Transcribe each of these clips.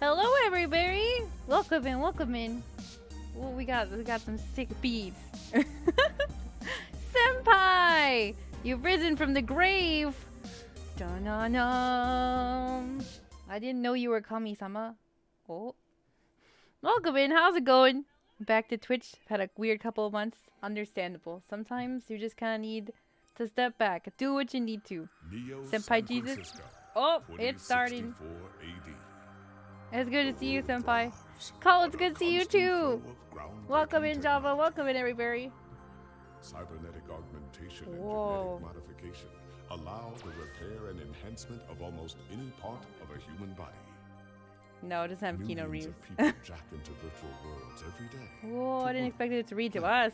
Hello, everybody. Welcome in. Welcome in. Well, we got some sick beats. Senpai, you've risen from the grave. Dun-dun-dun. I didn't know you were Kami-sama. Oh. Welcome in. How's it going? Back to Twitch. Had a weird couple of months. Understandable. Sometimes you just kind of need to step back. Do what you need to. Senpai Jesus. Oh, it's starting. It's good to see you, Senpai. Cole, it's good to see you too. Welcome in, Java. Welcome in, everybody. Cybernetic augmentation and genetic modification allow the repair and enhancement of almost any part of a human body. No, it doesn't have Keanu Millions Reeves. of people jack into virtual worlds every day. Whoa, I didn't expect it to read to us.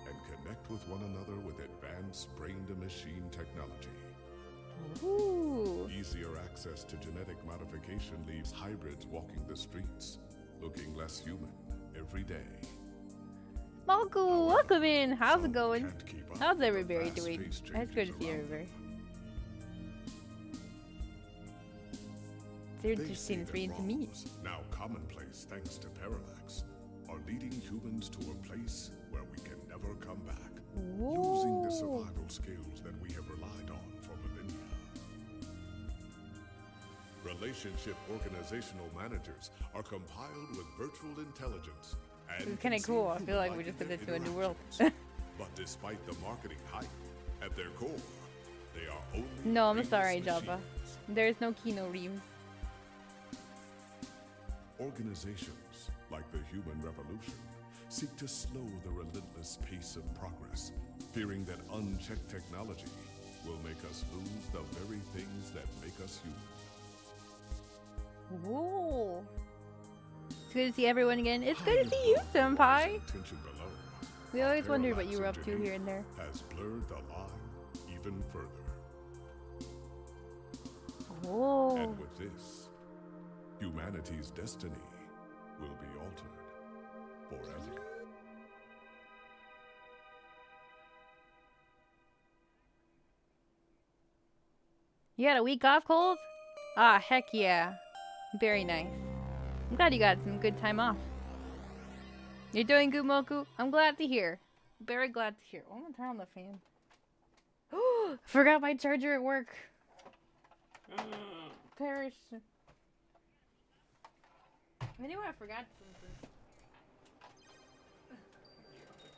And connect with one another with advanced brain-to-machine technology. Ooh. Easier access to genetic modification leaves hybrids walking the streets, looking less human every day. Malku, welcome in. How's it Some going? can't keep up How's with the everybody vast doing? face It's good to changes see around everybody. them. It's interesting it's reading to me. wrongs, now commonplace thanks to parallax, are leading humans to a place where we can never come back. Using the survival skills that we have relied on for millennia. Relationship organizational managers are compiled with virtual intelligence. This is kind of cool. I feel like we just stepped into a new world. But despite the marketing hype, at their core, they are only No, I'm brainless sorry, Java. machines. There's no Keanu Reeves. Organizations, like the Human Revolution, seek to slow the relentless pace of progress, fearing that unchecked technology will make us lose the very things that make us human. Whoa. It's good to see everyone again. It's good to see you, Senpai. Attention below, We always wondered what you were up parallax to here and there. has blurred the line even further. Whoa. And with this, humanity's destiny will be altered forever. You had a week off, Coles? Ah, heck yeah. Very nice. I'm glad you got some good time off. You're doing good, Moku. I'm glad to hear. Very glad to hear. Oh, I'm gonna turn on the fan. Oh, forgot my charger at work. Perish. I knew I forgot something.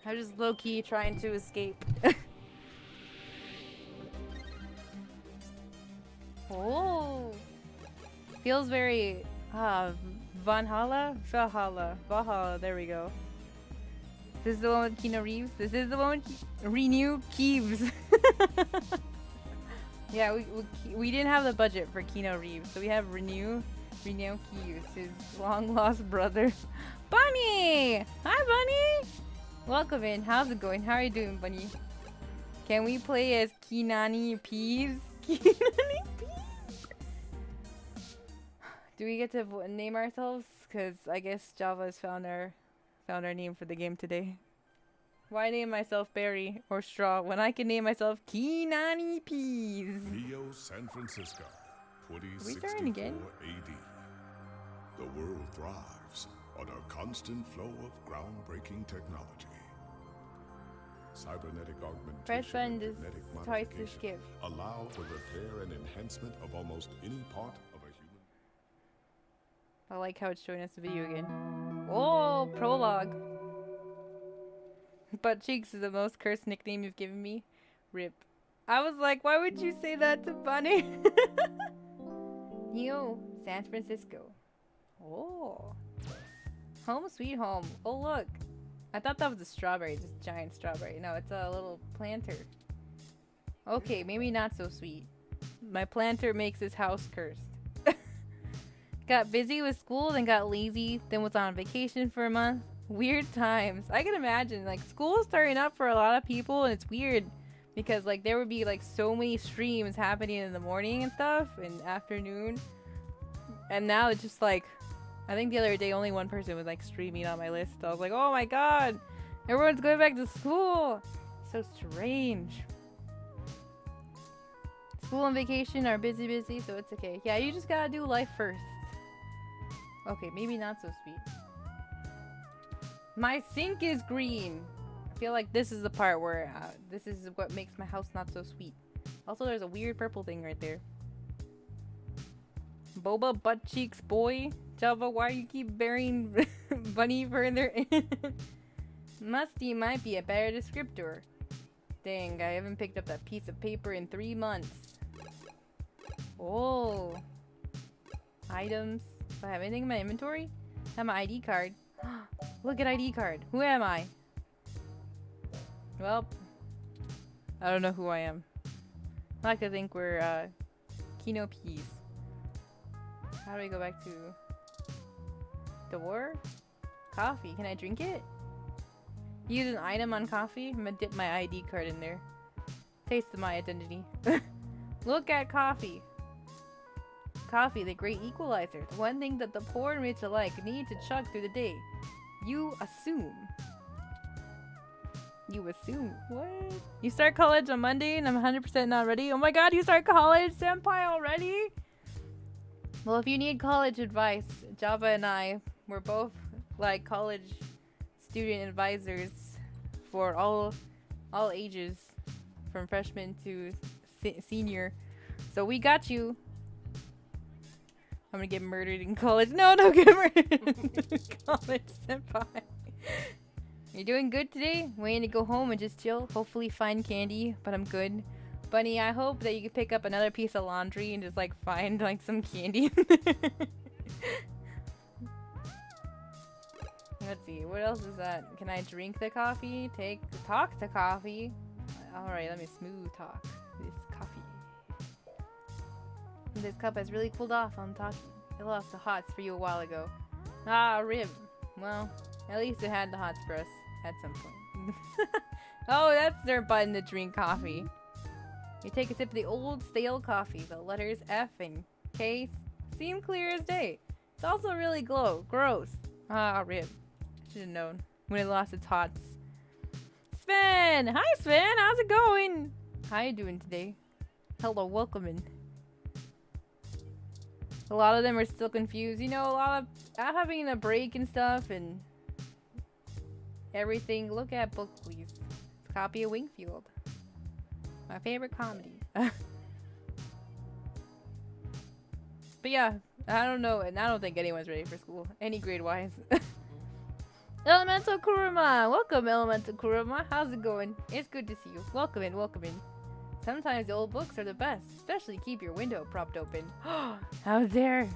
I was just low-key trying to escape. Oh, feels very Valhalla. There we go. This is the one with Keanu Reeves. This is the one with Renew Keeves. Yeah, we didn't have the budget for Keanu Reeves, so we have Renew Keeves, his long lost brother. Bunny, hi Bunny. Welcome in. How's it going? How are you doing, Bunny? Can we play as Keenani Peeves? Keenani Peeves? Do we get to name ourselves? Because I guess Java's found our name for the game today. Why name myself Barry or Straw when I can name myself Keenani Peas? Neo San Francisco, Are we starting 2064 again? AD. The world thrives on a constant flow of groundbreaking technology. Cybernetic augmentation Press button and to genetic twice to modification skip. allow the repair and enhancement of almost any part of a human. I like how it's showing us the video again. Oh, prologue. Butt Cheeks is the most cursed nickname you've given me. Rip. I was like, why would you say that to Bunny? Neo, San Francisco. Oh. Home sweet home. Oh, look. I thought that was a strawberry, just giant strawberry. No, it's a little planter. Okay, maybe not so sweet. My planter makes his house cursed. Got busy with school, then got lazy, then was on vacation for a month. Weird times. I can imagine, like, school is starting up for a lot of people, and it's weird because, like, there would be, like, so many streams happening in the morning and stuff, and afternoon. And now it's just, like, I think the other day only one person was, like, streaming on my list. I was like, oh my god, everyone's going back to school. So strange. School and vacation are busy, so it's okay. Yeah, you just gotta do life first. Okay, maybe not so sweet. My sink is green. I feel like this is the part where this is what makes my house not so sweet. Also, there's a weird purple thing right there. Boba butt cheeks boy. Java, why you keep burying bunny further in? Musty might be a better descriptor. Dang, I haven't picked up that piece of paper in 3 months. Oh. Items. Do I have anything in my inventory? I have my ID card. Look at ID card. Who am I? Well, I don't know who I am. I like to think we're Kino Peas. How do we go back to door? Coffee. Can I drink it? Use an item on coffee? I'm gonna dip my ID card in there. Taste of my identity. Look at coffee. Coffee, the great equalizer. The one thing that the poor and rich alike need to chug through the day. You assume. You assume. What? You start college on Monday and I'm 100% not ready? Oh my god, you start college, senpai, already? Well, if you need college advice, Java and I, we're both like college student advisors for all ages, from freshman to senior. So we got you. I'm gonna get murdered in college. No, don't get murdered in college, senpai. You're doing good today? Waiting to go home and just chill. Hopefully find candy, but I'm good. Bunny, I hope that you can pick up another piece of laundry and just like find like some candy. Let's see, what else is that? Can I drink the coffee? Talk to coffee? Alright, let me smooth talk this coffee. This cup has really cooled off on talking. It lost the hots for you a while ago. Ah, rib. Well, at least it had the hots for us at some point. Oh, that's their button to drink coffee. You take a sip of the old stale coffee. The letters F and K seem clear as day. It's also really gross. Ah, rib. Should have known when it lost its hots. Sven! Hi, Sven! How's it going? How you doing today? Hello, welcome in. A lot of them are still confused. You know, a lot of having a break and stuff and everything. Look at book, please. Copy of Wingfield. My favorite comedy. But yeah, I don't know, and I don't think anyone's ready for school, any grade-wise. Elemental Kuruma! Welcome, Elemental Kuruma. How's it going? It's good to see you. Welcome in, welcome in. Sometimes the old books are the best, especially keep your window propped open. How dare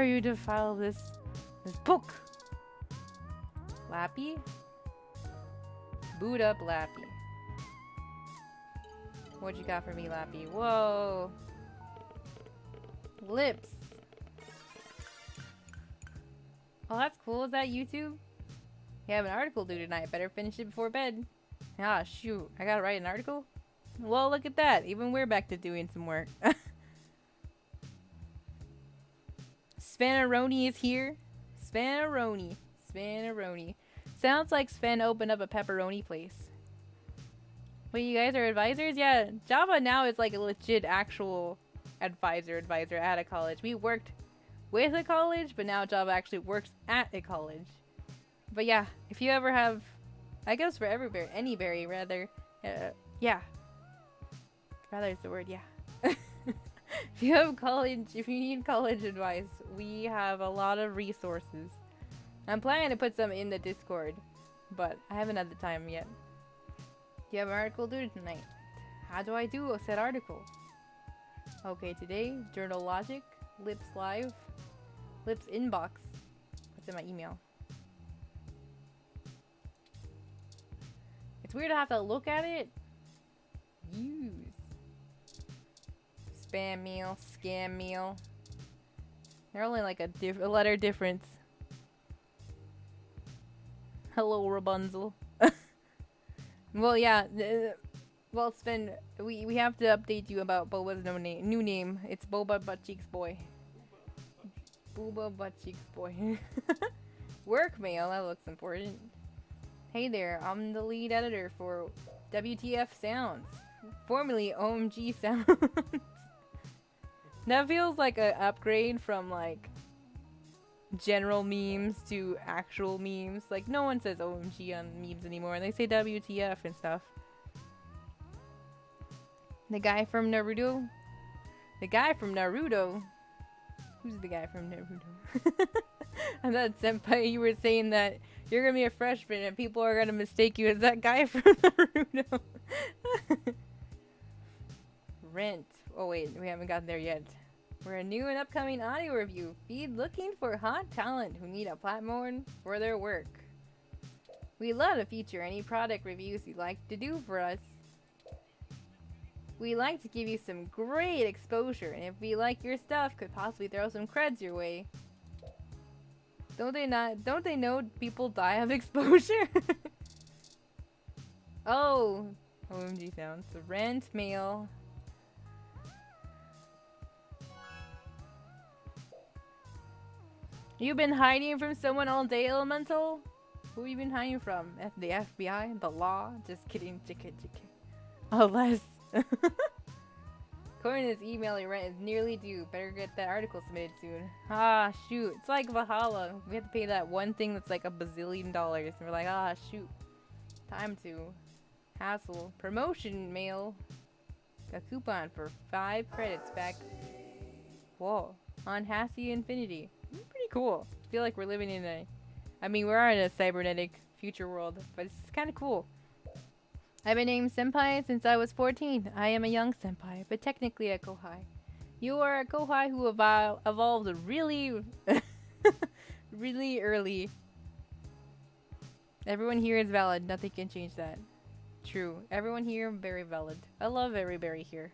you defile this book? Lappy? Boot up, Lappy. What you got for me, Lappy? Whoa. Lips. Oh, that's cool. Is that YouTube? You have an article due tonight. Better finish it before bed. Ah, shoot. I gotta write an article? Well, look at that. Even we're back to doing some work. Svanaroni is here. Svanaroni. Svanaroni. Sounds like Sven opened up a pepperoni place. Wait, you guys are advisors? Yeah, Java now is like a legit actual advisor at a college. We worked with a college, but now Java actually works at a college. But yeah, if you ever have, I guess for any berry rather, yeah. Rather is the word, yeah. If you need college advice, we have a lot of resources. I'm planning to put some in the Discord, but I haven't had the time yet. You have an article due tonight. How do I do a said article? Okay, today, Journal Logic, Lips Live, Lips Inbox. What's in my email? It's weird to have to look at it. Use. Spam meal, scam meal. They're only like a letter difference. Hello, Rapunzel. Well, yeah. Well, Sven, we have to update you about Boba's new name. It's Boba Butt Cheeks Boy. Booba Butt Cheeks Boy. Work mail, that looks important. Hey there, I'm the lead editor for WTF Sounds, formerly OMG Sounds. That feels like an upgrade from like general memes to actual memes. Like, no one says OMG on memes anymore. They say WTF and stuff. The guy from Naruto? The guy from Naruto? Who's the guy from Naruto? I thought, Senpai, you were saying that you're gonna be a freshman and people are gonna mistake you as that guy from Naruto. Rent. Oh wait, we haven't gotten there yet. We're a new and upcoming audio review feed looking for hot talent who need a platform for their work. We love to feature any product reviews you'd like to do for us. We like to give you some great exposure, and if we like your stuff, could possibly throw some creds your way. Don't they know people die of exposure? Oh, OMG sounds. Rent, mail. You've been hiding from someone all day, Elemental? Who have you been hiding from? The FBI? The law? Just kidding, JK. Unless. According to this email, your rent is nearly due. Better get that article submitted soon. Ah, shoot. It's like Valhalla. We have to pay that one thing that's like $1 billion. And we're like, ah, shoot. Time to. Hassle. Promotion mail. A coupon for 5 credits back. Whoa. On Hassie Infinity. Pretty cool. I feel like we're living in a... I mean, we are in a cybernetic future world, but it's kind of cool. I've been named Senpai since I was 14. I am a young Senpai, but technically a Kohai. You are a Kohai who evolved really... really early. Everyone here is valid. Nothing can change that. True. Everyone here very valid. I love everybody here.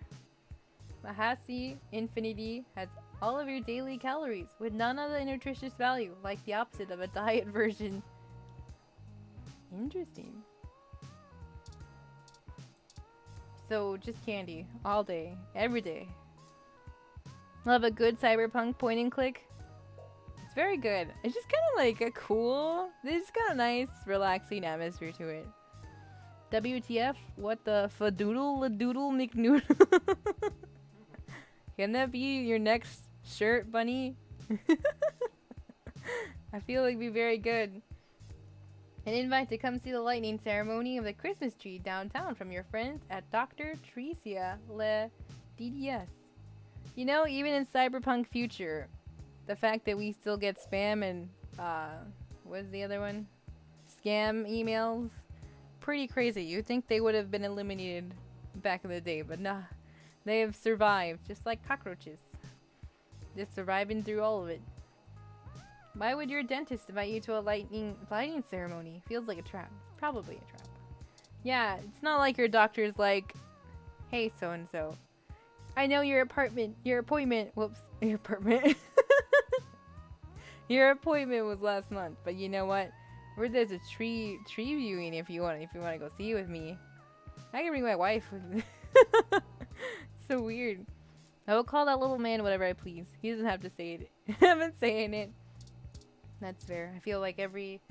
Mahasi Infinity has all of your daily calories with none of the nutritious value, like the opposite of a diet version. Interesting. So just candy all day, every day. Love a good cyberpunk point and click. It's very good. It's just kind of like a cool, it's got a nice relaxing atmosphere to it. WTF? What the fadoodle McNoodle? Can that be your next shirt, Bunny? I feel like it'd be very good. An invite to come see the lighting ceremony of the Christmas tree downtown from your friends at Dr. Tricia Le DDS. You know, even in cyberpunk future, the fact that we still get spam and, what's the other one? Scam emails. Pretty crazy. You'd think they would have been eliminated back in the day, but nah. They have survived, just like cockroaches. Just surviving through all of it. Why would your dentist invite you to a lighting ceremony? Feels like a trap. Probably a trap. Yeah, it's not like your doctor's like, hey, so-and-so. I know your appointment, whoops, your apartment. Your appointment was last month, but you know what? There's a tree viewing if you want to go see it with me. I can bring my wife with me. So weird. I will call that little man whatever I please. He doesn't have to say it. I've been saying it. That's fair. I feel like every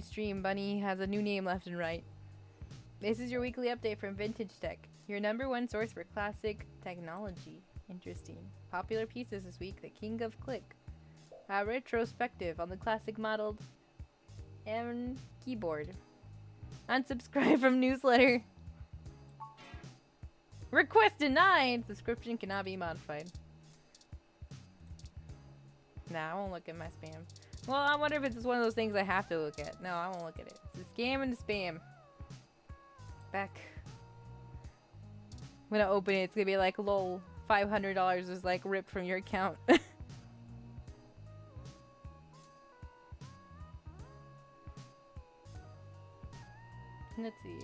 stream, Bunny has a new name left and right. This is your weekly update from Vintage Tech, your #1 source for classic technology. Interesting. Popular pieces this week: the King of Click, a retrospective on the classic modeled M keyboard. Unsubscribe from newsletter. Request denied! Subscription cannot be modified. Nah, I won't look at my spam. Well, I wonder if it's just one of those things I have to look at. No, I won't look at it. It's a scam and a spam. Back. I'm gonna open it. It's gonna be like, lol, $500 is like ripped from your account. Let's see.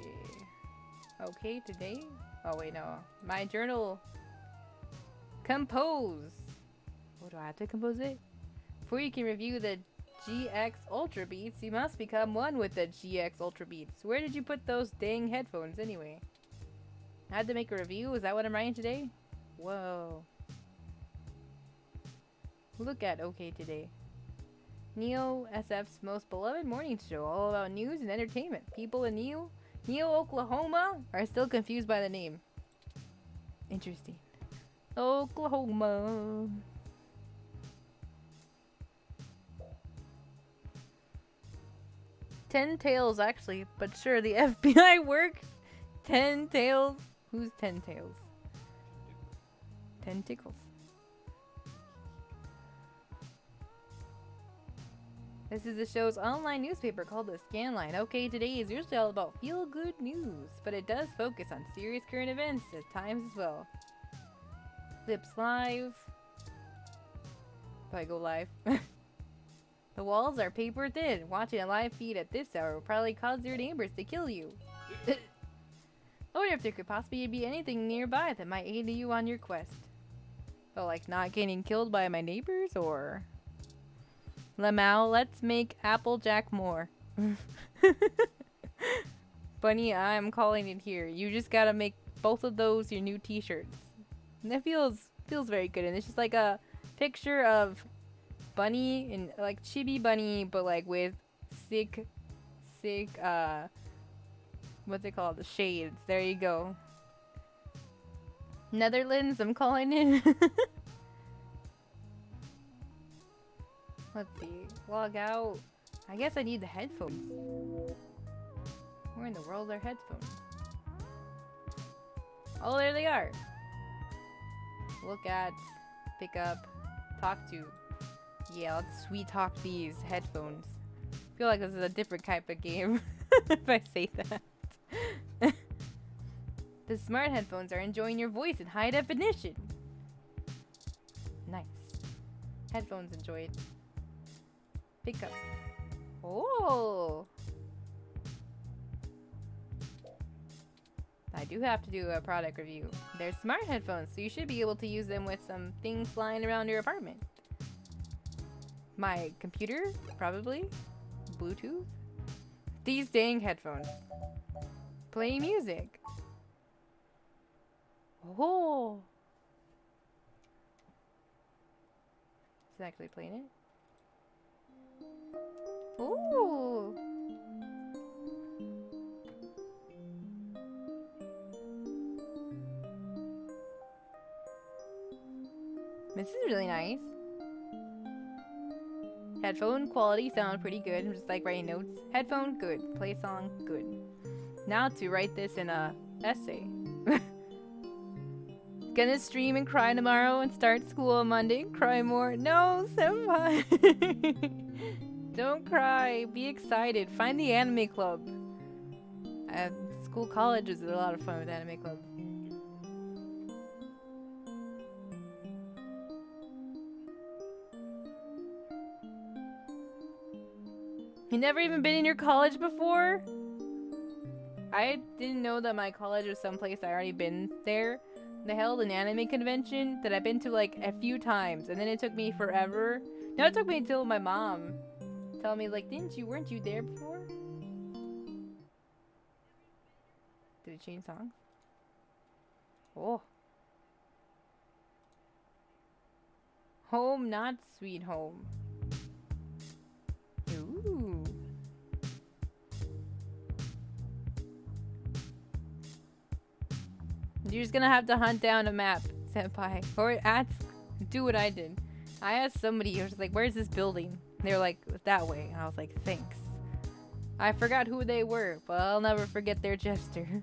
Okay, today? Oh wait, no. My journal. Compose. What do I have to compose it? Before you can review the GX Ultra Beats, you must become one with the GX Ultra Beats. Where did you put those dang headphones anyway? I had to make a review? Is that what I'm writing today? Whoa. Look at OK Today. Neo SF's most beloved morning show, all about news and entertainment. People in Neo, Oklahoma are still confused by the name. Interesting. Oklahoma. 10 tails, actually. But sure, the FBI works. 10 tails. Who's 10 tails? Tentacles. This is the show's online newspaper called the Scanline. Okay, today is usually all about feel-good news, but it does focus on serious current events at times as well. Clips live. If I go live. The walls are paper thin. Watching a live feed at this hour will probably cause your neighbors to kill you. I wonder if there could possibly be anything nearby that might aid you on your quest. Oh, like not getting killed by my neighbors, or... Lamau, let's make Applejack more. Bunny, I'm calling it here. You just gotta make both of those your new t-shirts. And that feels very good. And it's just like a picture of Bunny and like Chibi Bunny, but like with sick, what's it called? The shades. There you go. Netherlands, I'm calling it. Let's see. Log out. I guess I need the headphones. Where in the world are headphones? Oh, there they are. Look at, pick up, talk to. Yeah, let's sweet talk these headphones. I feel like this is a different type of game if I say that. The smart headphones are enjoying your voice in high definition. Nice. Headphones enjoyed. Pick up. Oh! I do have to do a product review. They're smart headphones, so you should be able to use them with some things flying around your apartment. My computer? Probably. Bluetooth? These dang headphones. Play music. Oh! Is it actually playing it? Ooh! This is really nice. Headphone quality sound pretty good. I'm just like writing notes. Headphone, good. Play song, good. Now to write this in a essay. Gonna stream and cry tomorrow and start school on Monday. Cry more. No, senpai. Don't cry. Be excited. Find the anime club. School college is a lot of fun with anime club. You never even been in your college before? I didn't know that my college was someplace I already been there. They held an anime convention that I've been to like a few times, and then it took me forever. No, it took me until my mom told me like, weren't you there before? Did it change songs? Oh. Home, not sweet home. Ooh. You're just gonna have to hunt down a map, senpai. Or do what I did. I asked somebody, I was like, where's this building? They were like, that way. And I was like, thanks. I forgot who they were, but I'll never forget their gesture.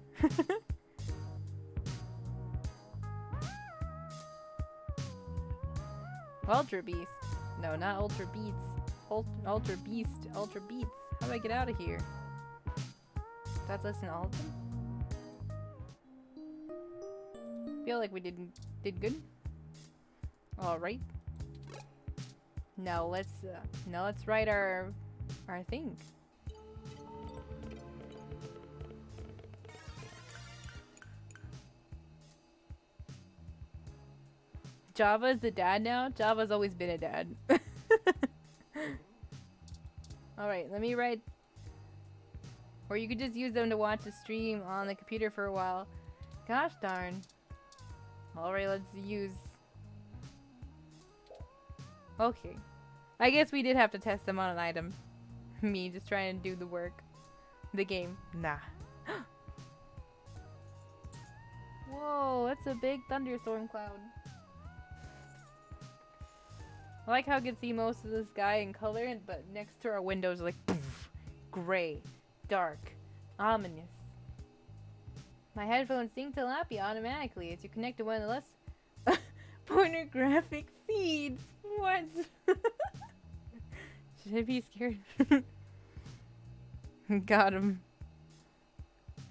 Ultra Beast. No, not Ultra Beats. Ultra Beast. Ultra Beats. How do I get out of here? That's less than all of them? Feel like we did good. All right. Now let's write our thing. Java's the dad now? Java's always been a dad. Alright, let me write. Or you could just use them to watch the stream on the computer for a while. Gosh darn. Alright, let's use... Okay. I guess we did have to test them on an item. Me just trying to do the work. The game. Nah. Whoa, that's a big thunderstorm cloud. I like how I can see most of the sky in color, but next to our windows, like, poof, gray, dark, ominous. My headphones sync to Lappy automatically as you connect to one of the less pornographic feeds. What? Should I be scared? Got him.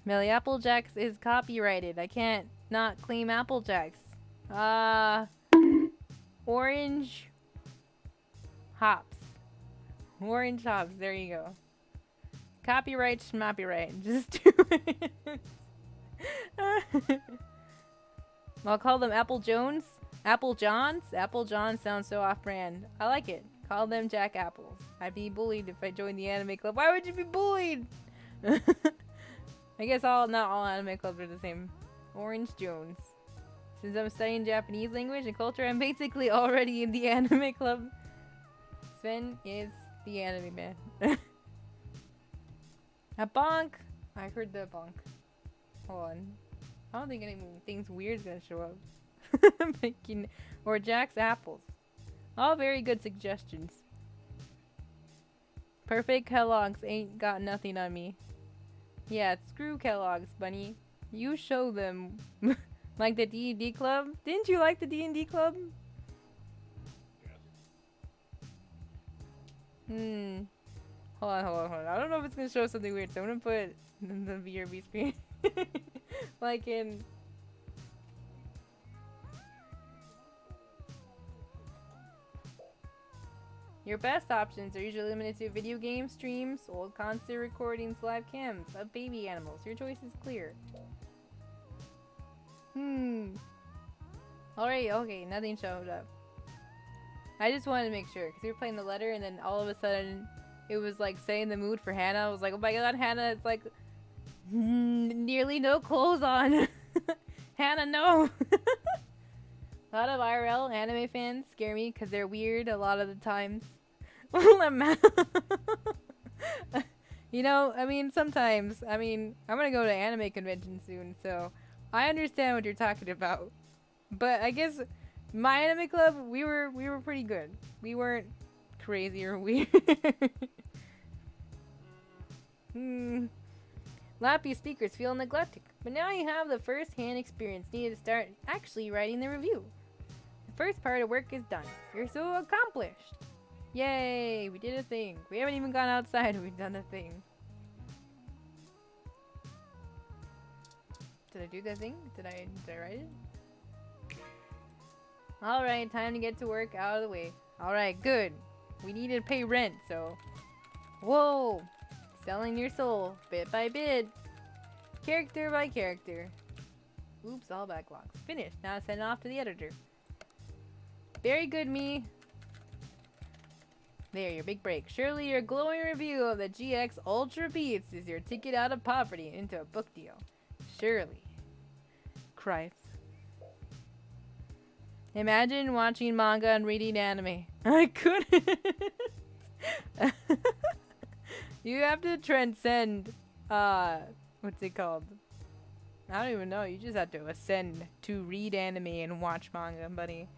Melly Applejacks is copyrighted. I can't not claim Applejacks. Orange hops. Orange hops. There you go. Copyright, schmappyright. Just do it. I'll call them Apple Jones. Apple Johns? Apple John sounds so off-brand. I like it. Call them Jack Apples. I'd be bullied if I joined the anime club. Why would you be bullied? I guess not all anime clubs are the same. Orange Jones. Since I'm studying Japanese language and culture, I'm basically already in the anime club. Sven is the anime man. A bonk! I heard the bonk. Hold on. I don't think anything's weird's gonna show up. Making or Jack's apples. All very good suggestions. Perfect Kellogg's ain't got nothing on me. Yeah, screw Kellogg's, bunny. You show them. Like the D&D club? Didn't you like the D&D club? Hold on. I don't know if it's gonna show something weird, so I'm gonna put the VRB screen. Like in... Your best options are usually limited to video game streams, old concert recordings, live cams of baby animals. Your choice is clear. Alright, okay, nothing showed up. I just wanted to make sure, because we were playing the letter, and then all of a sudden, it was like setting the mood for Hannah. I was like, oh my god, Hannah, it's like nearly no clothes on. Hannah, no! A lot of IRL anime fans scare me because they're weird a lot of the times. You know, I mean, sometimes, I'm gonna go to anime convention soon, so I understand what you're talking about. But I guess my anime club, we were pretty good. We weren't crazy or weird. Lappy speakers feel neglected, but now you have the first-hand experience needed to start actually writing the review. The first part of work is done. You're so accomplished. Yay, we did a thing. We haven't even gone outside and we've done a thing. Did I do that thing? Did I write it? Alright, time to get to work out of the way. Alright, good. We need to pay rent, so... Whoa! Selling your soul, bit by bit. Character by character. Oops, all backlogs. Finished. Now send it off to the editor. Very good, me. There, your big break. Surely your glowing review of the GX Ultra Beats is your ticket out of poverty into a book deal. Surely. Christ. Imagine watching manga and reading anime. I couldn't. You have to transcend, what's it called? I don't even know. You just have to ascend to read anime and watch manga, buddy.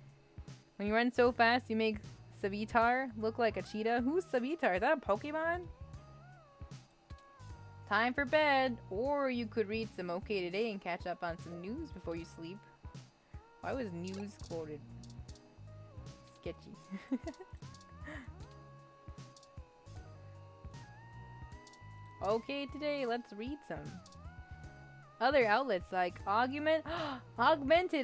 When you run so fast, you make Savitar look like a cheetah. Who's Savitar? Is that a Pokemon? Time for bed. Or you could read some OK Today and catch up on some news before you sleep. Why was news quoted? Sketchy. Okay, today let's read some. Other outlets like Augmented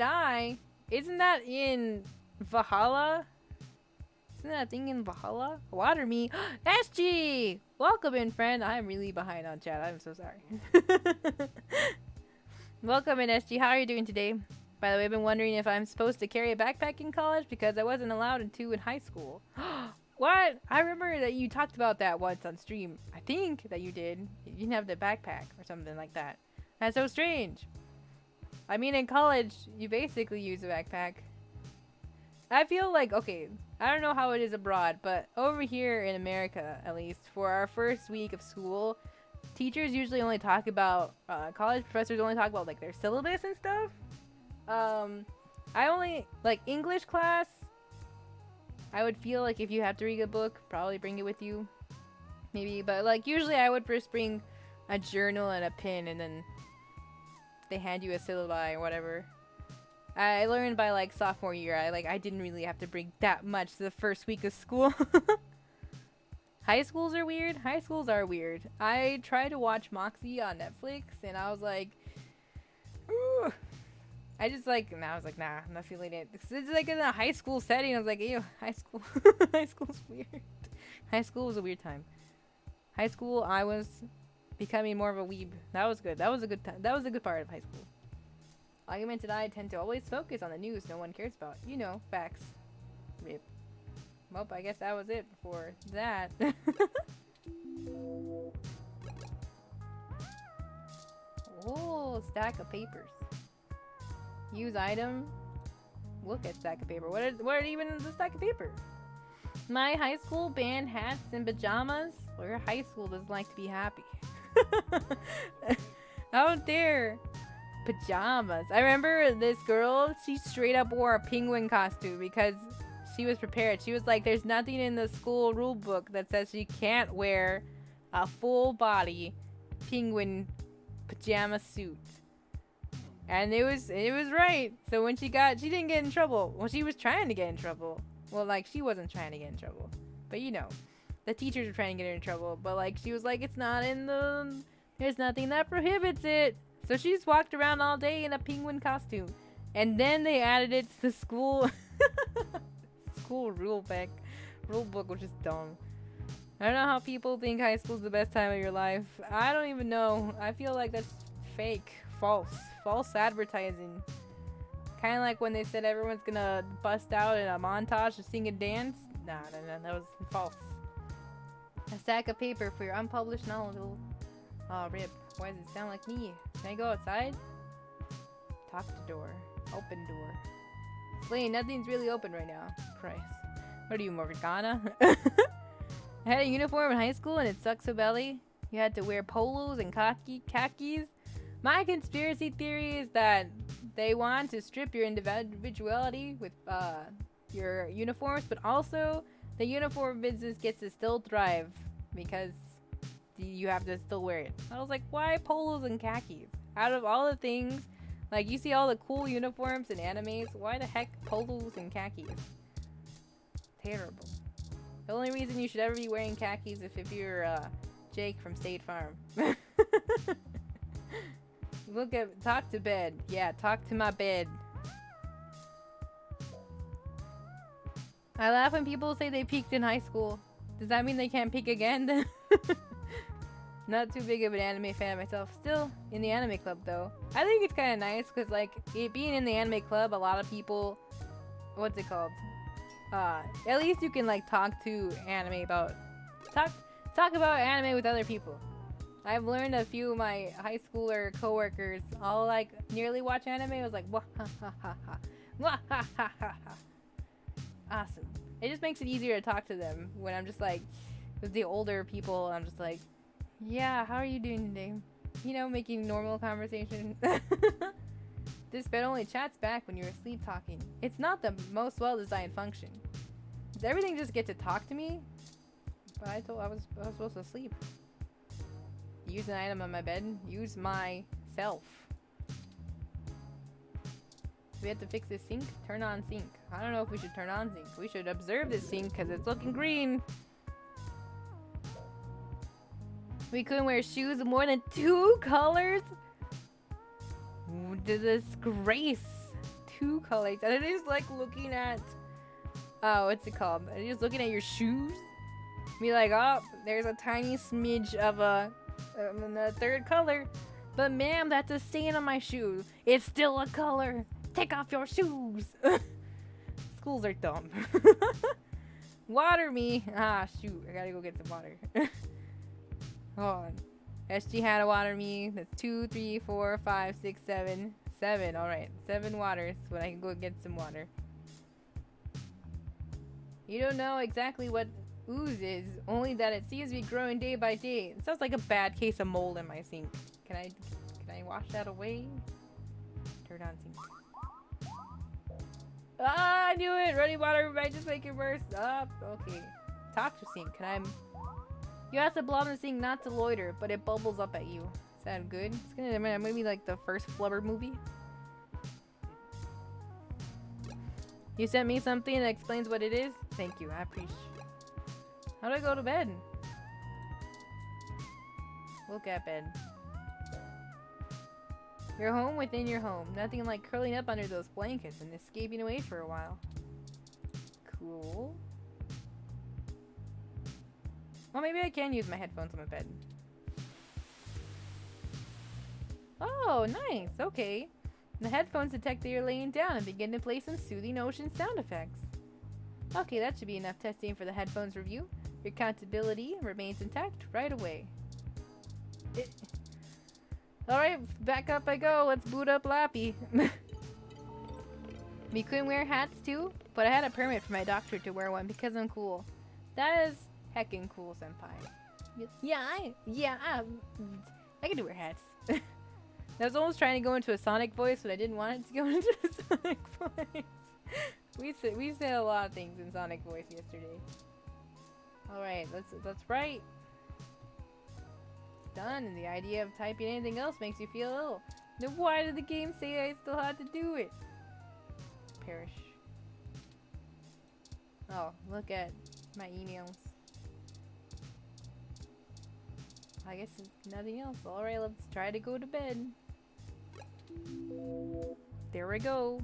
Eye. Isn't that in Valhalla? Isn't that a thing in Valhalla? Water me. SG! Welcome in, friend. I'm really behind on chat. I'm so sorry. Welcome in, SG. How are you doing today? By the way, I've been wondering if I'm supposed to carry a backpack in college because I wasn't allowed to in high school. What? I remember that you talked about that once on stream. I think that you did. You didn't have the backpack or something like that. That's so strange. I mean, in college, you basically use a backpack. I feel like, okay, I don't know how it is abroad, but over here in America, at least, for our first week of school, teachers usually only talk about, college professors only talk about, like, their syllabus and stuff. I only, like, English class, I would feel like if you have to read a book, probably bring it with you. maybe. But like usually I would first bring a journal and a pen, and then they hand you a syllabi or whatever. I learned by like sophomore year. I didn't really have to bring that much the first week of school. High schools are weird. High schools are weird. I tried to watch Moxie on Netflix, and I was like, ooh. I was like, nah, I'm not feeling it. It's like in a high school setting. I was like, ew, high school. High school's weird. High school was a weird time. High school, I was becoming more of a weeb. That was good. That was a good time. That was a good part of high school. Augmented I tend to always focus on the news no one cares about. You know, facts. Rip. Well, I guess that was it for that. Oh, stack of papers. Use item. Look at stack of paper. What are even in the stack of paper? My high school band hats and pajamas. Well, your high school doesn't like to be happy. Out there. Pajamas. I remember this girl, she straight up wore a penguin costume because she was prepared. She was like, there's nothing in the school rule book that says she can't wear a full body penguin pajama suit. And it was right. So when she didn't get in trouble. Well, she was trying to get in trouble. Well, like, she wasn't trying to get in trouble. But you know, the teachers were trying to get her in trouble. But like, she was like, it's not in there's nothing that prohibits it. So she just walked around all day in a penguin costume. And then they added it to the school school rule book, which is dumb. I don't know how people think high school's the best time of your life. I don't even know. I feel like that's fake. False advertising. Kind of like when they said everyone's gonna bust out in a montage to sing and dance. Nah, that was false. A stack of paper for your unpublished novel. Oh, rip. Why does it sound like me? Can I go outside? Talk to door. Open door. Explain, nothing's really open right now. Christ. What are you, Morgana? I had a uniform in high school and it sucks so belly. You had to wear polos and khakis. My conspiracy theory is that they want to strip your individuality with your uniforms, but also the uniform business gets to still thrive because you have to still wear it. I was like, why polos and khakis? Out of all the things, like you see all the cool uniforms in animes, why the heck polos and khakis? Terrible. The only reason you should ever be wearing khakis is if you're Jake from State Farm. Talk to bed. Yeah, talk to my bed. I laugh when people say they peaked in high school. Does that mean they can't peak again? Not too big of an anime fan myself. Still in the anime club though. I think it's kind of nice because like being in the anime club, a lot of people, what's it called? At least you can like talk to anime about talk about anime with other people. I've learned a few of my high schooler coworkers all like nearly watch anime. I was like, wah ha ha ha ha, wah ha ha ha ha. Awesome. It just makes it easier to talk to them when I'm just like with the older people. I'm just like, yeah, how are you doing today? You know, making normal conversation. This bed only chats back when you're asleep talking. It's not the most well-designed function. Does everything just get to talk to me? But I was supposed to sleep. Use an item on my bed. Use myself. We have to fix this sink. Turn on sink. I don't know if we should turn on sink. We should observe this sink because it's looking green. We couldn't wear shoes of more than 2 colors. Disgrace. 2 colors. And it is like looking at, what's it called? It is looking at your shoes. Be like, oh, there's a tiny smidge of a the 3rd color. But ma'am, that's a stain on my shoe. It's still a color. Take off your shoes. Schools are dumb. Water me. Ah, shoot. I gotta go get some water. Hold on. SG had to water me. That's 2, 3, 4, 5, 6, 7. 7. Alright. 7 waters when I can go get some water. You don't know exactly what ooze is, only that it seems to be growing day by day. It sounds like a bad case of mold in my sink. Can I wash that away? Turn on sink. Ah, I knew it! Running water might just make it worse. Up. Okay. Talk to sink. You ask the blob in the sink not to loiter, but it bubbles up at you. Sound good? It's gonna maybe like the first Flubber movie. You sent me something that explains what it is? Thank you, I appreciate it. How do I go to bed? Look at bed. You're home within your home. Nothing like curling up under those blankets and escaping away for a while. Cool. Well, maybe I can use my headphones on my bed. Oh, nice. Okay. The headphones detect that you're laying down and begin to play some soothing ocean sound effects. Okay, that should be enough testing for the headphones review. Your countability remains intact right away. Alright, back up I go. Let's boot up Lappy. We couldn't wear hats too, but I had a permit from my doctor to wear one because I'm cool. That is heckin' cool, senpai. I can do wear hats. I was almost trying to go into a Sonic voice, but I didn't want it to go into a Sonic voice. We said a lot of things in Sonic voice yesterday. Alright, let's write. It's done, and the idea of typing anything else makes you feel ill. Then why did the game say I still had to do it? Perish. Oh, look at my emails. I guess it's nothing else. Alright, let's try to go to bed. There we go.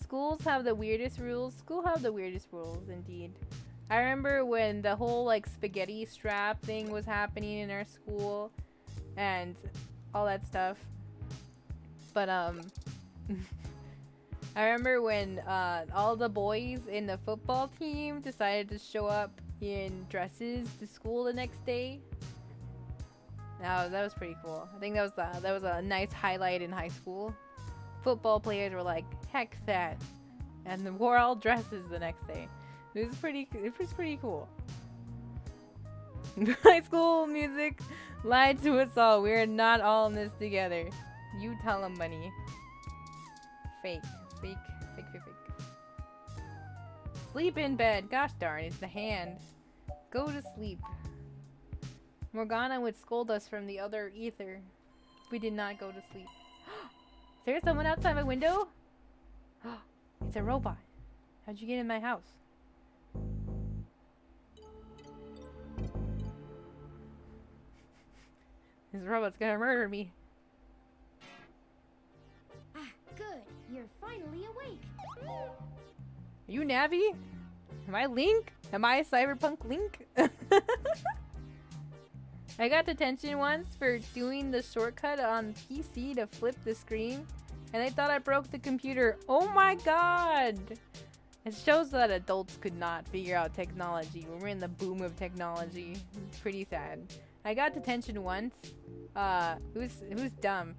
Schools have the weirdest rules. School have the weirdest rules, indeed. I remember when the whole like spaghetti strap thing was happening in our school and all that stuff. But I remember when all the boys in the football team decided to show up in dresses to school the next day. That was pretty cool. I think that was a nice highlight in high school. Football players were like, heck that, and then wore all dresses the next day. It was pretty cool. High school music lied to us all. We're not all in this together. You tell them, money. Fake. Sleep in bed. Gosh darn, it's the hand. Go to sleep. Morgana would scold us from the other ether if we did not go to sleep. Is there someone outside my window? It's a robot. How'd you get in my house? This robot's gonna murder me. Ah, good. You're finally awake. Are you Navi? Am I Link? Am I Cyberpunk Link? I got detention once for doing the shortcut on PC to flip the screen, and they thought I broke the computer. Oh my god! It shows that adults could not figure out technology when we're in the boom of technology. It's pretty sad. I got detention once. It was dumb.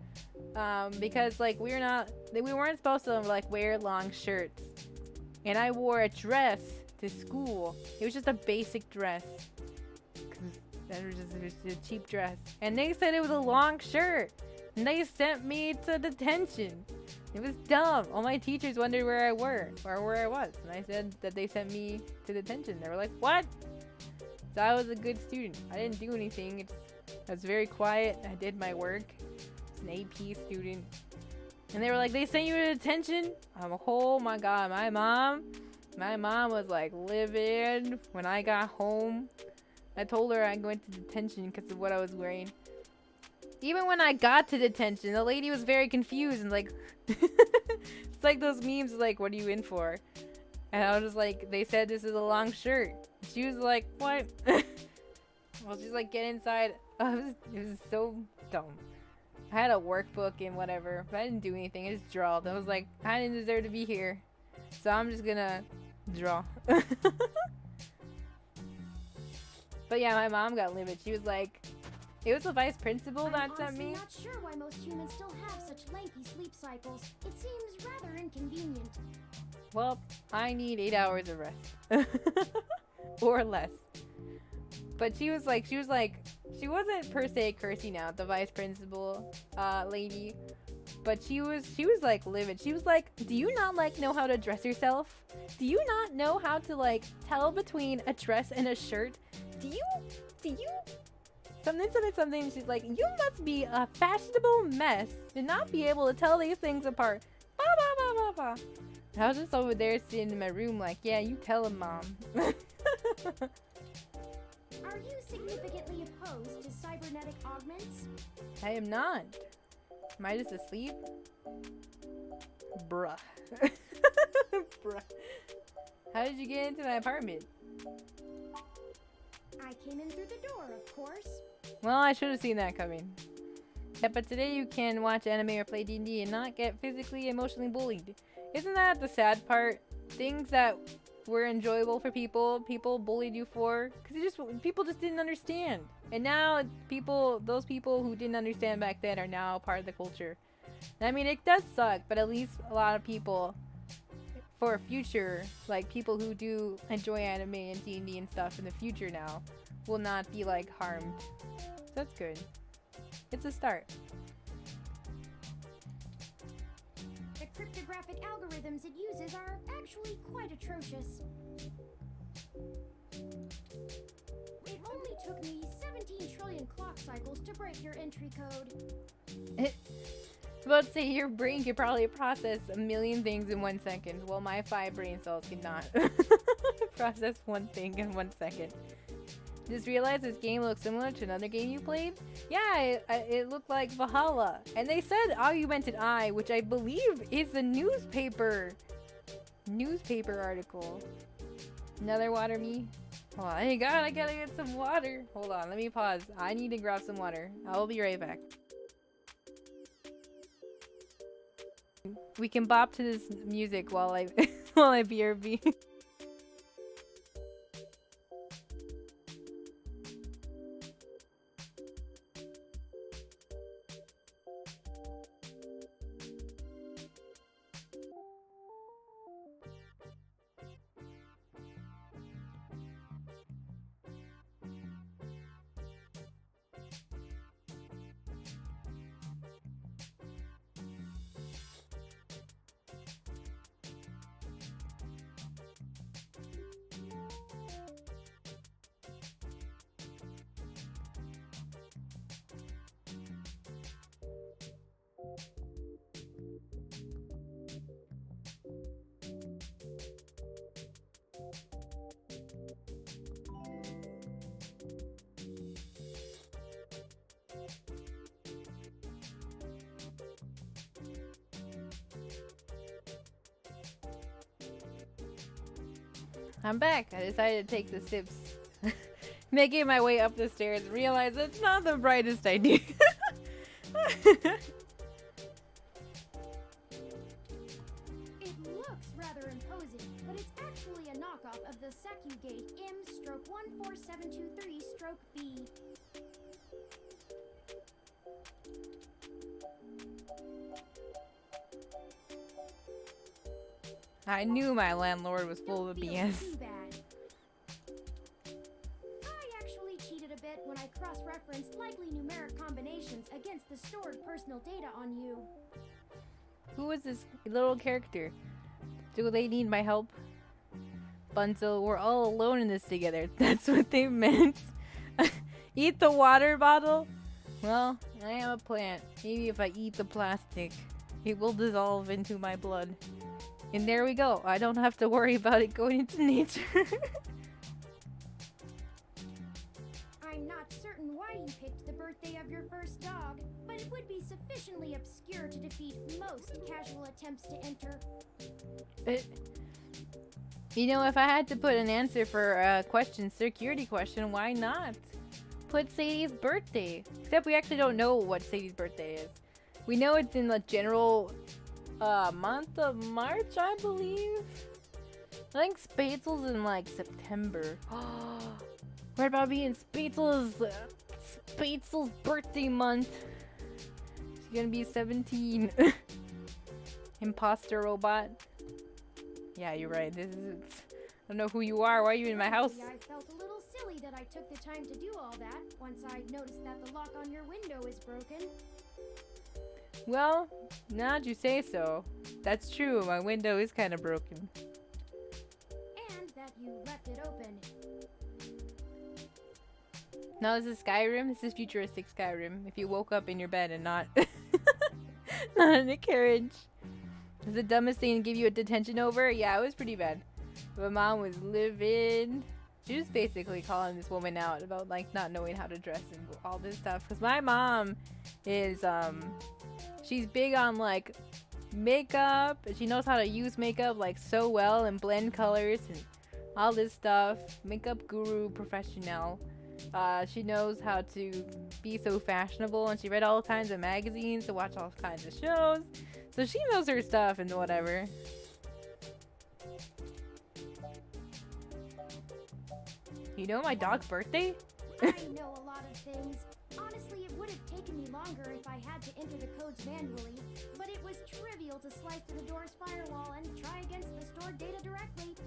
Because like we weren't supposed to like wear long shirts, and I wore a dress to school. It was just a basic dress. It was a cheap dress. And they said it was a long shirt. And they sent me to detention. It was dumb. All my teachers wondered where I was. And I said that they sent me to detention. They were like, what? So I was a good student. I didn't do anything. I was very quiet. I did my work. I was an AP student. And they were like, they sent you to detention? Oh my god. My mom was like livid when I got home. I told her I went to detention because of what I was wearing. Even when I got to detention, the lady was very confused and like, it's like those memes like, what are you in for? And I was just like, they said this is a long shirt. She was like, what? Well, she's like, get inside. It was so dumb. I had a workbook and whatever, but I didn't do anything. I just drawed. I was like, I didn't deserve to be here. So I'm just gonna draw. But yeah, my mom got livid. She was like, it was the vice principal that sent me. I'm not sure why most humans still have such lengthy sleep cycles. It seems rather inconvenient. Well, I need 8 hours of rest. Or less. But she wasn't per se cursing out the vice principal lady. but she was like livid. She was like, "Do you not like know how to dress yourself? Do you not know how to like tell between a dress and a shirt? Do you something?" She's like, "You must be a fashionable mess to not be able to tell these things apart." Ba ba ba ba ba. I was just over there sitting in my room like, "Yeah, you tell him, Mom." Are you significantly opposed to cybernetic augments? I am not. Am I just asleep? Bruh. Bruh. How did you get into my apartment? I came in through the door, of course. Well, I should have seen that coming. Yeah, but today you can watch anime or play D&D and not get physically, emotionally bullied. Isn't that the sad part? Things that were enjoyable for people bullied you for, because people just didn't understand. And now those people who didn't understand back then are now part of the culture. And I mean, it does suck, but at least a lot of people, for future, like people who do enjoy anime and D&D and stuff in the future now, will not be like harmed. So that's good. It's a start. The cryptographic algorithms it uses are actually quite atrocious. It only took me 17 trillion clock cycles to break your entry code. I was about to say, your brain could probably process a million things in 1 second. Well, my 5 brain cells cannot process one thing in 1 second. Just realized this game looks similar to another game you played? Yeah, it looked like Valhalla. And they said Augmented Eye, which I believe is a newspaper article. Another water me? Oh, I gotta get some water. Hold on, let me pause. I need to grab some water. I will be right back. We can bop to this music while I while I BRB. I'm back. I decided to take the sips. Making my way up the stairs, realize it's not the brightest idea. It looks rather imposing, but it's actually a knockoff of the Sakugate M/14723-B. I knew my landlord was full of Don't feel BS. too bad. I actually cheated a bit when I cross-referenced likely numeric combinations against the stored personal data on you. Who is this little character? Do they need my help? Bunzo, we're all alone in this together. That's what they meant. Eat the water bottle? Well, I am a plant. Maybe if I eat the plastic, it will dissolve into my blood. And there we go. I don't have to worry about it going into nature. I'm not certain why you picked the birthday of your first dog, but it would be sufficiently obscure to defeat most casual attempts to enter. You know, if I had to put an answer for a security question, why not? Put Sadie's birthday. Except we actually don't know what Sadie's birthday is. We know it's in the general month of March, I believe. I think Spatzel's in like September. What about being Spatzel's birthday month? She's gonna be 17. Imposter robot. Yeah, you're right. I don't know who you are. Why are you in my house? I felt a little silly that I took the time to do all that once I noticed that the lock on your window is broken. Well, now that you say so, that's true. My window is kind of broken. And that you left it open. No, this is Skyrim. This is futuristic Skyrim. If you woke up in your bed and not, not in a carriage. It's the dumbest thing to give you a detention over. Yeah, it was pretty bad. My mom was livid. She was basically calling this woman out about like not knowing how to dress and all this stuff. Cause my mom is she's big on like makeup. She knows how to use makeup like so well and blend colors and all this stuff. Makeup guru professional. She knows how to be so fashionable, and she read all kinds of magazines to watch all kinds of shows. So she knows her stuff and whatever. You know my dog's birthday? I know a lot of things. Honestly, it would have taken me longer if I had to enter the codes manually, but it was trivial to slice through the door's firewall and try against the stored data directly.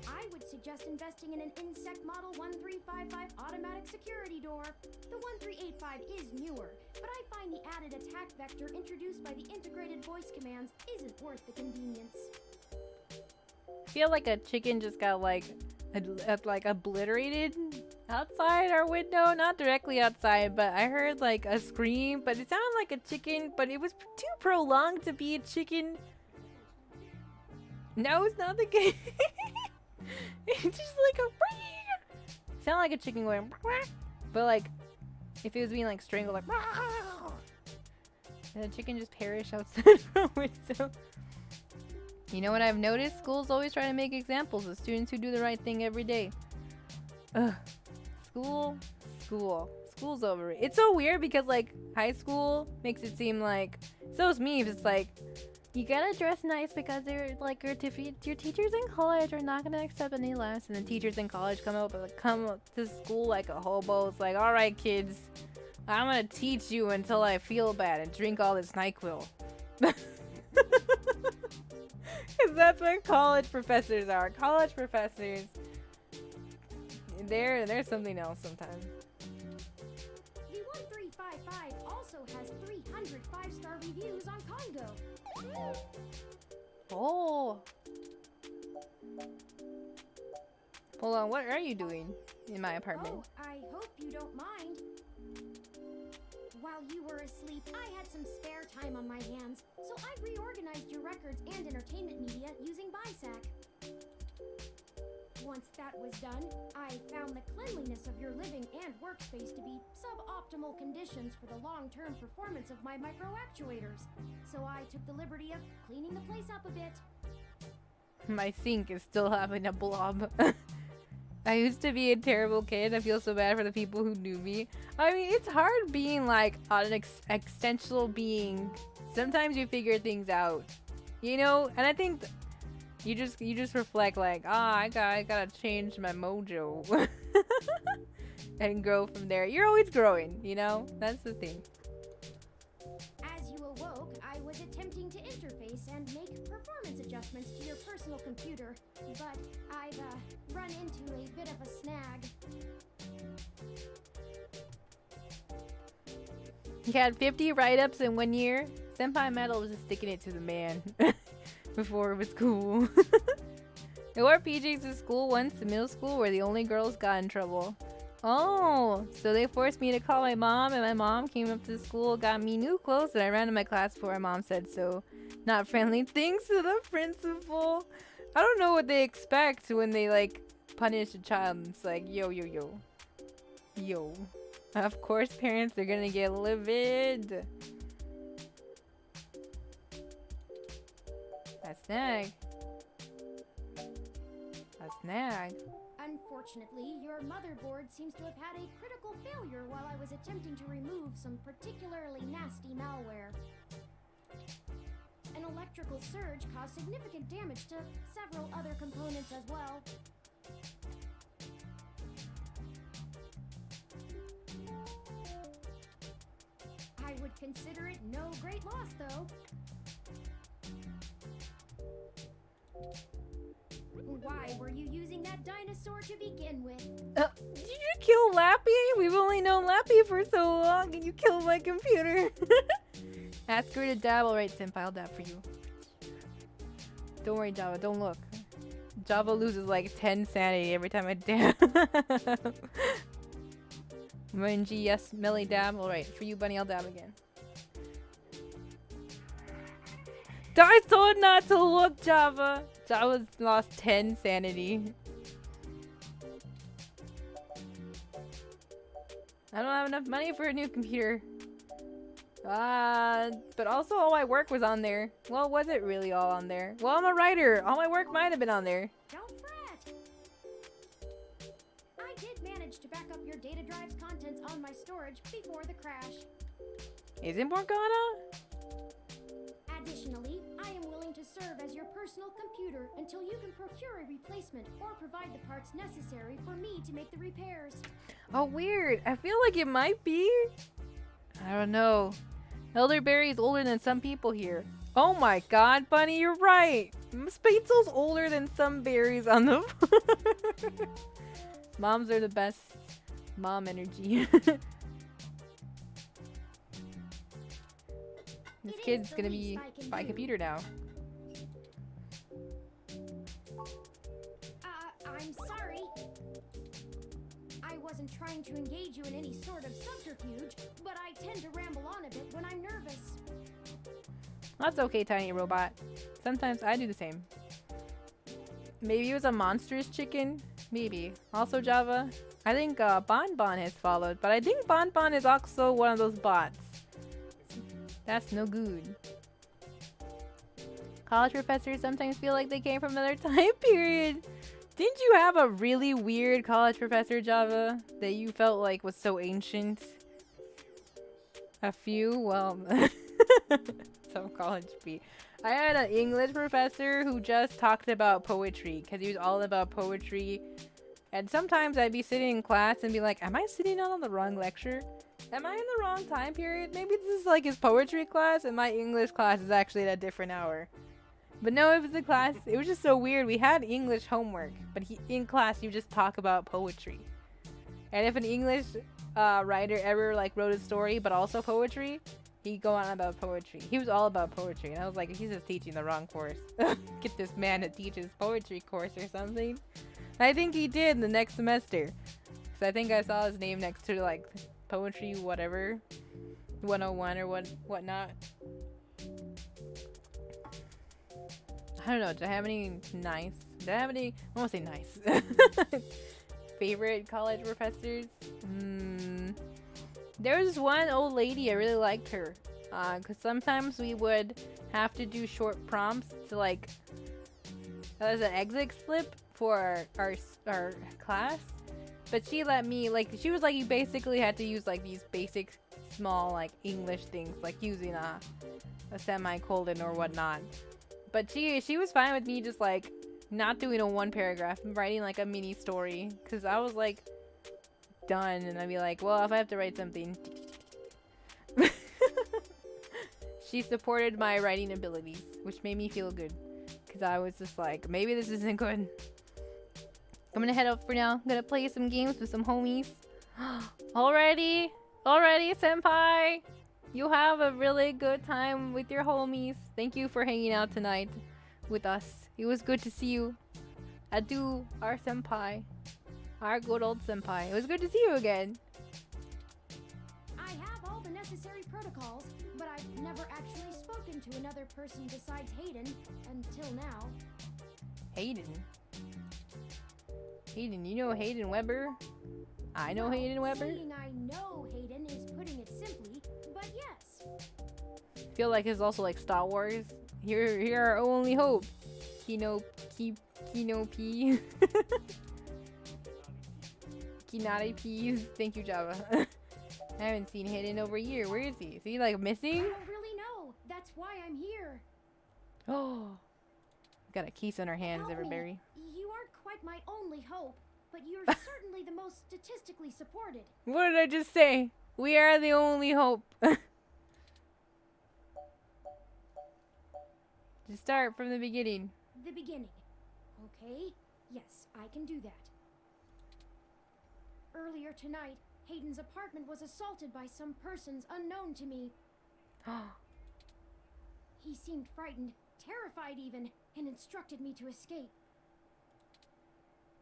I would suggest investing in an Insect Model 1355 automatic security door. The 1385 is newer, but I find the added attack vector introduced by the integrated voice commands isn't worth the convenience. I feel like a chicken just got like obliterated outside our window. Not directly outside, but I heard like a scream, but it sounded like a chicken, but it was too prolonged to be a chicken. No, it's not the case. It's just like a sound like a chicken going, but like if it was being like strangled, like and the chicken just perished outside from a window. You know what I've noticed? Schools always try to make examples of students who do the right thing every day. Ugh. School's overrated. It's so weird because like high school makes it seem like so's me. It's like you gotta dress nice because they're like your teachers in college are not gonna accept any less, and the teachers in college come up to school like a hobo. It's like, all right, kids, I'm gonna teach you until I feel bad and drink all this NyQuil. Because that's what college professors are. College professors, they're something else sometimes. The 1355 also has 300 5-star reviews on Congo. Oh. Hold on, what are you doing in my apartment? Oh, I hope you don't mind. While you were asleep, I had some spare time on my hands, so I reorganized your records and entertainment media using BISAC. Once that was done, I found the cleanliness of your living and workspace to be suboptimal conditions for the long-term performance of my micro-actuators. So I took the liberty of cleaning the place up a bit. My sink is still having a blob. I used to be a terrible kid. I feel so bad for the people who knew me. I mean, it's hard being like an existential being. Sometimes you figure things out, you know? And I think you just reflect like, I gotta change my mojo and grow from there. You're always growing, you know? That's the thing. As you awoke, I was attempting to interface and make performance adjustments to your personal computer, but I've run into a bit of a snag. You had 50 write-ups in 1 year. Senpai Metal was just sticking it to the man before it was cool. I wore PJs to school once in middle school where the only girls got in trouble. Oh, so they forced me to call my mom, and my mom came up to the school, got me new clothes, and I ran to my class before my mom said so. Not friendly things to the principal. I don't know what they expect when they like punish a child. It's like, yo. Of course, parents are gonna get livid. A snag. Unfortunately, your motherboard seems to have had a critical failure while I was attempting to remove some particularly nasty malware. An electrical surge caused significant damage to several other components as well. I would consider it no great loss, though. Why were you using that dinosaur to begin with? Did you kill Lappy? We've only known Lappy for so long and you killed my computer. Ask her to dab. Alright, Senpai, I'll dab for you. Don't worry, Java, don't look. Java loses like 10 sanity every time I dab. Renji, yes, Millie dab. Alright, for you, Bunny, I'll dab again. I told not to look, Java. Java's lost 10 sanity. I don't have enough money for a new computer. But also all my work was on there. Well, was it really all on there? Well, I'm a writer. All my work might have been on there. Don't fret. I did manage to back up your data drive's contents on my storage before the crash. Isn't Morgana? Additionally, I am willing to serve as your personal computer until you can procure a replacement or provide the parts necessary for me to make the repairs. Oh, weird. I feel like it might be. I don't know. Elderberry is older than some people here. Oh my god, Bunny, you're right. Spatzel's older than some berries on the Moms are the best. Mom energy. This kid's gonna be by computer now. I'm sorry. I wasn't trying to engage you in any sort of subterfuge, but I tend to ramble on a bit when I'm nervous. That's okay, tiny robot. Sometimes I do the same. Maybe it was a monstrous chicken? Maybe. Also, Java, I think Bonbon has followed, but I think Bonbon is also one of those bots. That's no good. College professors sometimes feel like they came from another time period. Didn't you have a really weird college professor, Java, that you felt like was so ancient? A few? Well, some college beat. I had an English professor who just talked about poetry because he was all about poetry. And sometimes I'd be sitting in class and be like, am I sitting on the wrong lecture? Am I in the wrong time period? Maybe this is like his poetry class and my English class is actually at a different hour. But no, it was a class. It was just so weird. We had English homework, but in class you just talk about poetry. And if an English writer ever like wrote a story but also poetry, he'd go on about poetry. He was all about poetry, and I was like, he's just teaching the wrong course. Get this man to teach his poetry course or something. And I think he did the next semester. So I think I saw his name next to like poetry whatever 101 or whatnot. I don't know, do I have any nice? Do I have any? I won't say nice. Favorite college professors? There was one old lady, I really liked her. Because sometimes we would have to do short prompts to like, as an exit slip for our class. But she let me, like, she was like, you basically had to use like these basic small like English things, like using a semicolon or whatnot. But she was fine with me just like not doing a one paragraph and writing like a mini story, because I was like done, and I'd be like, well, if I have to write something. She supported my writing abilities, which made me feel good, because I was just like, maybe this isn't good. I'm gonna head out for now. I'm gonna play some games with some homies. Already, senpai, you have a really good time with your homies. Thank you for hanging out tonight with us. It was good to see you. Adieu, our senpai. Our good old senpai. It was good to see you again. I have all the necessary protocols, but I've never actually spoken to another person besides Hayden until now. Hayden? Hayden, you know Hayden Weber? I know Hayden Weber. Saying I know Hayden is putting it simply, but yes. Feel like it's also like Star Wars. Here our only hope. Kino P. Kinare Peas. Thank you, Java. I haven't seen Hayden over a year. Where is he? Is he like missing? I don't really know. That's why I'm here. Oh. Got a kiss on our hands, Help me. Everberry. You aren't quite my only hope, but you're certainly the most statistically supported. What did I just say? We are the only hope. Just start from the beginning. The beginning. Okay, yes, I can do that. Earlier tonight, Hayden's apartment was assaulted by some persons unknown to me. He seemed frightened, terrified even, and instructed me to escape.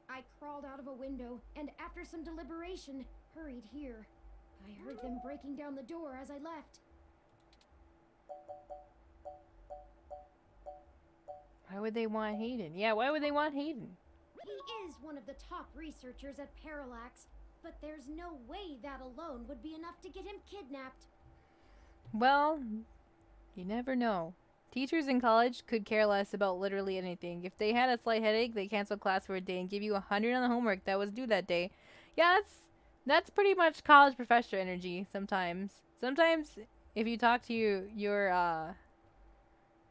I crawled out of a window, and after some deliberation, hurried here. I heard them breaking down the door as I left. Why would they want Hayden? Yeah, why would they want Hayden? He is one of the top researchers at Parallax, but there's no way that alone would be enough to get him kidnapped. Well, you never know. Teachers in college could care less about literally anything. If they had a slight headache, they cancel class for a day and give you 100 on the homework that was due that day. Yeah, that's pretty much college professor energy sometimes. Sometimes if you talk to your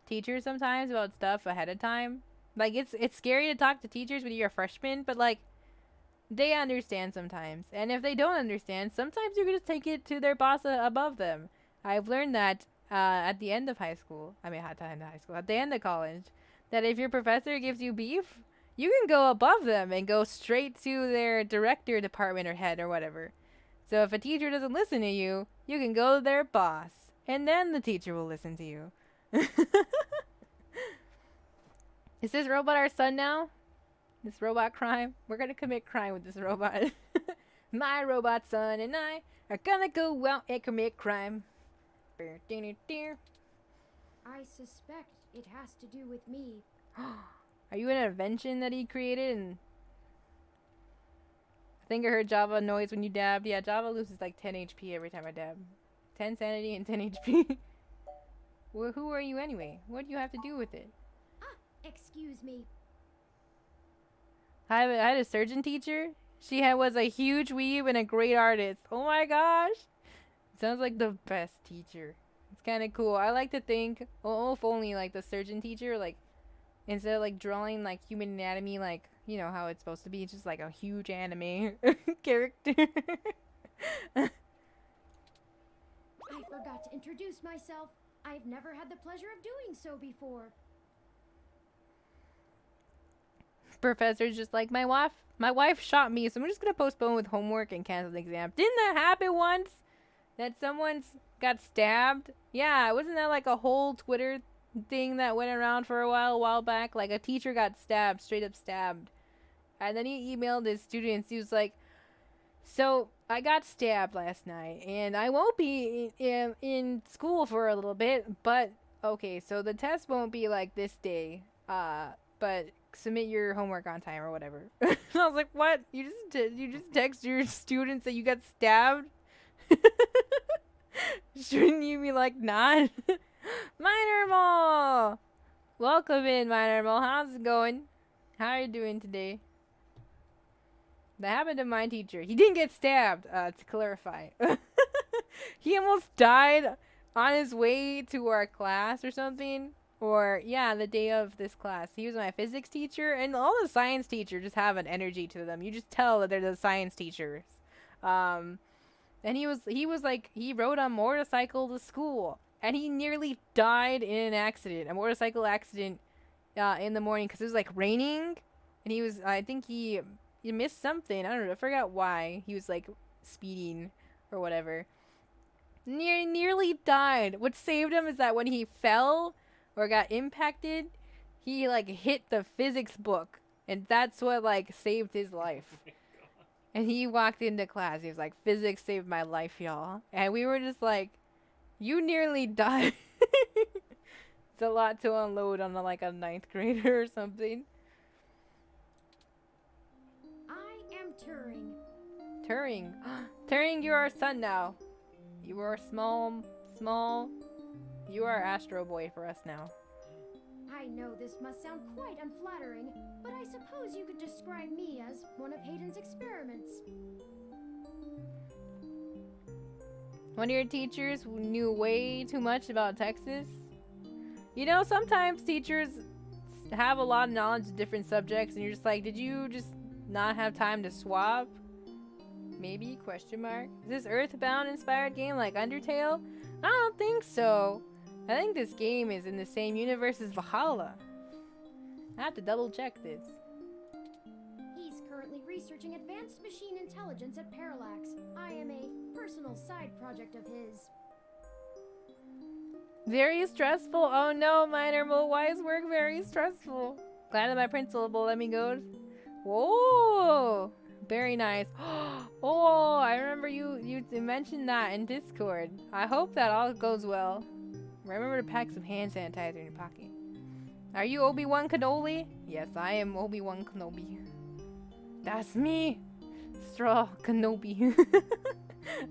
teachers sometimes about stuff ahead of time, like it's scary to talk to teachers when you're a freshman, but like they understand sometimes. And if they don't understand, sometimes you can just take it to their boss above them. I've learned that at the end of high school. I mean, at the end of high school, at the end of college, that if your professor gives you beef, you can go above them and go straight to their director, department, or head, or whatever. So if a teacher doesn't listen to you, you can go to their boss, and then the teacher will listen to you. Is this robot our son now? This robot crime? We're gonna commit crime with this robot. My robot son and I are gonna go out and commit crime. I suspect it has to do with me. Are you an invention that he created? And I think I heard Java noise when you dabbed. Yeah, Java loses like 10 HP every time I dab. 10 sanity and 10 HP. Well, who are you anyway? What do you have to do with it? Excuse me. I had a surgeon teacher. She was a huge weeb and a great artist. Oh my gosh. Sounds like the best teacher. It's kind of cool. I like to think, oh, if only like the surgeon teacher, like instead of like drawing like human anatomy, like you know how it's supposed to be, it's just like a huge anime character. I forgot to introduce myself. I've never had the pleasure of doing so before. Professor's just like, my wife shot me, so I'm just gonna postpone with homework and cancel the exam. Didn't that happen once? That someone's got stabbed? Yeah, wasn't that like a whole Twitter thing that went around for a while back? Like a teacher got stabbed, straight up stabbed. And then he emailed his students. He was like, so I got stabbed last night and I won't be in school for a little bit, but okay, so the test won't be like this day. But submit your homework on time or whatever. I was like, what? You just text your students that you got stabbed? Shouldn't you be like, not? Minor Mall! Welcome in, Minor Mall. How's it going? How are you doing today? That happened to my teacher. He didn't get stabbed, to clarify. He almost died on his way to our class or something. Or, yeah, the day of this class. He was my physics teacher, and all the science teachers just have an energy to them. You just tell that they're the science teachers. And he was like, he rode a motorcycle to school, and he nearly died in an accident, a motorcycle accident, in the morning, because it was, like, raining, and I think he missed something. I don't know, I forgot why. He was, like, speeding or whatever. Nearly died. What saved him is that when he fell or got impacted, he like hit the physics book, and that's what like saved his life. And he walked into class, he was like, physics saved my life, y'all. And we were just like, you nearly died. It's a lot to unload on like a 9th grader or something. I am Turing. Turing. Turing, you're our son now. You are small. You are Astro Boy for us now. I know this must sound quite unflattering, but I suppose you could describe me as one of Hayden's experiments. One of your teachers who knew way too much about Texas? You know, sometimes teachers have a lot of knowledge of different subjects, and you're just like, did you just not have time to swap? Maybe? Question mark. Is this Earthbound inspired game like Undertale? I don't think so. I think this game is in the same universe as Valhalla. I have to double check this. researching advanced machine intelligence at Parallax. I am a personal side project of his. Very stressful. Oh no, minor mole. Why is work very stressful? Glad that my principal will let me go. Whoa! Very nice. Oh, I remember you mentioned that in Discord. I hope that all goes well. Remember to pack some hand sanitizer in your pocket. Are you Obi-Wan Kenobi? Yes, I am Obi-Wan Kenobi. That's me! Straw Kenobi.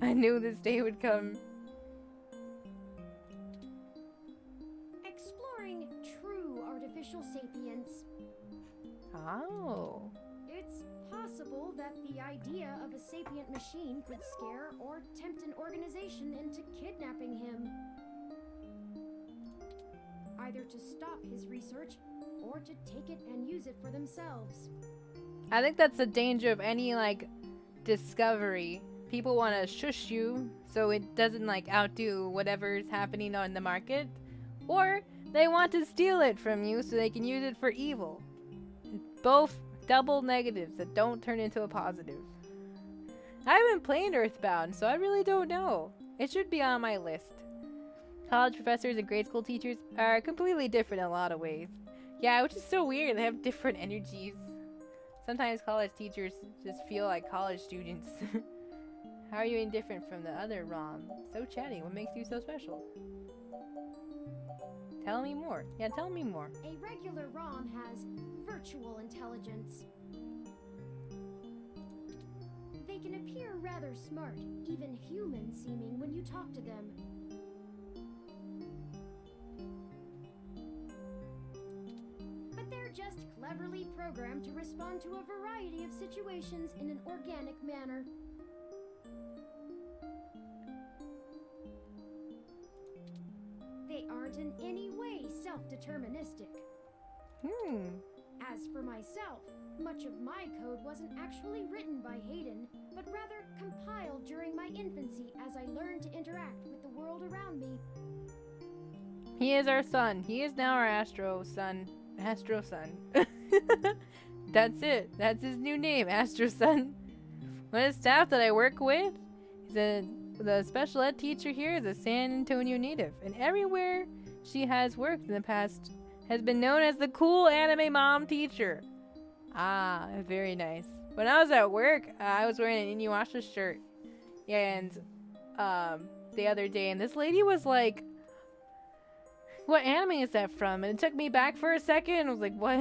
I knew this day would come. Exploring true artificial sapience. Oh. It's possible that the idea of a sapient machine could scare or tempt an organization into kidnapping him. Either to stop his research or to take it and use it for themselves. I think that's the danger of any, like, discovery. People want to shush you so it doesn't, like, outdo whatever's happening on the market. Or they want to steal it from you so they can use it for evil. Both double negatives that don't turn into a positive. I haven't played Earthbound, so I really don't know. It should be on my list. College professors and grade school teachers are completely different in a lot of ways. Yeah, which is so weird. They have different energies. Sometimes college teachers just feel like college students. How are you any different from the other ROM? So chatty. What makes you so special? Tell me more. Yeah, tell me more. A regular ROM has virtual intelligence. They can appear rather smart, even human-seeming when you talk to them. But they're just cleverly programmed to respond to a variety of situations in an organic manner. They aren't in any way self-deterministic. As for myself, much of my code wasn't actually written by Hayden, but rather compiled during my infancy as I learned to interact with the world around me. He is our son. He is now our Astro son. Astro son. That's it. That's his new name, Astro son. One of the staff that I work with is the special ed teacher here is a San Antonio native, and everywhere she has worked in the past has been known as the cool anime mom teacher. Ah, very nice. When I was at work, I was wearing an Inuyasha shirt, and the other day, and this lady was like, "What anime is that from?" And it took me back for a second. I was like, "What?"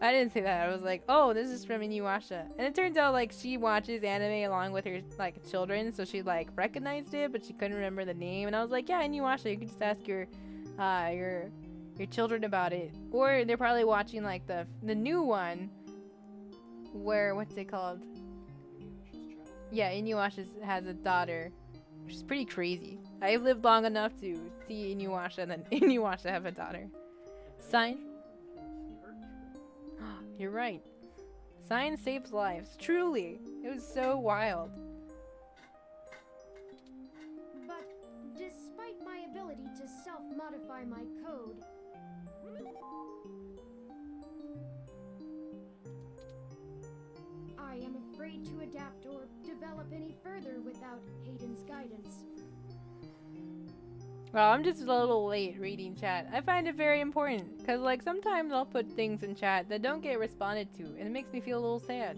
I didn't say that. I was like, "Oh, this is from Inuyasha." And it turns out like she watches anime along with her like children, so she like recognized it, but she couldn't remember the name. And I was like, "Yeah, Inuyasha. You could just ask your children about it." Or they're probably watching like the new one, where what's it called? Yeah, Inuyasha has a daughter, which is pretty crazy. I've lived long enough to see Inuyasha and then Inuyasha have a daughter. Sign. You're right. Science saves lives. Truly. It was so wild. But despite my ability to self-modify my code, I am afraid to adapt or develop any further without Hayden's guidance. Well, I'm just a little late reading chat. I find it very important, because like sometimes I'll put things in chat that don't get responded to, and it makes me feel a little sad.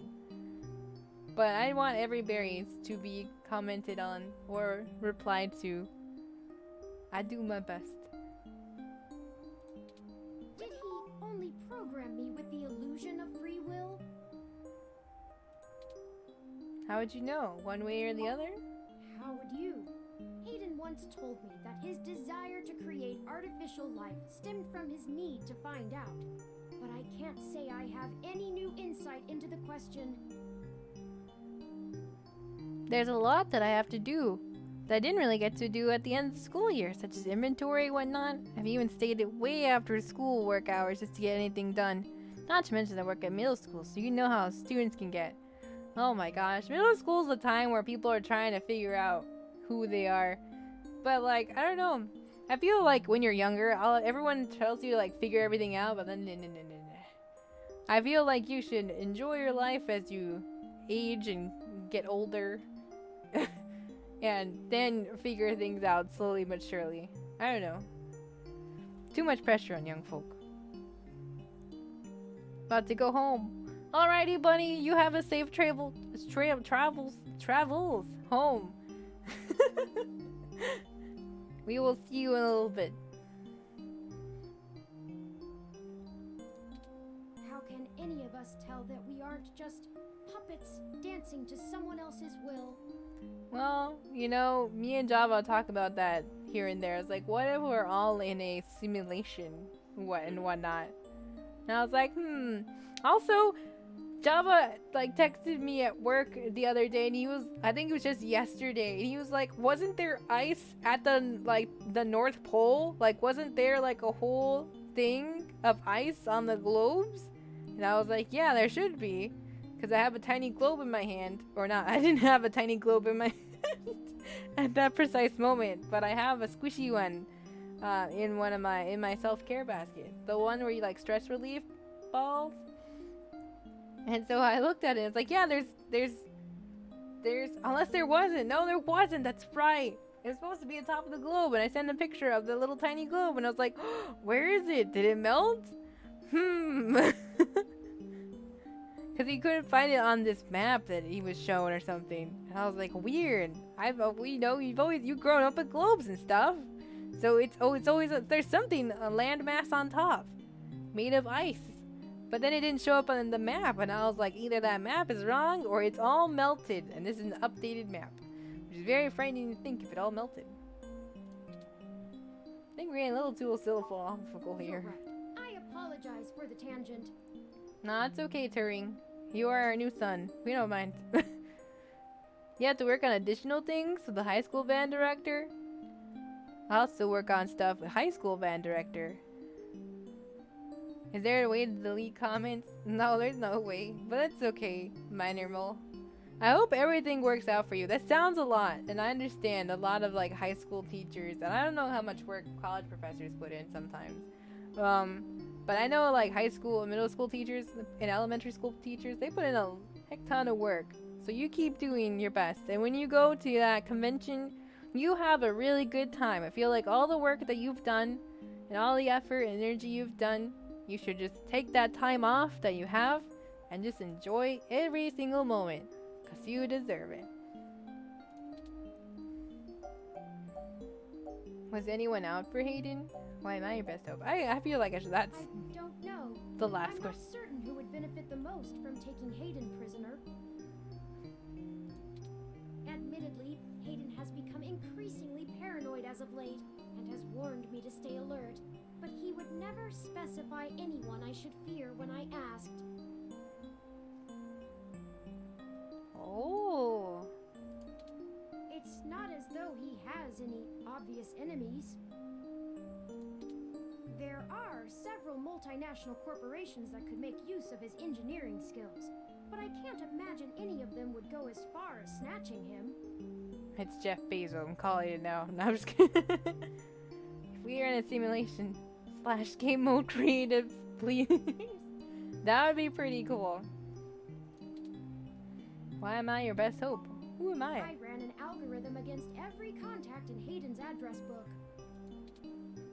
But I want every berries to be commented on or replied to. I do my best. Did he only program me with the illusion of free will? How would you know? One way or the other? How would you? Hayden once told me that his desire to create artificial life stemmed from his need to find out. But I can't say I have any new insight into the question. There's a lot that I have to do that I didn't really get to do at the end of the school year, such as inventory and whatnot. I've even stayed way after school work hours just to get anything done. Not to mention I work at middle school, so you know how students can get. Oh my gosh, middle school is the time where people are trying to figure out who they are. But like, I don't know. I feel like when you're younger, everyone tells you to like figure everything out, but then I feel like you should enjoy your life as you age and get older. And then figure things out slowly but surely. I don't know. Too much pressure on young folk. About to go home. Alrighty, bunny. You have a safe travels home. We will see you in a little bit. How can any of us tell that we aren't just puppets dancing to someone else's will? Well, you know, me and Java talk about that here and there. It's like, what if we're all in a simulation, and whatnot? And I was like, Also, Java like texted me at work the other day, and I think it was just yesterday, and he was like, wasn't there ice at the North Pole? Like, wasn't there like a whole thing of ice on the globes? And I was like, yeah, there should be. Because I have a tiny globe in my hand. Or not, I didn't have a tiny globe in my hand at that precise moment. But I have a squishy one in my self-care basket. The one where you like stress relief balls. And so I looked at it. It's like, yeah, there's unless there wasn't. No, there wasn't. That's right. It was supposed to be on top of the globe. And I sent a picture of the little tiny globe. And I was like, oh, where is it? Did it melt? Because he couldn't find it on this map that he was showing or something. And I was like, weird. We know you've grown up with globes and stuff. So it's always, there's something, a landmass on top. Made of ice. But then it didn't show up on the map. And I was like, either that map is wrong or it's all melted. And this is an updated map. Which is very frightening to think if it all melted. I think we're getting a little too philosophical here. You're right. I apologize for the tangent. Nah, it's okay, Turing. You are our new son. We don't mind. You have to work on additional things with the high school band director? I also work on stuff with high school band director. Is there a way to delete comments? No, there's no way. But it's okay, Minor Mole. I hope everything works out for you. That sounds a lot. And I understand a lot of like high school teachers. And I don't know how much work college professors put in sometimes. But I know like high school and middle school teachers and elementary school teachers, they put in a heck ton of work. So you keep doing your best. And when you go to that convention, you have a really good time. I feel like all the work that you've done and all the effort and energy you've done, you should just take that time off that you have and just enjoy every single moment. Because you deserve it. Was anyone out for Hayden? Why am I your best hope? I feel like that's I don't know. the last I'm question. not certain who would benefit the most from taking Hayden prisoner. Admittedly, Hayden has become increasingly paranoid as of late and has warned me to stay alert, but he would never specify anyone I should fear when I asked. Oh. It's not as though he has any obvious enemies. There are several multinational corporations that could make use of his engineering skills, but I can't imagine any of them would go as far as snatching him. It's Jeff Bezos. I'm calling it now. No, I'm just kidding. If we are in a simulation / game mode creative, please. That would be pretty cool. Why am I your best hope? Who am I? I ran an algorithm against every contact in Hayden's address book.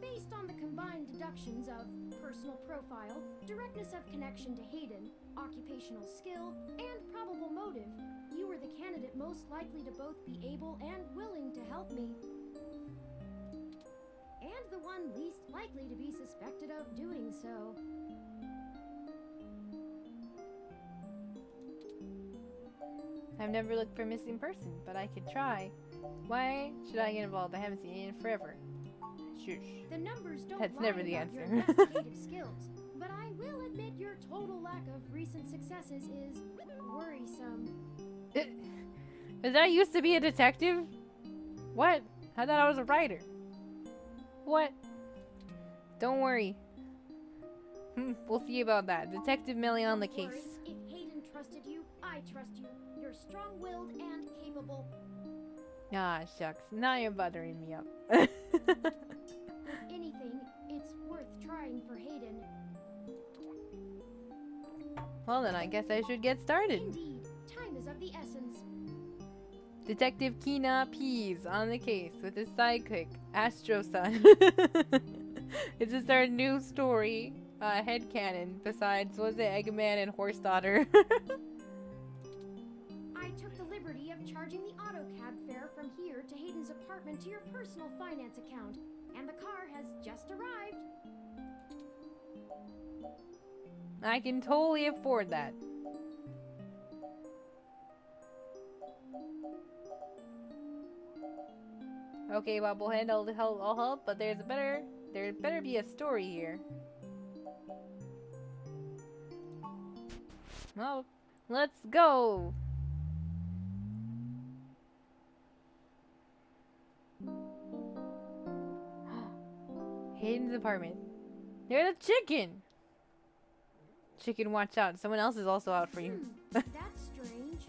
Based on the combined deductions of personal profile, directness of connection to Hayden, occupational skill, and probable motive, you were the candidate most likely to both be able and willing to help me. And the one least likely to be suspected of doing so. I've never looked for a missing person, but I could try. Why should I get involved? I haven't seen Ian in forever. Shush. The numbers don't That's lie never the about your answer. investigative skills, but I will admit your total lack of recent successes is worrisome. Did I used to be a detective? What? I thought I was a writer. What? Don't worry. We'll see about that. Detective Millie on the Don't worry. case. If Hayden trusted you, I trust you. You're strong-willed and capable. Ah, shucks. Now you're buttering me up. If anything, it's worth trying for Hayden. Well then, I guess I should get started. Indeed, time is of the essence. Detective Kina Pease on the case with his sidekick, Astro Sun. Is this our new story? Headcanon, besides, was it Eggman and Horse Daughter? I took the liberty of charging the auto cab fare from here to Hayden's apartment to your personal finance account, and the car has just arrived. I can totally afford that. Okay, Bobblehead, I'll help, but there better be a story here. Well, let's go! Hayden's apartment. There's a chicken! Chicken, watch out. Someone else is also out for you. That's strange.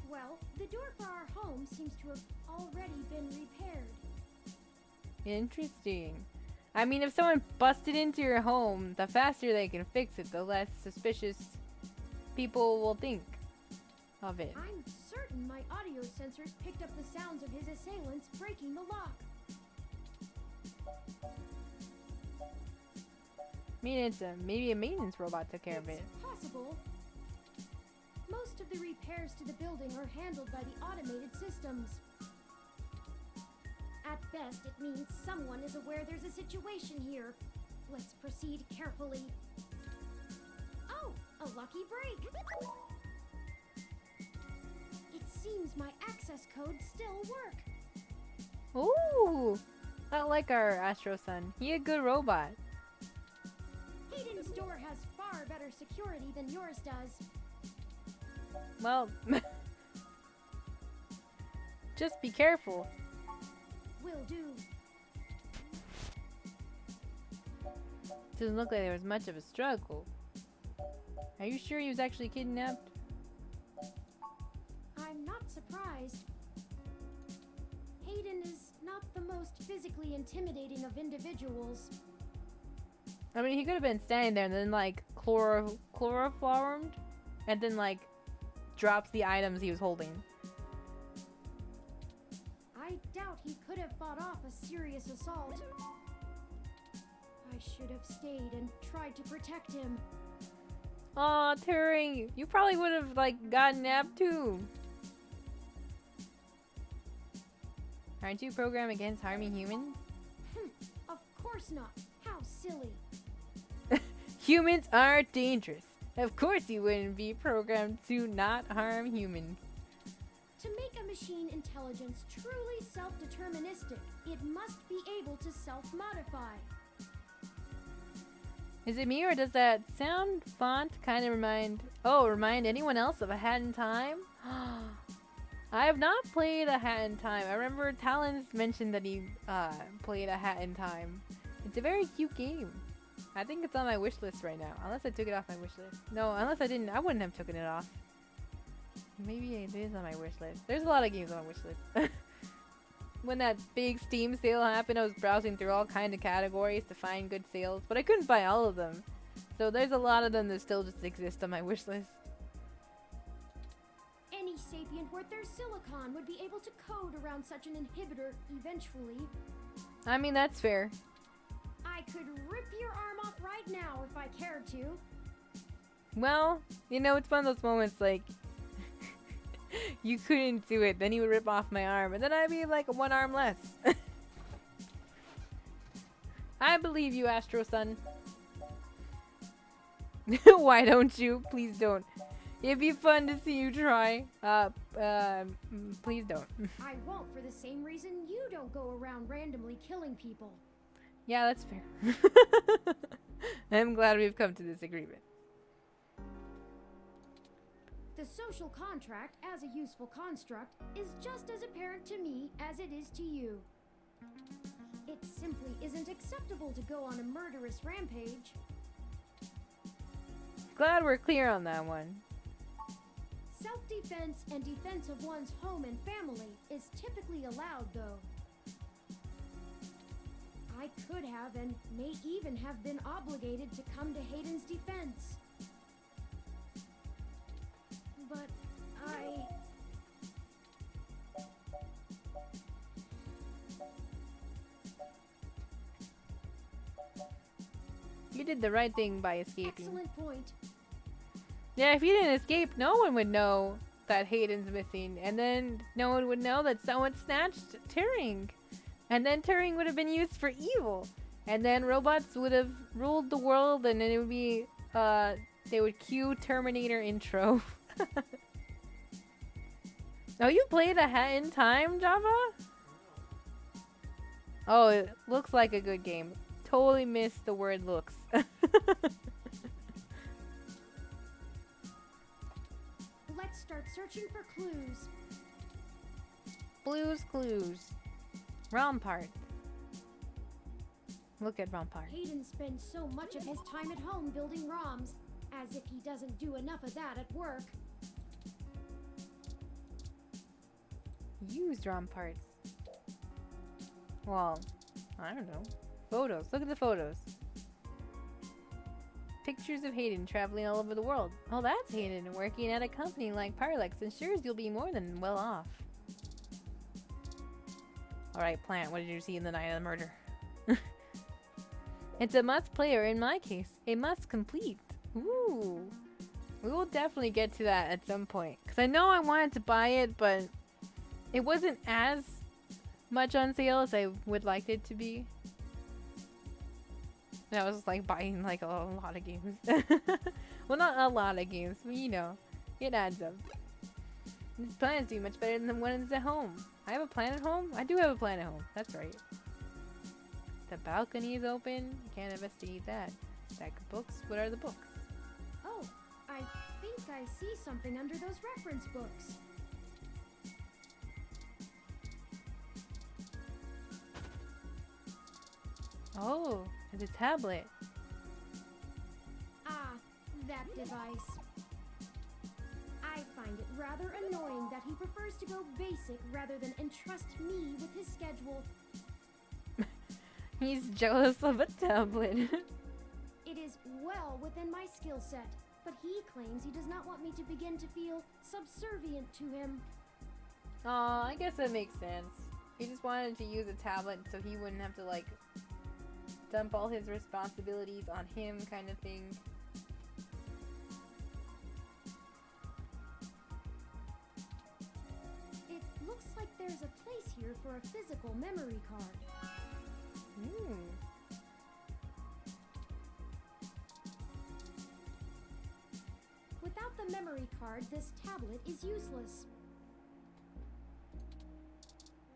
Well, the door for our home seems to have already been repaired. Interesting. I mean, if someone busted into your home, the faster they can fix it, the less suspicious people will think of it. I'm certain my audio sensors picked up the sounds of his assailants breaking the lock. I mean, it's maybe a maintenance robot took care of it. It's possible. Most of the repairs to the building are handled by the automated systems. At best, it means someone is aware there's a situation here. Let's proceed carefully. Oh, a lucky break! It seems my access codes still work. Ooh! Not like our Astro Son. He a good robot. Hayden's door has far better security than yours does. Well, just be careful. Will do. Doesn't look like there was much of a struggle. Are you sure he was actually kidnapped? I'm not surprised. Hayden is not the most physically intimidating of individuals. I mean, he could have been standing there and then like chloroformed, and then like drops the items he was holding. I doubt he could have fought off a serious assault. I should have stayed and tried to protect him. Aw, Turing, you probably would have like gotten nabbed too. Aren't you programmed against harming humans? Of course not. How silly. Humans are dangerous. Of course you wouldn't be programmed to not harm humans. To make a machine intelligence truly self-deterministic, it must be able to self-modify. Is it me or does that sound font kind of remind anyone else of A Hat in Time? I have not played A Hat in Time. I remember Talons mentioned that he played A Hat in Time. It's a very cute game. I think it's on my wish list right now. Unless I took it off my wish list. No, unless I didn't. I wouldn't have taken it off. Maybe it is on my wish list. There's a lot of games on my wish list. When that big Steam sale happened, I was browsing through all kinds of categories to find good sales. But I couldn't buy all of them. So there's a lot of them that still just exist on my wish list. Any sapient worth their silicon would be able to code around such an inhibitor eventually. I mean, that's fair. I could rip your arm off right now if I cared to. Well, you know, it's one of those moments like you couldn't do it, then he would rip off my arm, and then I'd be like one arm less. I believe you, Astro Son. Why don't you? Please don't. It'd be fun to see you try. Please don't. I won't for the same reason you don't go around randomly killing people. Yeah, that's fair. I'm glad we've come to this agreement. The social contract, as a useful construct, is just as apparent to me as it is to you. It simply isn't acceptable to go on a murderous rampage. Glad we're clear on that one. Self-defense and defense of one's home and family is typically allowed, though. I could have and may even have been obligated to come to Hayden's defense. But I... You did the right thing by escaping. Excellent point. Yeah, if you didn't escape, no one would know that Hayden's missing. And then no one would know that someone snatched Turing. And then Turing would have been used for evil. And then robots would have ruled the world, and then it would be, they would cue Terminator intro. Oh, you played A Hat in Time, Java? Oh, it looks like a good game. Totally missed the word looks. Let's start searching for clues. Blues Clues. ROM parts. Look at ROM parts. Hayden spends so much of his time at home building ROMs, as if he doesn't do enough of that at work. Used ROM parts. Well, I don't know. Photos. Look at the photos. Pictures of Hayden traveling all over the world. Oh, that's Hayden working at a company like Parlex ensures you'll be more than well off. Alright, Plant, what did you see in the night of the murder? It's a must player in my case. A must complete. Ooh. We will definitely get to that at some point. Because I know I wanted to buy it, but it wasn't as much on sale as I would like it to be. And I was like buying like a lot of games. Well, not a lot of games, but you know, it adds up. These plans do much better than the ones at home. I have a plan at home? I do have a plan at home. That's right. The balcony is open. Can't investigate that. Stack of books. What are the books? Oh, I think I see something under those reference books. Oh, it's a tablet. Ah, that device. I find it rather annoying that he prefers to go basic rather than entrust me with his schedule. He's jealous of a tablet. It is well within my skill set, but he claims he does not want me to begin to feel subservient to him. Aw, I guess that makes sense. He just wanted to use a tablet so he wouldn't have to like dump all his responsibilities on him, kind of thing. It looks like there's a place here for a physical memory card. Without the memory card, this tablet is useless.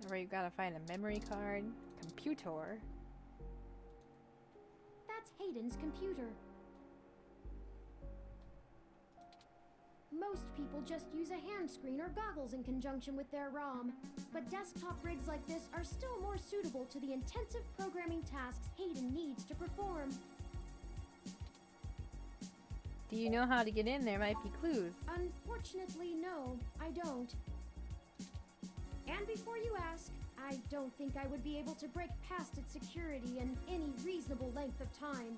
Alright, you gotta find a memory card. Computer. That's Hayden's computer. Most people just use a hand screen or goggles in conjunction with their ROM, but desktop rigs like this are still more suitable to the intensive programming tasks Hayden needs to perform. Do you know how to get in? There might be clues. Unfortunately, no, I don't. And before you ask, I don't think I would be able to break past its security in any reasonable length of time.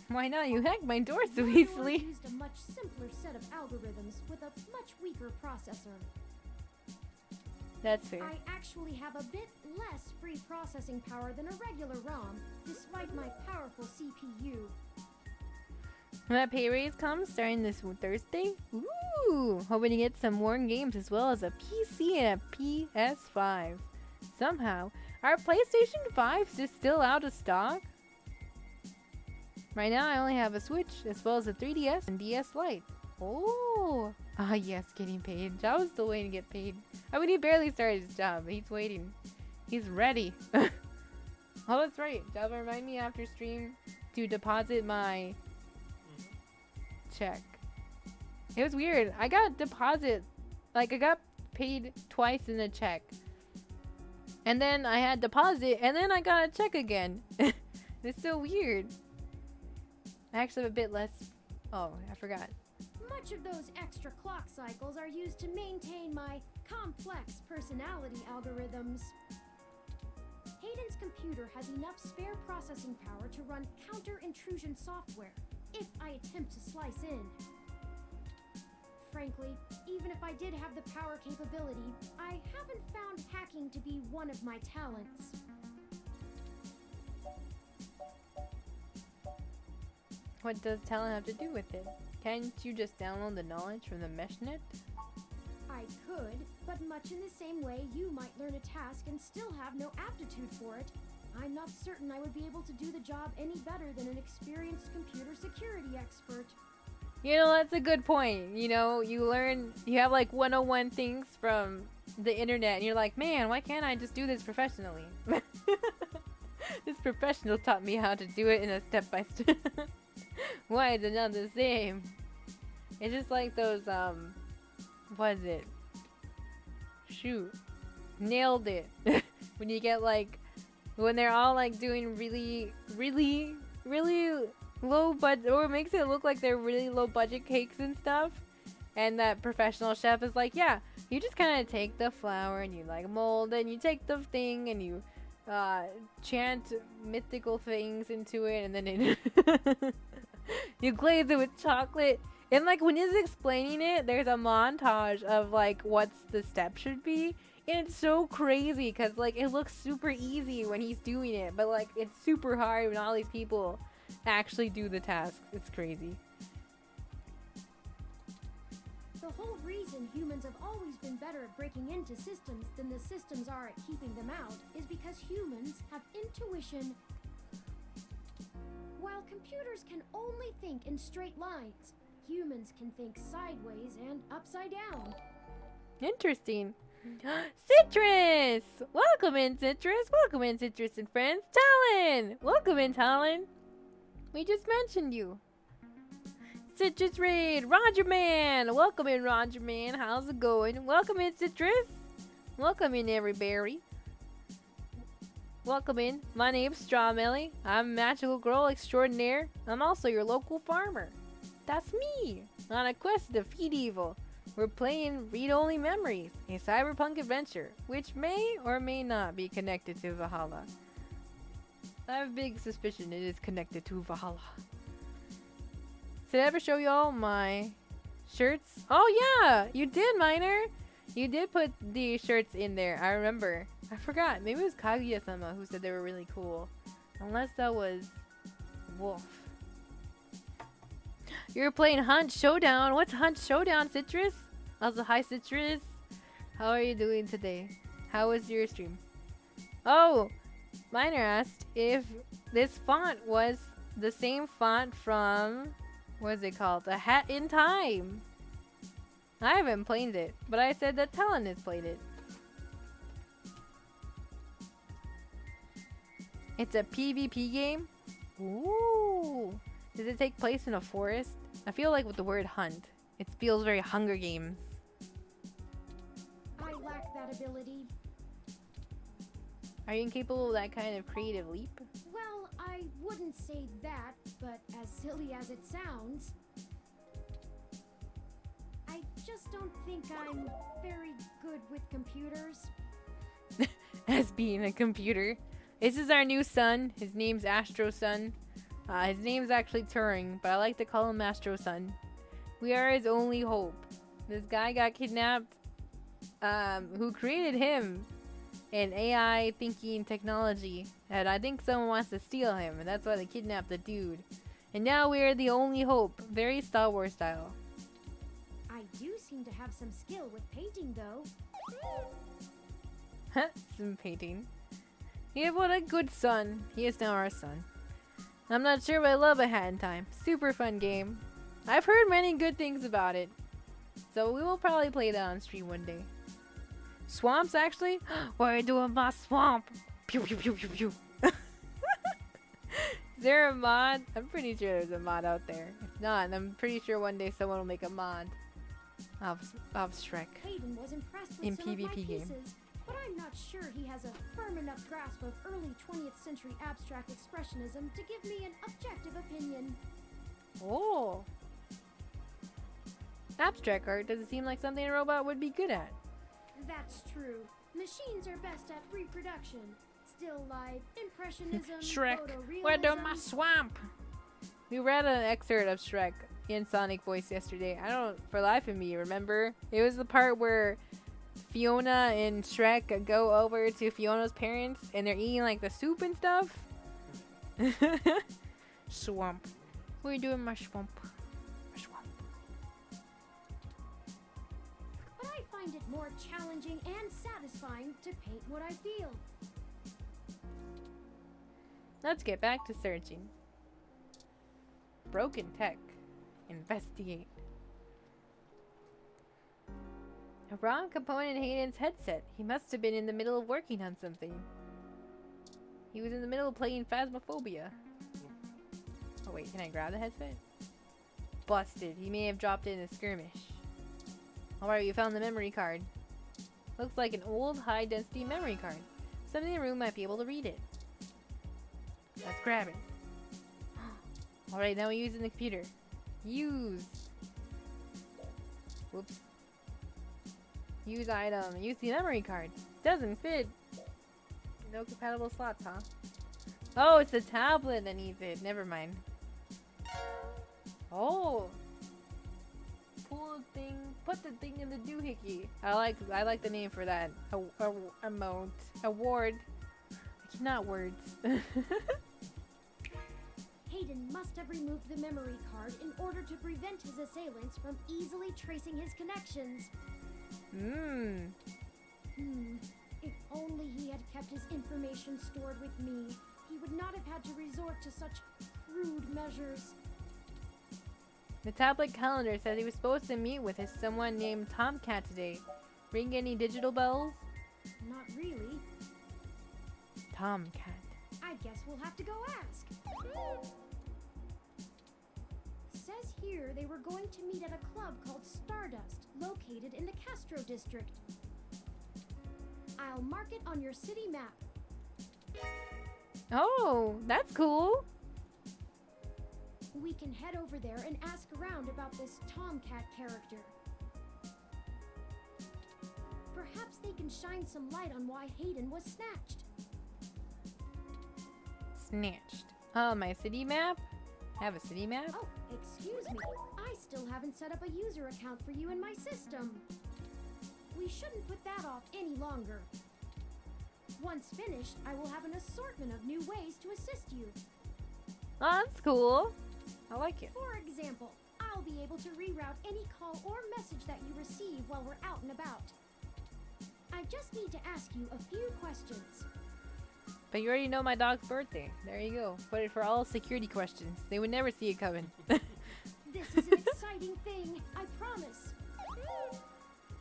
Why not? You hacked my door so Your easily. door used a much simpler set of algorithms with a much weaker processor. That's fair. I actually have a bit less free processing power than a regular ROM, despite my powerful CPU. When that pay raise comes starting this Thursday, ooh, hoping to get some more games as well as a PC and a PS5. Somehow, are PlayStation 5s just still out of stock? Right now I only have a Switch as well as a 3DS and DS Lite. Oh, ah yes, getting paid. Java's still waiting to get paid. I mean, he barely started his job, but he's waiting. He's ready. Oh, that's right. Java, remind me after stream to deposit my check. It was weird. I got deposit, like I got paid twice in a check. And then I had deposit, and then I got a check again. It's so weird. I actually have a bit less. Oh, I forgot. Much of those extra clock cycles are used to maintain my complex personality algorithms. Hayden's computer has enough spare processing power to run counter-intrusion software if I attempt to slice in. Frankly, even if I did have the power capability, I haven't found hacking to be one of my talents. What does talent have to do with it? Can't you just download the knowledge from the meshnet? I could, but much in the same way you might learn a task and still have no aptitude for it. I'm not certain I would be able to do the job any better than an experienced computer security expert. You know, that's a good point. You know, you have like 101 things from the internet and you're like, man, why can't I just do this professionally? This professional taught me how to do it in a step-by-step. Why is it not the same? It's just like those, what is it? Shoot. Nailed it. When you get like, when they're all like doing really low budget, or it makes it look like they're really low budget cakes and stuff. And that professional chef is like, yeah, you just kind of take the flour and you like mold it and you take the thing and you chant mythical things into it and then it you glaze it with chocolate. And like when he's explaining it, there's a montage of like what's the step should be. And it's so crazy because like it looks super easy when he's doing it, but like it's super hard when all these people actually do the task. It's crazy. The whole reason humans have always been better at breaking into systems than the systems are at keeping them out is because humans have intuition. While computers can only think in straight lines, humans can think sideways and upside down. Interesting. Citrus! Welcome in, Citrus! Welcome in, Citrus and friends. Talon! Welcome in, Talon. We just mentioned you. Citrus Raid! Roger Man! Welcome in, Roger Man. How's it going? Welcome in, Citrus. Welcome in, everybody. Welcome in. My name's Strawmelly. I'm Magical Girl Extraordinaire. I'm also your local farmer. That's me! On a quest to defeat evil. We're playing Read Only Memories, a cyberpunk adventure, which may or may not be connected to Valhalla. I have a big suspicion it is connected to Valhalla. Did I ever show y'all my shirts? Oh yeah! You did, Miner! You did put the shirts in there, I remember. I forgot. Maybe it was Kaguya-sama who said they were really cool. Unless that was Wolf. You're playing Hunt Showdown. What's Hunt Showdown, Citrus? Also, hi, Citrus. How are you doing today? How was your stream? Oh, Miner asked if this font was the same font from, what is it called? A Hat in Time. I haven't played it, but I said that Talon has played it. It's a PvP game? Ooh. Does it take place in a forest? I feel like with the word hunt, it feels very Hunger Games. I lack that ability. Are you incapable of that kind of creative leap? Well, I wouldn't say that, but as silly as it sounds, I just don't think I'm very good with computers. As being a computer. This is our new son. His name's Astro Sun. His name's actually Turing, but I like to call him Astro Sun. We are his only hope. This guy got kidnapped. Who created him? An AI thinking technology. And I think someone wants to steal him, and that's why they kidnapped the dude. And now we are the only hope. Very Star Wars style. I do seem to have some skill with painting, though. Some painting. Yeah, what a good son. He is now our son. I'm not sure, but I love A Hat in Time. Super fun game. I've heard many good things about it. So we will probably play that on stream one day. Swamps, actually? What are you doing in my swamp? Pew, pew, pew, pew, pew. Is there a mod? I'm pretty sure there's a mod out there. If not, I'm pretty sure one day someone will make a mod of Shrek. Hayden was impressed with In some of my PvP game. pieces, but I'm not sure he has a firm enough grasp of early 20th century abstract expressionism to give me an objective opinion. Oh. Abstract art doesn't seem like something a robot would be good at. That's true. Machines are best at reproduction. Still life, impressionism, Shrek, photorealism. where to my swamp? We read an excerpt of Shrek in Sonic voice yesterday. I don't, for life of me, remember? It was the part where Fiona and Shrek go over to Fiona's parents and they're eating like the soup and stuff. Swamp. What are you doing, my swamp? My swamp. But I find it more challenging and satisfying to paint what I feel. Let's get back to searching. Broken tech. Investigate. A wrong component in Hayden's headset. He must have been in the middle of working on something. He was in the middle of playing Phasmophobia. Oh wait, can I grab the headset? Busted. He may have dropped it in a skirmish. Alright, we found the memory card. Looks like an old high-density memory card. Somebody in the room might be able to read it. Let's grab it. Alright, now we're using the computer. Use. Whoops. Use item. Use the memory card. Doesn't fit. No compatible slots, huh? Oh, it's the tablet that needs it. Never mind. Oh. Pull the thing. Put the thing in the doohickey. I like the name for that. Emote. Award. I cannot words. Hayden must have removed the memory card in order to prevent his assailants from easily tracing his connections. If only he had kept his information stored with me, he would not have had to resort to such crude measures. The tablet calendar says he was supposed to meet with someone named Tomcat today. Ring any digital bells? Not really. Tomcat. I guess we'll have to go ask. Says here they were going to meet at a club called Stardust, located in the Castro district. I'll mark it on your city map. Oh, that's cool. We can head over there and ask around about this Tomcat character. Perhaps they can shine some light on why Hayden was snatched. Snatched. Oh, my city map? I have a city map? Oh, excuse me. I still haven't set up a user account for you in my system. We shouldn't put that off any longer. Once finished, I will have an assortment of new ways to assist you. Oh, that's cool. I like it. For example, I'll be able to reroute any call or message that you receive while we're out and about. I just need to ask you a few questions. But you already know my dog's birthday. There you go. Put it for all security questions. They would never see it coming. This is an exciting thing, I promise.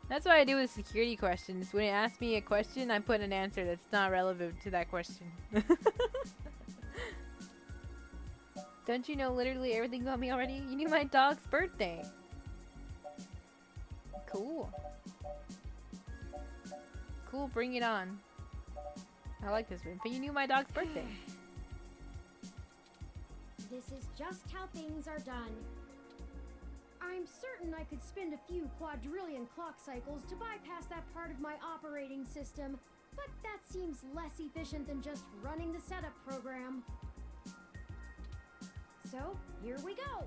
That's what I do with security questions. When it asks me a question, I put an answer that's not relevant to that question. Don't you know literally everything about me already? You knew my dog's birthday. Cool. Cool, bring it on. I like this one, but you knew my dog's birthday. This is just how things are done. I'm certain I could spend a few quadrillion clock cycles to bypass that part of my operating system, but that seems less efficient than just running the setup program. So, here we go!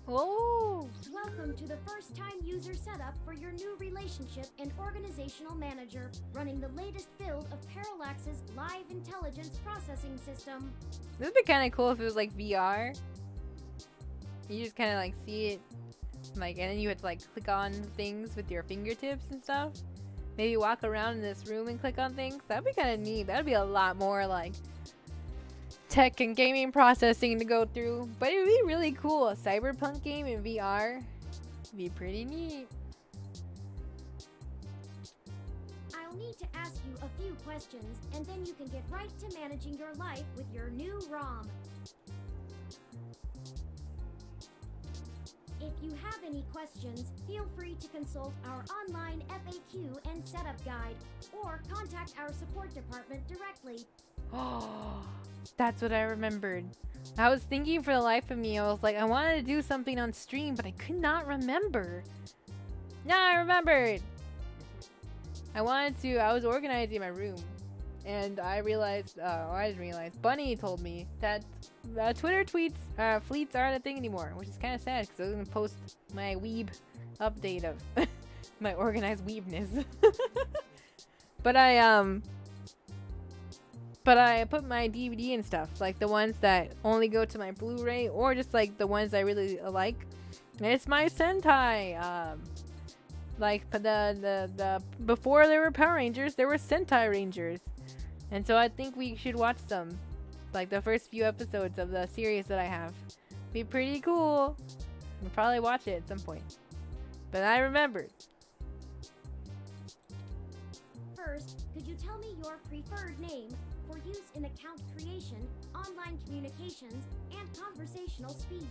Oh! Welcome to the first-time user setup for your new relationship and organizational manager, running the latest build of Parallax's live intelligence processing system. This would be kind of cool if it was like VR. You just kind of like see it, like, and then you had to like click on things with your fingertips and stuff. Maybe walk around in this room and click on things. That'd be kind of neat. That'd be a lot more like tech and gaming processing to go through. But it would be really cool. A cyberpunk game in VR would be pretty neat. I'll need to ask you a few questions, and then you can get right to managing your life with your new ROM. If you have any questions, feel free to consult our online FAQ and setup guide, or contact our support department directly. Oh, that's what I remembered. I was thinking for the life of me, I was like, I wanted to do something on stream, but I could not remember. Now I remembered! I was organizing my room, and I realized, I didn't realize, Bunny told me that Twitter fleets aren't a thing anymore, which is kind of sad, because I was going to post my weeb update of my organized weebness. But I put my DVD and stuff, like the ones that only go to my Blu-ray, or just like the ones I really like. And it's my Sentai, like the before there were Power Rangers, there were Sentai Rangers. And so I think we should watch them. Like the first few episodes of the series that I have. Be pretty cool. We'll probably watch it at some point. But I remembered. First, could you tell me your preferred name for use in account creation, online communications, and conversational speech?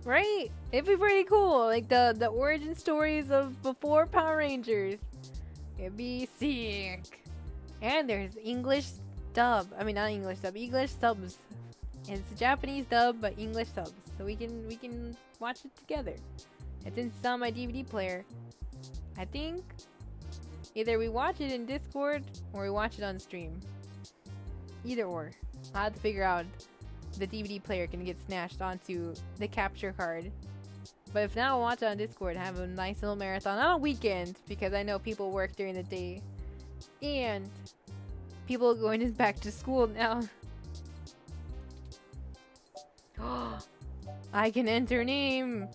Right? It'd be pretty cool. Like the origin stories of before Power Rangers. It'd be sick. And there's English dub. I mean, not English dub. English subs. It's a Japanese dub, but English subs. So we can watch it together. And since it's on my DVD player, I think either we watch it in Discord or we watch it on stream. Either or. I'll have to figure out the DVD player can get snatched onto the capture card. But if not, I'll watch it on Discord and have a nice little marathon on a weekend, because I know people work during the day. And people are going back to school now. I can enter name.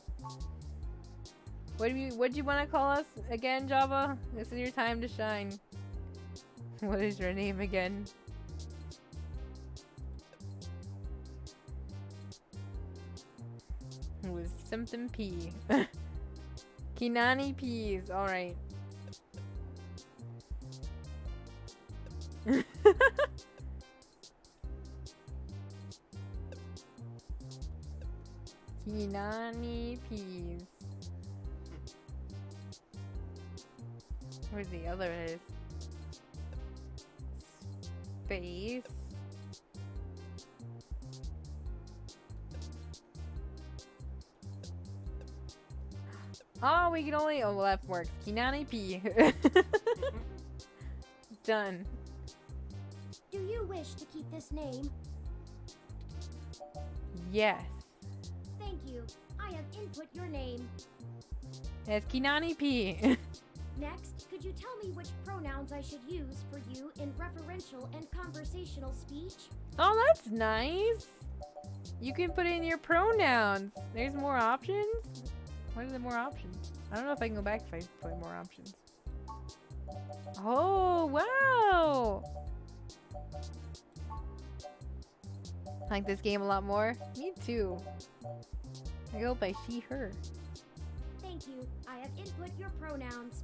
What do you want to call us again, Java? This is your time to shine. What is your name again? It was something P. Kinani Peas. All right. Kinani Peas. Where's the other is? Space. Oh, we can only. Oh, well, that works. Kinani P. Done. Do you wish to keep this name? Yes. Thank you. I have input your name. It's Kinani P. Next, could you tell me which pronouns I should use for you in referential and conversational speech? Oh, that's nice. You can put in your pronouns. There's more options? What are the more options? I don't know if I can go back if I put more options. Oh, wow. I like this game a lot more. Me too. I go by she, her. Thank you. I have input your pronouns.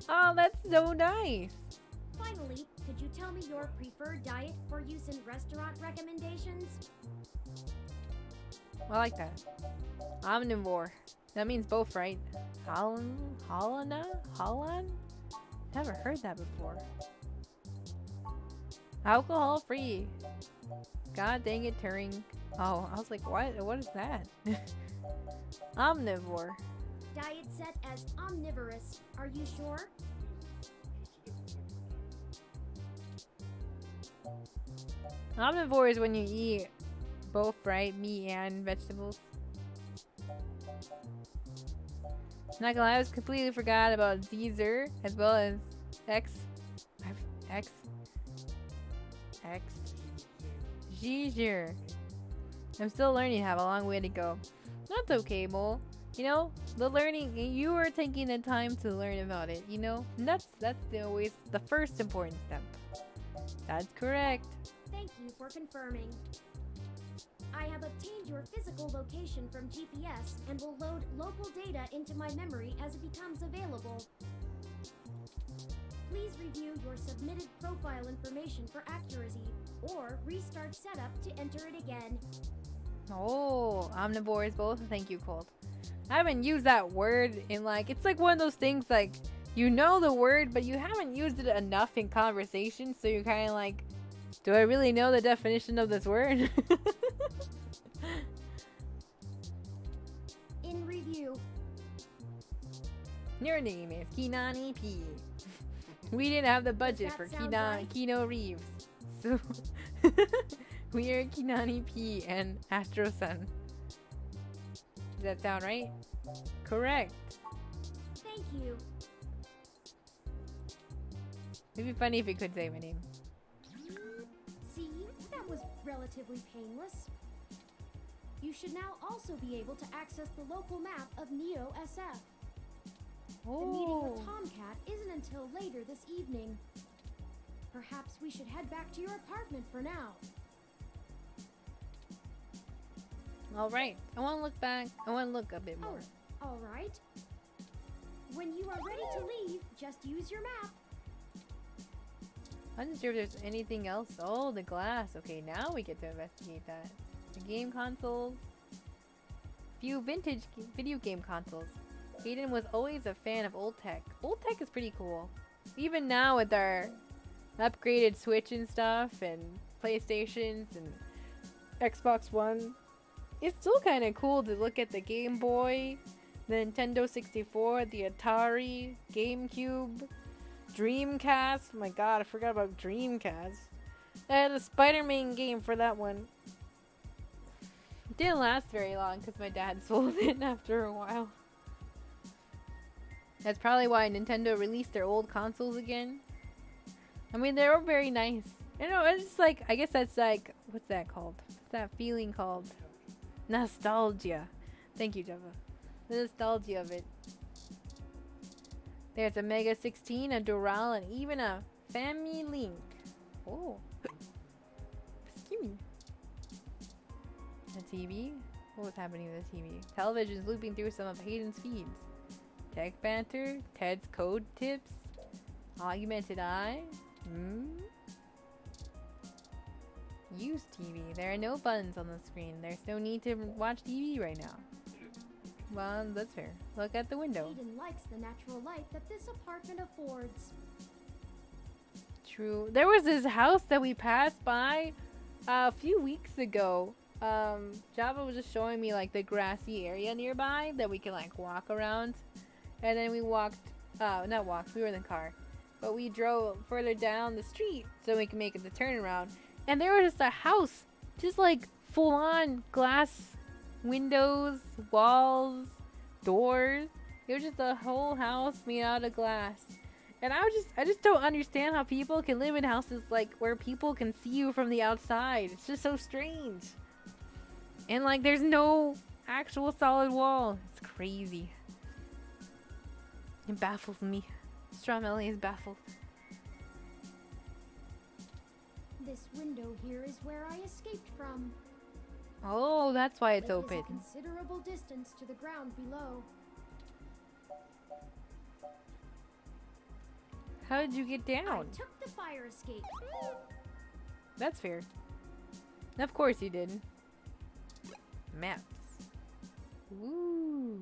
Oh, that's so nice. Finally, could you tell me your preferred diet for use in restaurant recommendations? I like that. Omnivore. That means both, right? Holland? Never heard that before. Alcohol free. God dang it, Turing. Oh, I was like, what? What is that? Omnivore. Diet set as omnivorous. Are you sure? Omnivore is when you eat both, right? Meat and vegetables. Not gonna lie, I was completely forgot about Caesar as well as Giger. I'm still learning, have a long way to go. That's okay, Mole. You know, the learning, you are taking the time to learn about it, you know? And that's always the first important step. That's correct. Thank you for confirming. I have obtained your physical location from GPS and will load local data into my memory as it becomes available. Please review your submitted profile information for accuracy, or restart setup to enter it again. Oh, omnivore is both. Thank you, Colt. I haven't used that word in like, it's like one of those things like, You know the word, but you haven't used it enough in conversation, so you're kind of like, do I really know the definition of this word? In review, Your name is Kinani P. We didn't have the budget that for sound right? Kino Reeves, so we are Kinani P and Astro Sun. Does that sound right? Correct. thank you. It'd be funny if we could say my name. See, that was relatively painless. You should now also be able to access the local map of Neo SF. The meeting with Tomcat isn't until later this evening. Perhaps we should head back to your apartment for now. All right. I want to look back. I want to look a bit more. Oh, all right. When you are ready to leave, just use your map. I'm not sure if there's anything else. Oh, the glass. Okay, now we get to investigate that. The game consoles. Few vintage video game consoles. Hayden was always a fan of old tech. Old tech is pretty cool. Even now with our upgraded Switch and stuff and PlayStations and Xbox One, it's still kind of cool to look at the Game Boy, the Nintendo 64, the Atari, GameCube, Dreamcast. Oh my god, I forgot about Dreamcast. I had a Spider-Man game for that one. It didn't last very long because my dad sold it after a while. That's probably why Nintendo released their old consoles again. I mean, they were very nice. You know, it's just like, I guess that's like, what's that called? What's that feeling called? Nostalgia. Thank you, Java. The nostalgia of it. There's a Mega 16, a Doral, and even a Family Link. Oh. Excuse me. The TV? What was happening with the TV? Television's looping through some of Hayden's feeds. Tech banter, Ted's code tips, augmented eye. Use TV. There are no buttons on the screen. There's no need to watch TV right now. Well, that's fair. Look at the window. Hayden likes the natural light that this apartment affords. True. There was this house that we passed by a few weeks ago. Java was just showing me like the grassy area nearby that we can like walk around. And then we walked, not walked, we were in the car. But we drove further down the street so we can make the turnaround. And there was just a house, just like full on glass windows, walls, doors. It was just a whole house made out of glass. And I just don't understand how people can live in houses like where people can see you from the outside. It's just so strange. And like there's no actual solid wall. It's crazy. It baffles me. Stramelli is baffled. This window here is where I escaped from. Oh, that's why it's It is open. a considerable distance to the ground below. How did you get down? I took the fire escape. That's fair. Of course you did. Maps. Woo.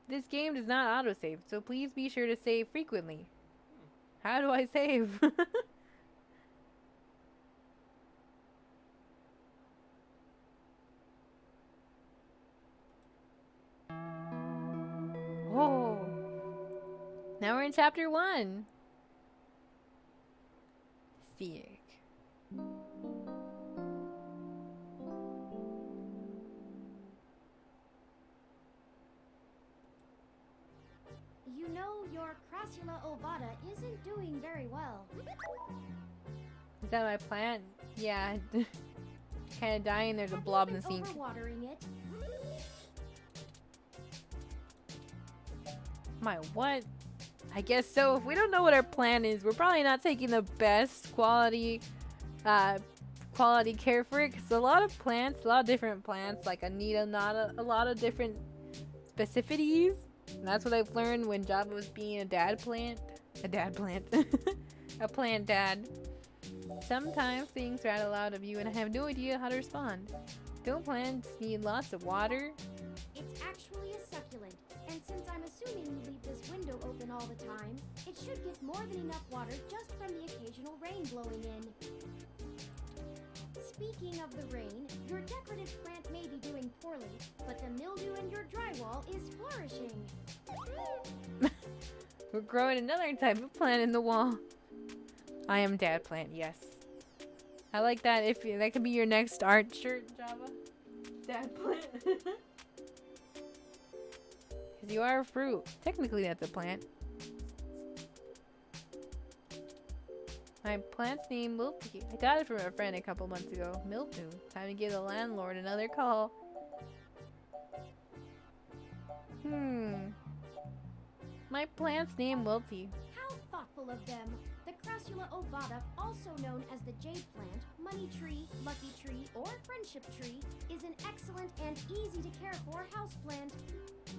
This game does not autosave, so please be sure to save frequently. How do I save? Oh. Now we're in chapter 1. Sick. You know, your Crassula ovata isn't doing very well. Is that my plant? Yeah. Kind of dying. There's a Have blob you in the been sink. overwatering it? My what? I guess so. If we don't know what our plan is, we're probably not taking the best quality care for it. Because a lot of plants, a lot of different plants, like Anita, not a lot of different specificities. And that's what I've learned when Java was being a dad plant. A dad plant. A plant dad. Sometimes things are out loud of you and I have no idea how to respond. Don't plants need lots of water? It's actually a succulent, and And since I'm assuming you leave this window open all the time, it should get more than enough water just from the occasional rain blowing in. Speaking of the rain, your decorative plant may be doing poorly, but the mildew in your drywall is flourishing. We're growing another type of plant in the wall. I am dad plant, yes. I like that. If that could be your next art shirt, Java. Dad plant. Because you are a fruit. Technically, that's a plant. My plant's name Mildew. I got it from a friend a couple months ago. Mildew. Time to give the landlord another call. My plant's name Wilty. How thoughtful of them. The Crassula ovata, also known as the jade plant, money tree, lucky tree, or friendship tree, is an excellent and easy to care for houseplant.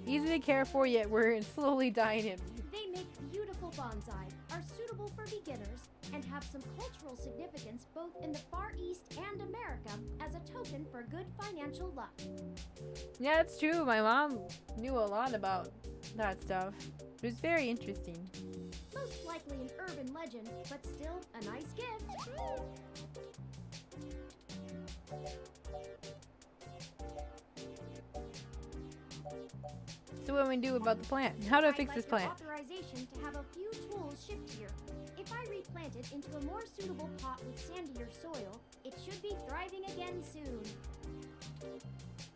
Easy to care for, yet we're slowly dying in. They make beautiful bonsai, are suitable for beginners, and have some cultural significance both in the Far East and America as a token for good financial luck. Yeah, it's true. My mom knew a lot about that stuff. It was very interesting. Most likely an urban legend, but still a nice gift. So what do we do about the plant? How do I fix I'd this like plant? your authorization to have a few tools shipped here. If I replant it into a more suitable pot with sandier soil, it should be thriving again soon.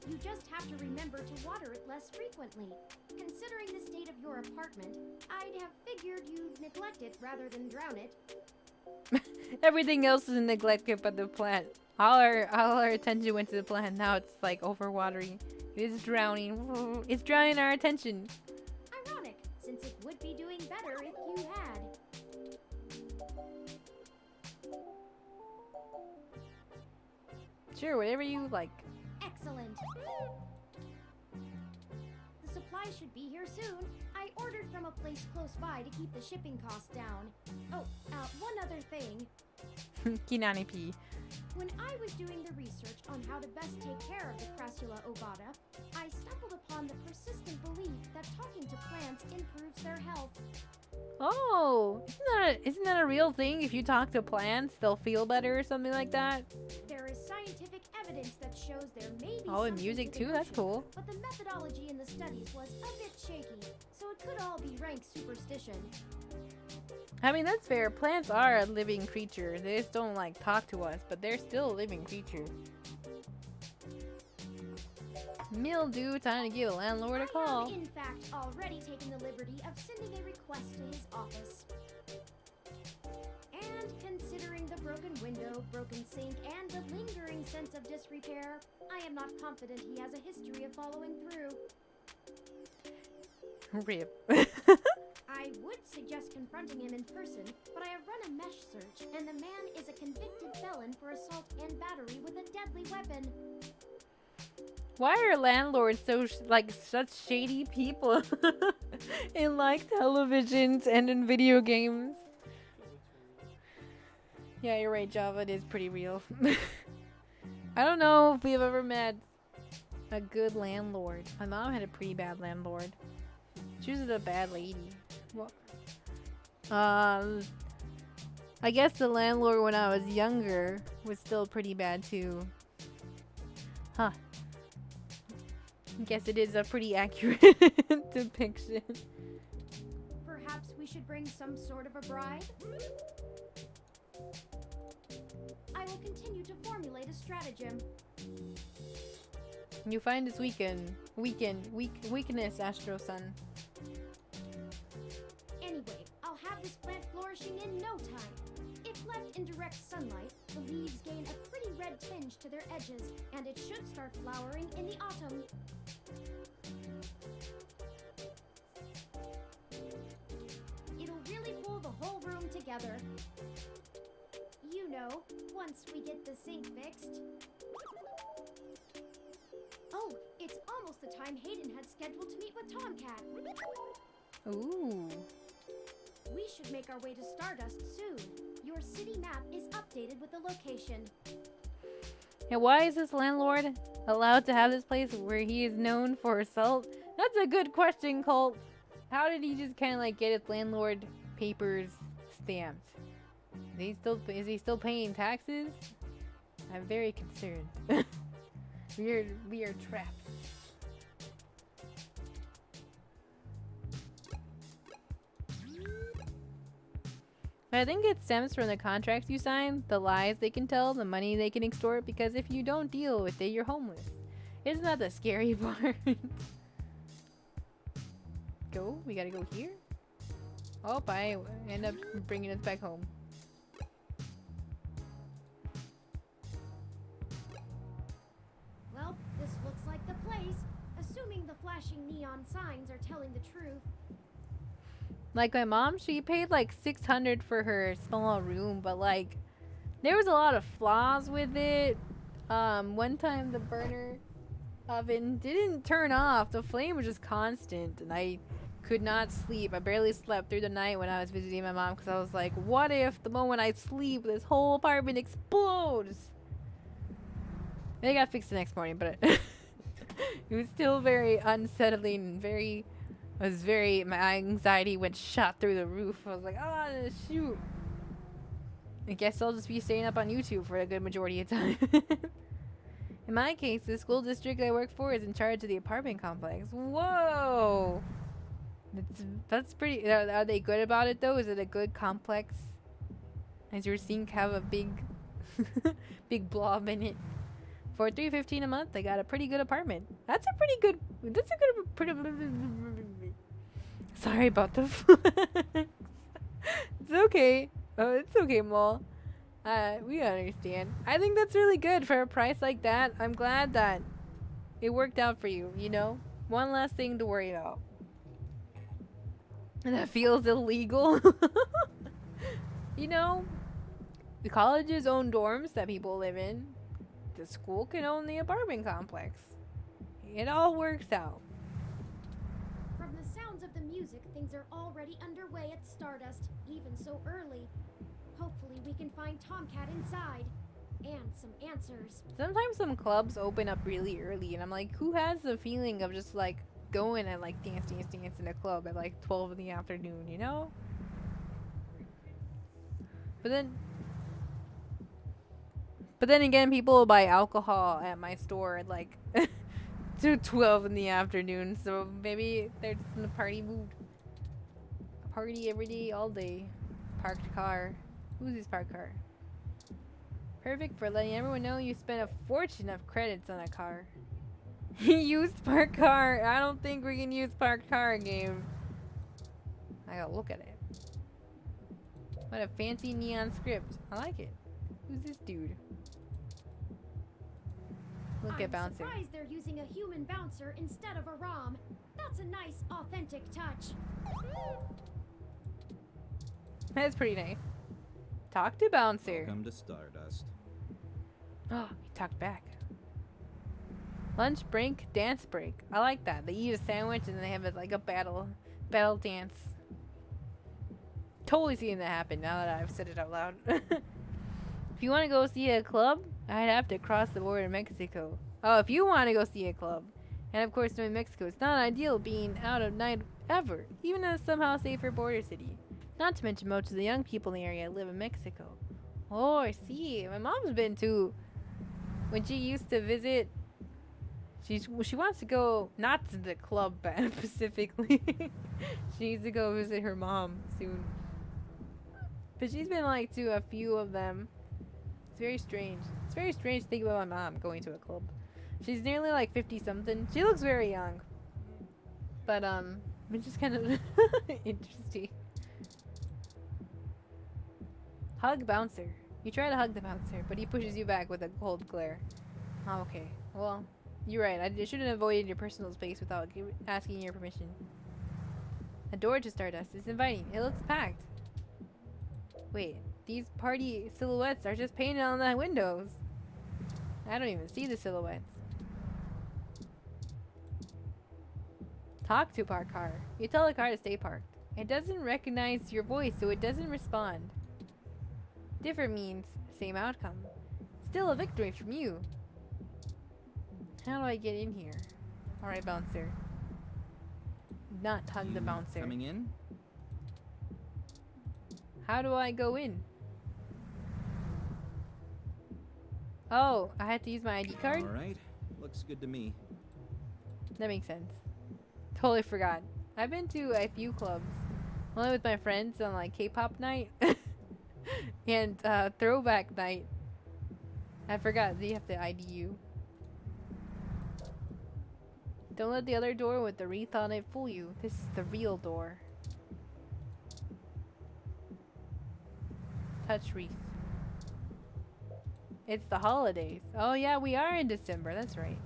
You just have to remember to water it less frequently. Considering the state of your apartment, I'd have figured you'd neglect it rather than drown it. Everything else is neglected but the plant. All our attention went to the plant. Now it's like overwatering. It's drowning. It's drowning our attention. Ironic, since it would be doing better if you had. Sure, whatever you like. Excellent. The supplies should be here soon. I ordered from a place close by to keep the shipping costs down. Oh, one other thing. Kinani P. When I was doing the research on how to best take care of the Crassula ovata, I stumbled upon the persistent belief that talking to plants improves their health. Oh, isn't that a real thing? If you talk to plants, they'll feel better or something like that? There is scientific evidence that shows there may be Oh, and something music to the too? That's notion, cool. but the methodology in the studies was a bit shaky, so it could all be rank superstition. I mean, that's fair. Plants are a living creature. They just don't, like, talk to us, but they're still a living creature. Mildew, time to give the landlord a I call. have, in fact, already taken the liberty of sending a request to his office. And considering the broken window, broken sink, and the lingering sense of disrepair, I am not confident he has a history of following through. Rip. I would suggest confronting him in person, but I have run a mesh search, and the man is a convicted felon for assault and battery with a deadly weapon. Why are landlords so, like, such shady people in, like, televisions and in video games? Yeah, you're right, Java. It is pretty real. I don't know if we've ever met a good landlord. My mom had a pretty bad landlord. She was a bad lady. Well, I guess the landlord when I was younger was still pretty bad too. Huh. Guess it is a pretty accurate depiction. Perhaps we should bring some sort of a bribe? I will continue to formulate a stratagem. You find this weakness, Astro-san. Anyway, I'll have this plant flourishing in no time. If left in direct sunlight, the leaves gain a pretty red tinge to their edges, and it should start flowering in the autumn. It'll really pull the whole room together. You know, once we get the sink fixed. Oh, it's almost the time Hayden had scheduled to meet with Tomcat. Ooh. We should make our way to Stardust soon. Your city map is updated with the location. And why is this landlord allowed to have this place where he is known for assault? That's a good question, Colt. How did he just kind of like get his landlord papers stamped? Is he still paying taxes? I'm very concerned. We are trapped. But I think it stems from the contracts you sign, the lies they can tell, the money they can extort, because if you don't deal with it, you're homeless. Isn't that the scary part? Go? We gotta go here? Oh, I end up bringing us back home. Well, this looks like the place. Assuming the flashing neon signs are telling the truth. Like my mom, she paid like $600 for her small room, but like there was a lot of flaws with it. One time the burner oven didn't turn off. The flame was just constant and I could not sleep. I barely slept through the night when I was visiting my mom because I was like, what if the moment I sleep this whole apartment explodes? They got fixed the next morning, but it was still very unsettling and my anxiety went shot through the roof. I was like, ah, shoot. I guess I'll just be staying up on YouTube for a good majority of time. In my case, the school district I work for is in charge of the apartment complex. Whoa! That's pretty... Are they good about it, though? Is it a good complex? Does your sink have a big... big blob in it? For $315 a month, I got a pretty good apartment. That's a pretty good... That's a good... Pretty... Sorry about the flex. It's okay. Oh, it's okay, Mol. We understand. I think that's really good for a price like that. I'm glad that it worked out for you, you know? One less thing to worry about. And that feels illegal. You know, the colleges own dorms that people live in. The school can own the apartment complex. It all works out. From the sounds of the music, things are already underway at Stardust, even so early. Hopefully we can find Tomcat inside. And some answers. Sometimes some clubs open up really early, and I'm like, who has the feeling of just like going and like dance in a club at like 12 in the afternoon, you know? But then again, people will buy alcohol at my store at like to 12 in the afternoon, so maybe they're just in a party mood. A party every day, all day. Parked car. Who's this parked car? Perfect for letting everyone know you spent a fortune of credits on a car. Used parked car. I don't think we can use parked car game. I gotta look at it. What a fancy neon script. I like it. Who's this dude? Look at Bouncer. I'm surprised they're using a human bouncer instead of a ROM. That's a nice, authentic touch. That's pretty nice. Talk to Bouncer. Welcome to Stardust. Oh, he talked back. Lunch break, dance break. I like that. They eat a sandwich and then they have it like a battle dance. Totally seeing that happen now that I've said it out loud. If you want to go see a club, I'd have to cross the border to Mexico. Oh, if you want to go see a club. And of course, knowing Mexico, it's not ideal being out of night ever, even in a somehow safer border city. Not to mention most of the young people in the area live in Mexico. Oh, I see. My mom's been to... When she used to visit... She wants to go... Not to the club specifically. She needs to go visit her mom soon. But she's been like to a few of them. It's very strange. It's very strange to think about my mom going to a club. She's nearly like 50 something. She looks very young. But it's just kind of interesting. Hug Bouncer. You try to hug the bouncer, but he pushes you back with a cold glare. Oh, okay. Well, you're right. I shouldn't have avoided your personal space without asking your permission. The door to Stardust is inviting. It looks packed. Wait, these party silhouettes are just painted on the windows. I don't even see the silhouettes. Talk to parked car. You tell the car to stay parked. It doesn't recognize your voice, so it doesn't respond. Different means same outcome. Still a victory from you. How do I get in here? Alright, Bouncer. not hug the bouncer. Coming in? How do I go in? Oh, I had to use my ID card? Alright. Looks good to me. That makes sense. Totally forgot. I've been to a few clubs. Only with my friends on like K-pop night. And throwback night. I forgot that you have to ID you. Don't let the other door with the wreath on it fool you. This is the real door. Touch wreath. It's the holidays. Oh yeah, we are in December. That's right.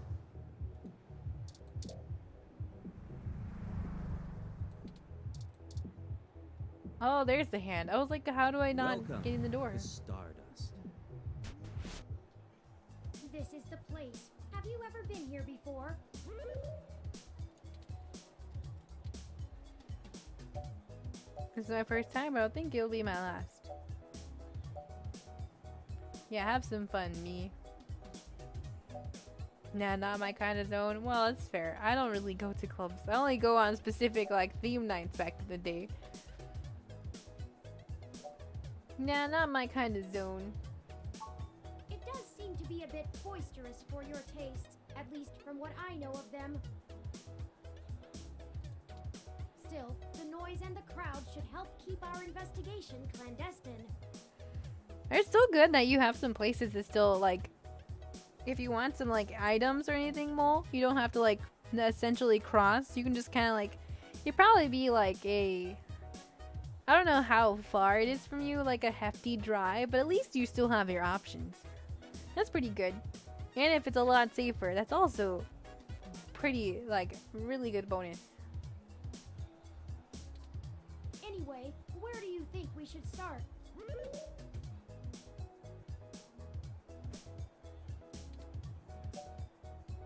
Oh, there's the hand. I was like, how do I not Welcome get in the door? to Stardust. This is the place. Have you ever been here before? This is my first time. I don't think it'll be my last. Yeah, have some fun, me. Nah, not my kind of zone. Well, it's fair. I don't really go to clubs. I only go on specific, like, theme nights back in the day. Nah, not my kind of zone. It does seem to be a bit boisterous for your taste, at least from what I know of them. Still, the noise and the crowd should help keep our investigation clandestine. It's still good that you have some places that still, like, if you want some, like, items or anything more, you don't have to, like, essentially cross. You can just kind of, like, it'd probably be, like, I don't know how far it is from you, like a hefty drive, but at least you still have your options. That's pretty good. And if it's a lot safer, that's also pretty, like, really good bonus. Anyway, where do you think we should start?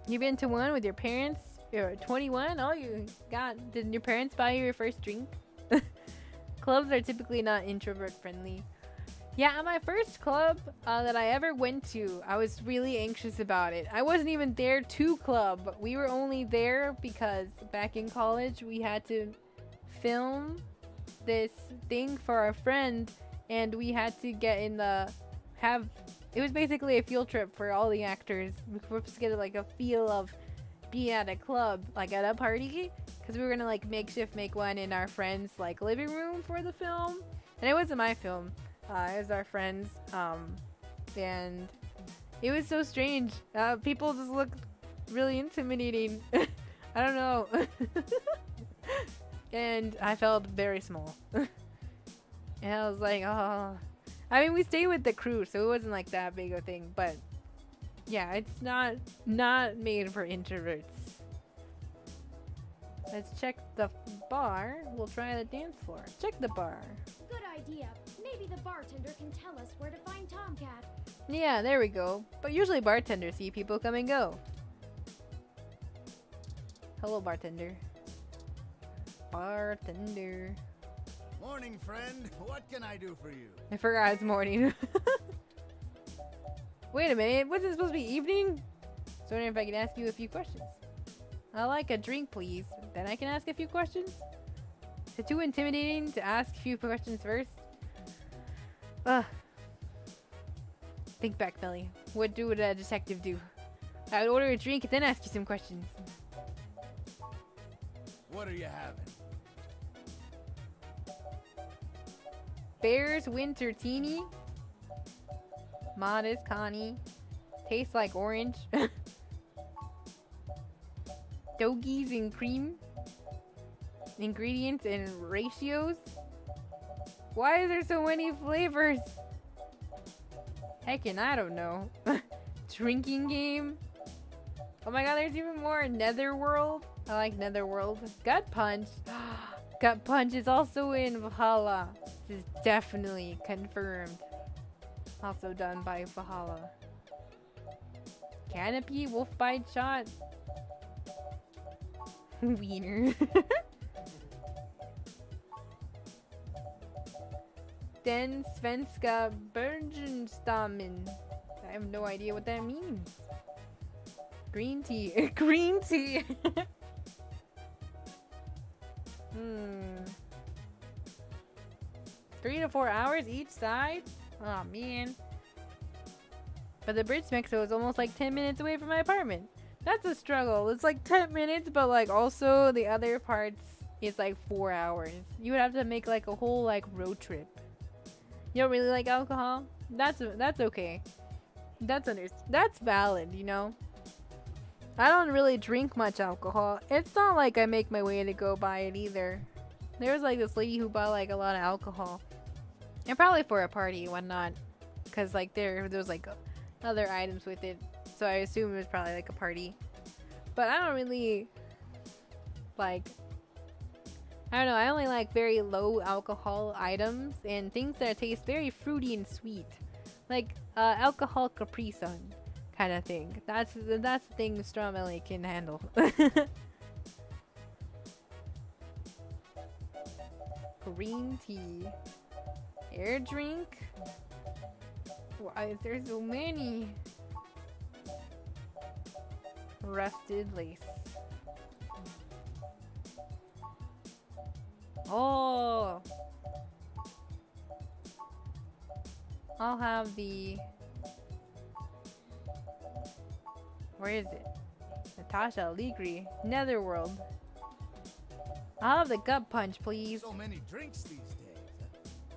You been to one with your parents? You're 21? Oh, you got... Did your parents buy you your first drink? Clubs are typically not introvert friendly. Yeah, at my first club that I ever went to, I was really anxious about it. I wasn't even there to club. We were only there because back in college we had to film this thing for our friend, and we had to get in the... It was basically a field trip for all the actors. We were supposed to get like a feel of being at a club, like at a party. Because we were gonna like makeshift make one in our friend's like living room for the film. And it wasn't my film. It was our friend's. And it was so strange. People just looked really intimidating. I don't know. And I felt very small. And I was like, oh. I mean, we stayed with the crew, so it wasn't like that big a thing. But yeah, it's not made for introverts. Let's check the bar. We'll try the dance floor. Check the bar. Good idea. Maybe the bartender can tell us where to find Tomcat. Yeah, there we go. But usually bartenders see people come and go. Hello, bartender. Bartender. Morning, friend. What can I do for you? I forgot it's morning. Wait a minute. Wasn't it supposed to be evening? So wondering if I could ask you a few questions. I'd like a drink, please. Then I can ask a few questions? Is it too intimidating to ask a few questions first? Ugh. Think back, Melly. What would a detective do? I would order a drink and then ask you some questions. What are you having? Bear's Winter Teeny. Modest Connie. Tastes like orange. Dogies and cream. Ingredients and ratios. Why is there so many flavors? Heckin', I don't know. Drinking game. Oh my god, there's even more. Netherworld. I like Netherworld. Gut Punch. Gut Punch is also in Valhalla. This is definitely confirmed. Also done by Valhalla. Canopy, Wolf Bite Shot. Wiener. Den Svenska Bergenstammen. I have no idea what that means. Green tea. Green tea. Hmm. 3 to 4 hours each side? Oh man. But the bridge mixer was almost like 10 minutes away from my apartment. That's a struggle. It's like 10 minutes, but like also the other parts is like 4 hours. You would have to make like a whole like road trip. You don't really like alcohol? That's okay. That's valid, you know? I don't really drink much alcohol. It's not like I make my way to go buy it either. There was like this lady who bought like a lot of alcohol. And probably for a party, whatnot. Cause like there was like other items with it. So I assume it was probably like a party. But I don't really like, I don't know, I only like very low alcohol items and things that taste very fruity and sweet. Like alcohol Capri Sun kind of thing. That's the thing Strawmelly can handle. Green tea. Air drink? Why is there so many? Rusted lace. Oh! I'll have the... Where is it? Natasha Allegri. Netherworld. I'll have the gut punch, please. So many drinks these days.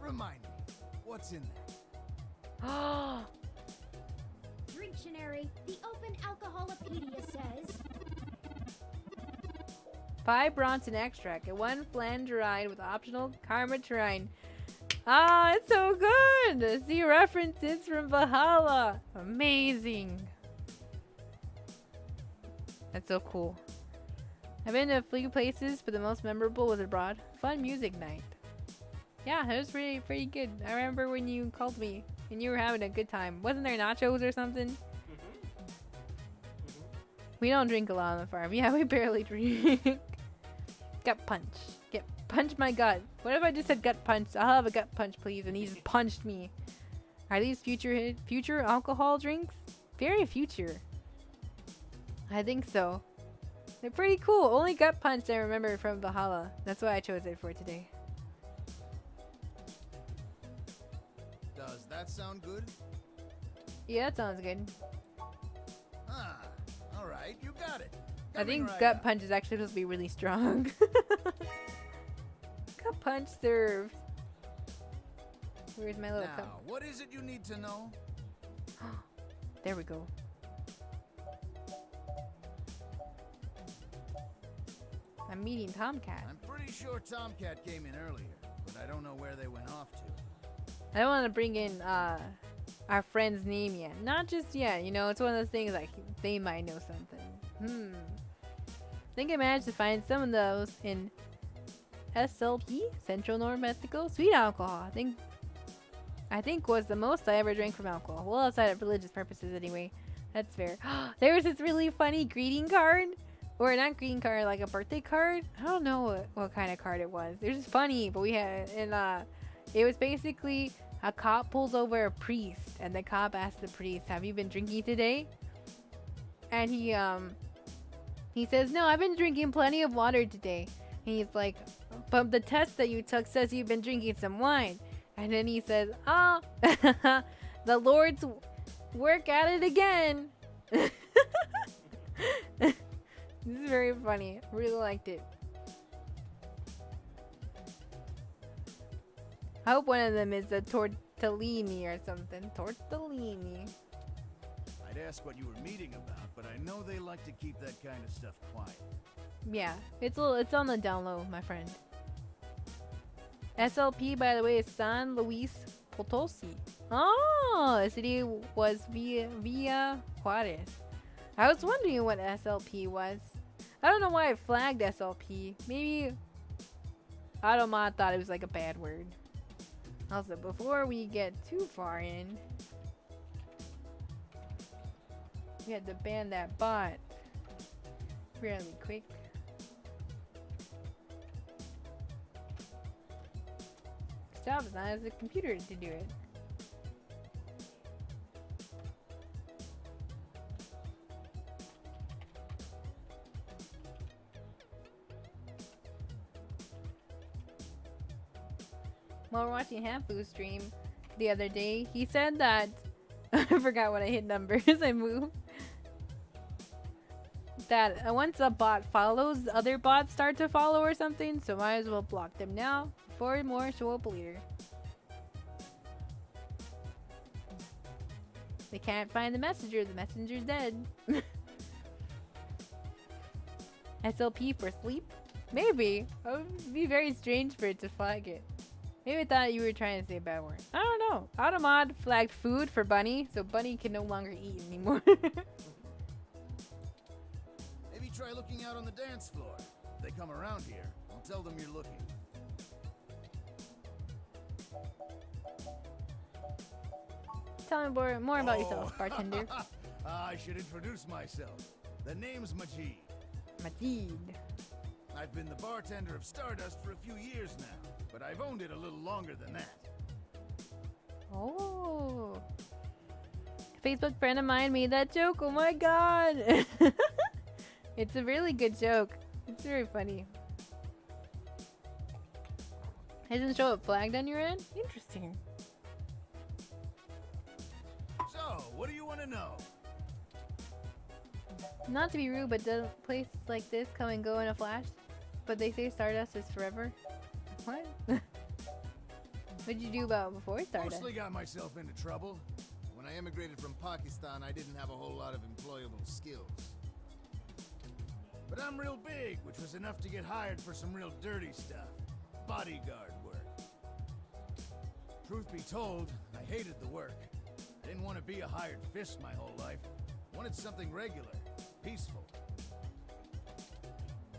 Remind me, what's in there? Oh! Dictionary, the Open Alcoholopedia says, 5 Bronson extract and 1 flangeride with optional carmaturine. Ah, it's so good! See references from Valhalla. Amazing. That's so cool. I've been to a few places, but the most memorable was abroad. Fun music night. Yeah, it was pretty good. I remember when you called me and you were having a good time. Wasn't there nachos or something? We don't drink a lot on the farm. Yeah, we barely drink. Gut punch. Get punch my gut. What if I just said gut punch? I'll have a gut punch, please. And he just punched me. Are these future alcohol drinks? Very future. I think so. They're pretty cool. Only gut punch I remember from Valhalla. That's why I chose it for today. Does that sound good? Yeah, that sounds good. Ah, all right, you got it. I Coming think right gut up. punch is actually supposed to be really strong. Gut punch served. Where's my little Now, cup? what is it you need to know? There we go. I'm meeting Tomcat. I'm pretty sure Tomcat came in earlier, but I don't know where they went off to. I don't want to bring in our friend's name yet. Not just yet, you know, it's one of those things like they might know something. I think I managed to find some of those in SLP, Central North Mexico. Sweet alcohol, I think was the most I ever drank from alcohol. Well, outside of religious purposes anyway. That's fair. There was this really funny greeting card. Or not greeting card, like a birthday card. I don't know what kind of card it was. It was just funny, but we had, and it was basically a cop pulls over a priest, and the cop asks the priest, "Have you been drinking today?" And he says, "No, I've been drinking plenty of water today." And he's like, "But the test that you took says you've been drinking some wine." And then he says, "Oh, the Lord's work at it again." This is very funny. I really liked it. I hope one of them is a tortellini or something. Tortellini. I'd ask what you were meeting about, but I know they like to keep that kind of stuff quiet. Yeah, it's on the down low, my friend. SLP, by the way, is San Luis Potosi. Oh, the city was Villa Juarez. I was wondering what SLP was. I don't know why I flagged SLP. Maybe Automata thought it was like a bad word. Also, before we get too far in, we had to ban that bot really quick. Stop, it's not as a computer to do it. while we're watching Hanfu's stream the other day, he said that I forgot what I hit numbers. I moved. That once a bot follows, other bots start to follow or something, so might as well block them now before more show up later. They can't find the messenger's dead. SLP for sleep? Maybe. It would be very strange for it to flag it. Maybe I thought you were trying to say a bad word. I don't know. Automod flagged food for Bunny, so Bunny can no longer eat anymore. Maybe try looking out on the dance floor. If they come around here, I'll tell them you're looking. Tell me more about yourself, bartender. I should introduce myself. The name's Majid. Majid. I've been the bartender of Stardust for a few years now, but I've owned it a little longer than that. Oh. A Facebook friend of mine made that joke. Oh my god. It's a really good joke. It's very funny. It doesn't show up flagged on your end? Interesting. So, what do you want to know? Not to be rude, but does places like this come and go in a flash? But they say Stardust is forever? What? What'd you do about before Stardust? Mostly got myself into trouble. When I emigrated from Pakistan, I didn't have a whole lot of employable skills. But I'm real big, which was enough to get hired for some real dirty stuff. Bodyguard work. Truth be told, I hated the work. I didn't want to be a hired fist my whole life. I wanted something regular, peaceful.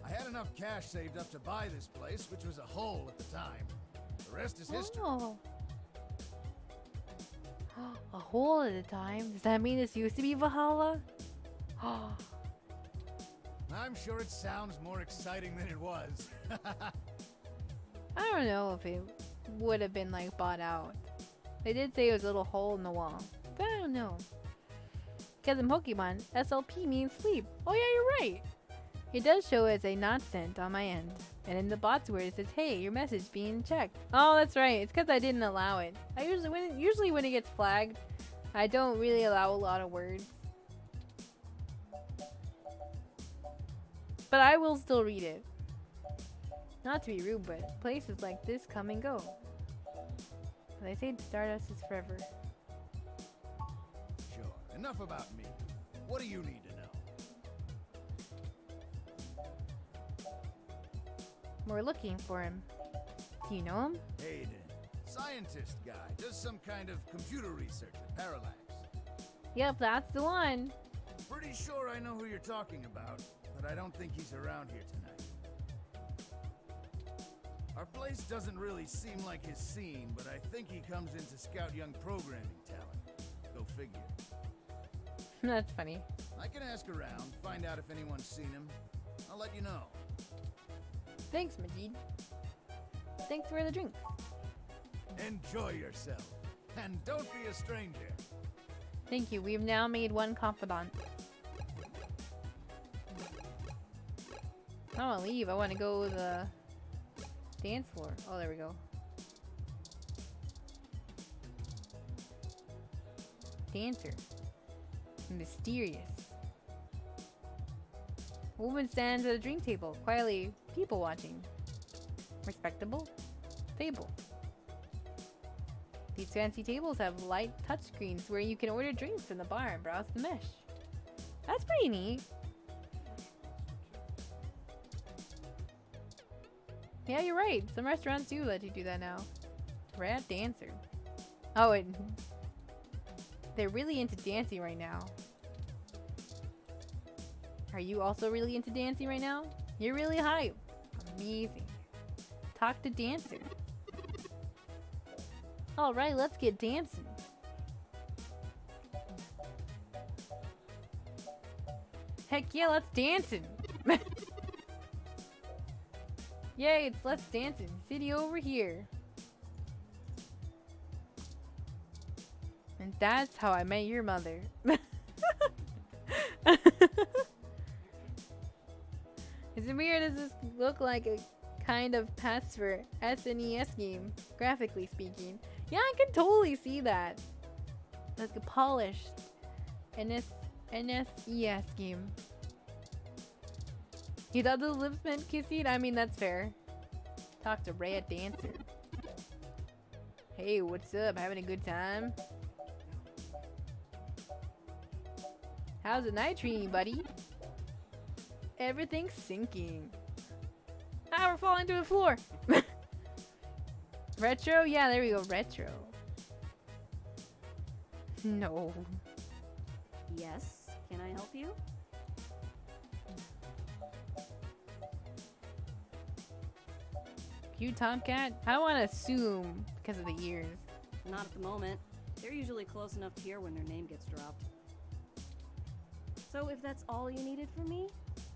I had enough cash saved up to buy this place, which was a hole at the time. The rest is history. Oh. A hole at a time? Does that mean this used to be Valhalla? I'm sure it sounds more exciting than it was. I don't know if it would have been like bought out. They did say it was a little hole in the wall, but I don't know. Because in Pokemon, SLP means sleep. Oh yeah, you're right. It does show as a not sent on my end. And in the bot's word it says, hey, your message being checked. Oh, that's right. It's because I didn't allow it. I usually when it gets flagged, I don't really allow a lot of words. But I will still read it. Not to be rude, but places like this come and go. They say Stardust is forever. Sure. Enough about me. What do you need to know? We're looking for him. Do you know him? Hayden. Scientist guy. Does some kind of computer research at Parallax. Yep, that's the one. Pretty sure I know who you're talking about, but I don't think he's around here tonight. Our place doesn't really seem like his scene, but I think he comes in to scout young programming talent. Go figure. That's funny. I can ask around, find out if anyone's seen him. I'll let you know. Thanks, Majid. Thanks for the drink. Enjoy yourself. And don't be a stranger. Thank you. We've now made one confidant. I don't want to leave. I want to go to the dance floor. Oh, there we go. Dancer. Mysterious. Woman stands at a drink table, quietly people watching. Respectable. Table. These fancy tables have light touchscreens where you can order drinks from the bar and browse the mesh. That's pretty neat. Yeah, you're right. Some restaurants do let you do that now. Rad dancer. Oh, and they're really into dancing right now. Are you also really into dancing right now? You're really hype. Amazing. Talk to dancer. Alright, let's get dancing. Heck yeah, let's dancing. Yay, it's Let's Dancing. City over here. And that's how I met your mother. Is it weird? Does this look like a kind of pass for SNES game, graphically speaking. Yeah, I can totally see that. Like a polished NSES game. You thought the lips meant kissing? I mean, that's fair. Talk to Red Dancer. Hey, what's up? Having a good time? How's the night treating you, buddy? Everything's sinking. Ah, we're falling to the floor. Retro? Yeah, there we go. Retro. No. Yes, can I help you? You Tomcat? I want to assume because of the ears. Not at the moment. They're usually close enough to hear when their name gets dropped. So if that's all you needed from me,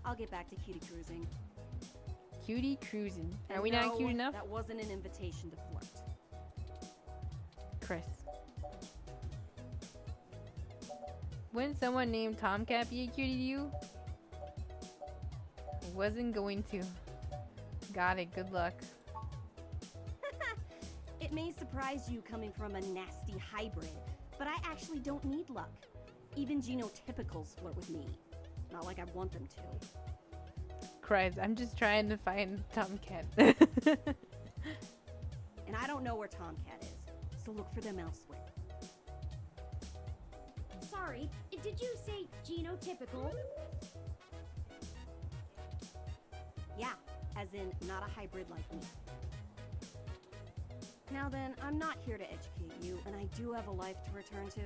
I'll get back to cutie cruising. Cutie cruising. Are And we no, not cute enough? That wasn't an invitation to flirt. Chris. Wouldn't someone named Tomcat be a cutie to you? Wasn't going to. Got it. Good luck. It may surprise you coming from a nasty hybrid, but I actually don't need luck. Even genotypicals flirt with me. Not like I want them to. Christ, I'm just trying to find Tomcat. And I don't know where Tomcat is, so look for them elsewhere. Sorry, did you say genotypical? Yeah, as in not a hybrid like me. Now then, I'm not here to educate you, and I do have a life to return to.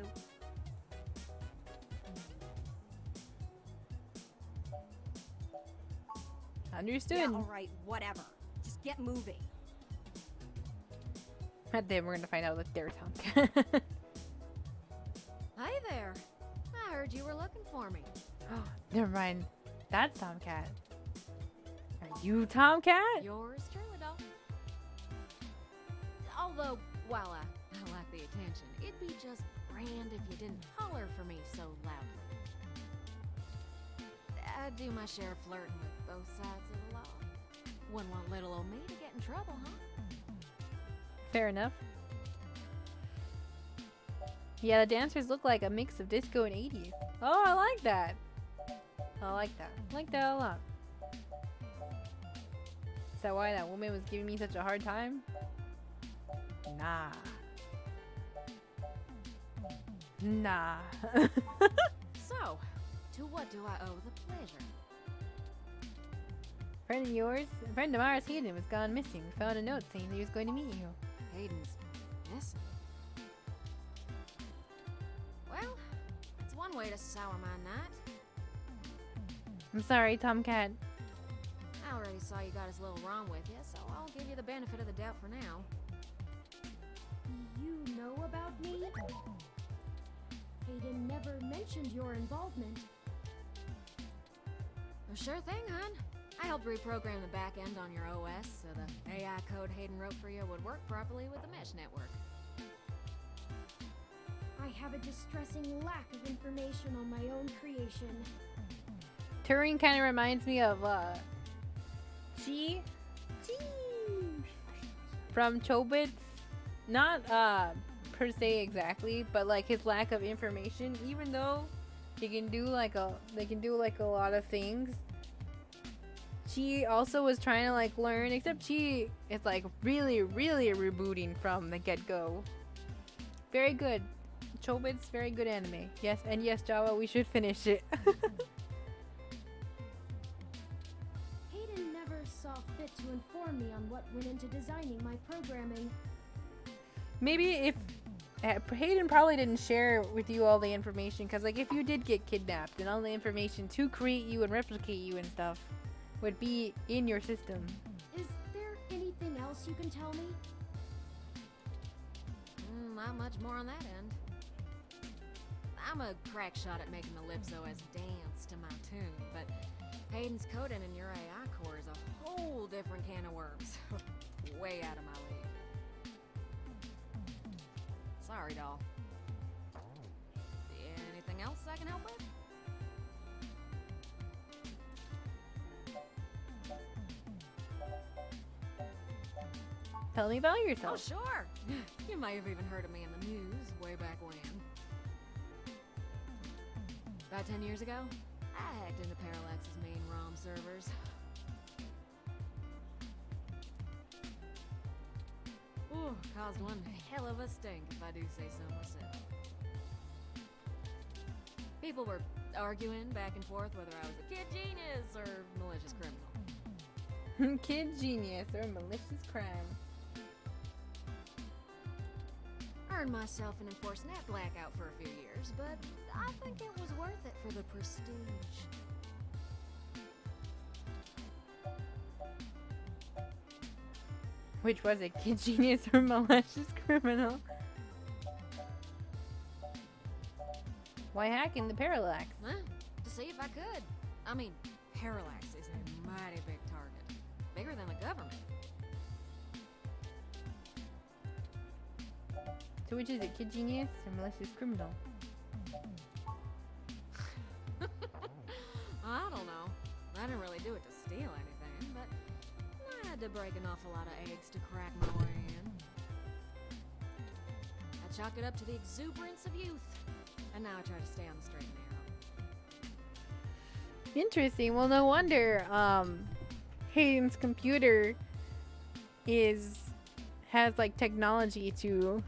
Understood. Yeah, alright, whatever. Just get moving. Then we're gonna find out that they're Tomcat. Hey there. I heard you were looking for me. Never mind. That's Tomcat. Are you Tomcat? Yours truly, doll. Although, while I like the attention, it'd be just grand if you didn't holler for me so loudly. I do my share of flirting with both sides of the law. Wouldn't want little old me to get in trouble, huh? Fair enough. Yeah, the dancers look like a mix of disco and 80s. Oh, I like that. I like that. I like that a lot. Is that why that woman was giving me such a hard time? Nah. Nah. So, to what do I owe the pleasure? Friend of yours? A friend of ours, Hayden, was gone missing. We found a note saying he was going to meet you. Hayden's missing. Well, it's one way to sour my night. I'm sorry, Tomcat. I already saw you got as little wrong with you, so I'll give you the benefit of the doubt for now. You know about me? Hayden never mentioned your involvement. Well, sure thing, hon. I helped reprogram the back end on your OS so the AI code Hayden wrote for you would work properly with the mesh network. I have a distressing lack of information on my own creation. Turing kind of reminds me of, Chi from Chobits. Not, per se exactly, but like his lack of information, even though they can do like a lot of things. She also was trying to like learn, except she is like really rebooting from the get-go. Very good. Chobits, very good anime. Yes, and yes, Java, we should finish it. Hayden never saw fit to inform me on what went into designing my programming. Maybe if Hayden probably didn't share with you all the information, because like if you did get kidnapped, and all the information to create you and replicate you and stuff would be in your system. Is there anything else you can tell me? Not much more on that end. I'm a crack shot at making the Lips OS dance to my tune, but Hayden's coding in your AI core is a whole different can of worms. Way out of my league. Sorry, doll. Anything else I can help with? Tell me about Oh, yourself. sure. You may have even heard of me in the news way back when. About 10 years ago, I hacked into Parallax's main ROM servers. Ooh, caused one hell of a stink, if I do say so myself. People were arguing back and forth whether I was a kid genius or malicious criminal. Kid genius or malicious crime. Earned myself an enforced net blackout for a few years, but I think it was worth it for the prestige. Which was it, kid genius or malicious criminal? Why hacking the Parallax? Huh? To see if I could. I mean, Parallax is a mighty big target. Bigger than the government. So which is it, kid genius or malicious criminal? I don't know. I didn't really do it to steal anything, but I had to break an awful lot of eggs to crack my way in. I chalk it up to the exuberance of youth, and now I try to stay on the straight and narrow. Interesting. Well, no wonder Hayden's computer has like technology to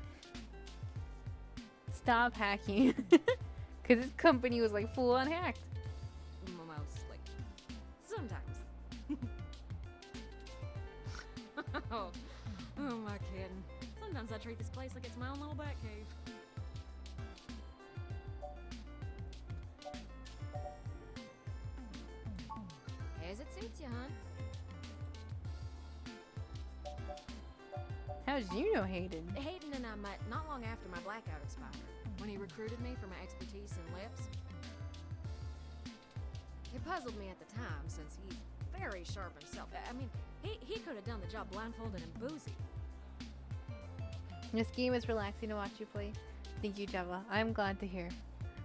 stop hacking because his company was like full on hacked. Mostly. Sometimes. Oh, who am I kidding? Sometimes I treat this place like it's my own little bat cave. As it suits you, hon. How did you know Hayden? Hayden and I met not long after my blackout expired, when he recruited me for my expertise in lips. It puzzled me at the time, since he's very sharp himself. I mean, he could have done the job blindfolded and boozy. This game is relaxing to watch you play. Thank you, Java. I'm glad to hear.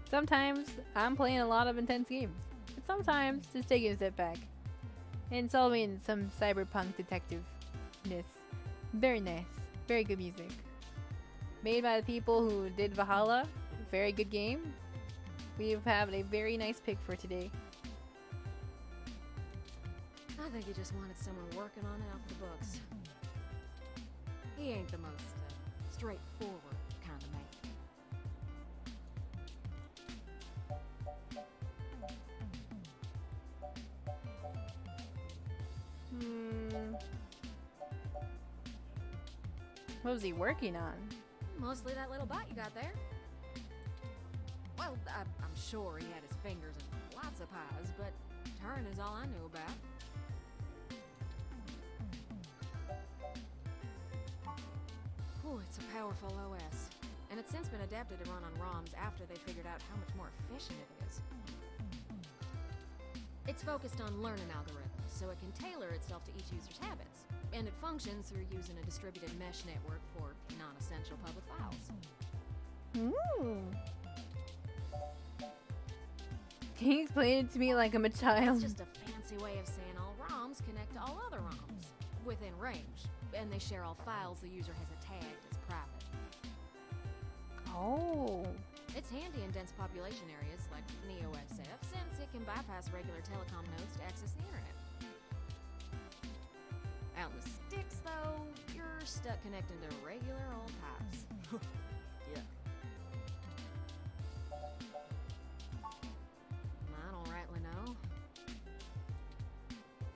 Sometimes I'm playing a lot of intense games, but sometimes just taking a step back and solving some cyberpunk detective-ness. Very nice. Very good music. Made by the people who did Valhalla. Very good game. We have a very nice pick for today. I think he just wanted someone working on it off the books. He ain't the most straightforward kind of man. What was he working on? Mostly that little bot you got there. Well, I'm sure he had his fingers in lots of pies, but Turing is all I knew about. Ooh, it's a powerful OS, and it's since been adapted to run on ROMs after they figured out how much more efficient it is. It's focused on learning algorithms, so it can tailor itself to each user's habits, and it functions through using a distributed mesh network for non-essential public files. Ooh. Can you explain it to me like I'm a child? It's just a fancy way of saying all ROMs connect to all other ROMs within range, and they share all files the user has tagged as private. Oh. It's handy in dense population areas like NeoXF, since it can bypass regular telecom nodes to access the internet. Out in the sticks, though, you're stuck connecting to regular old pipes. Yeah. I don't rightly know.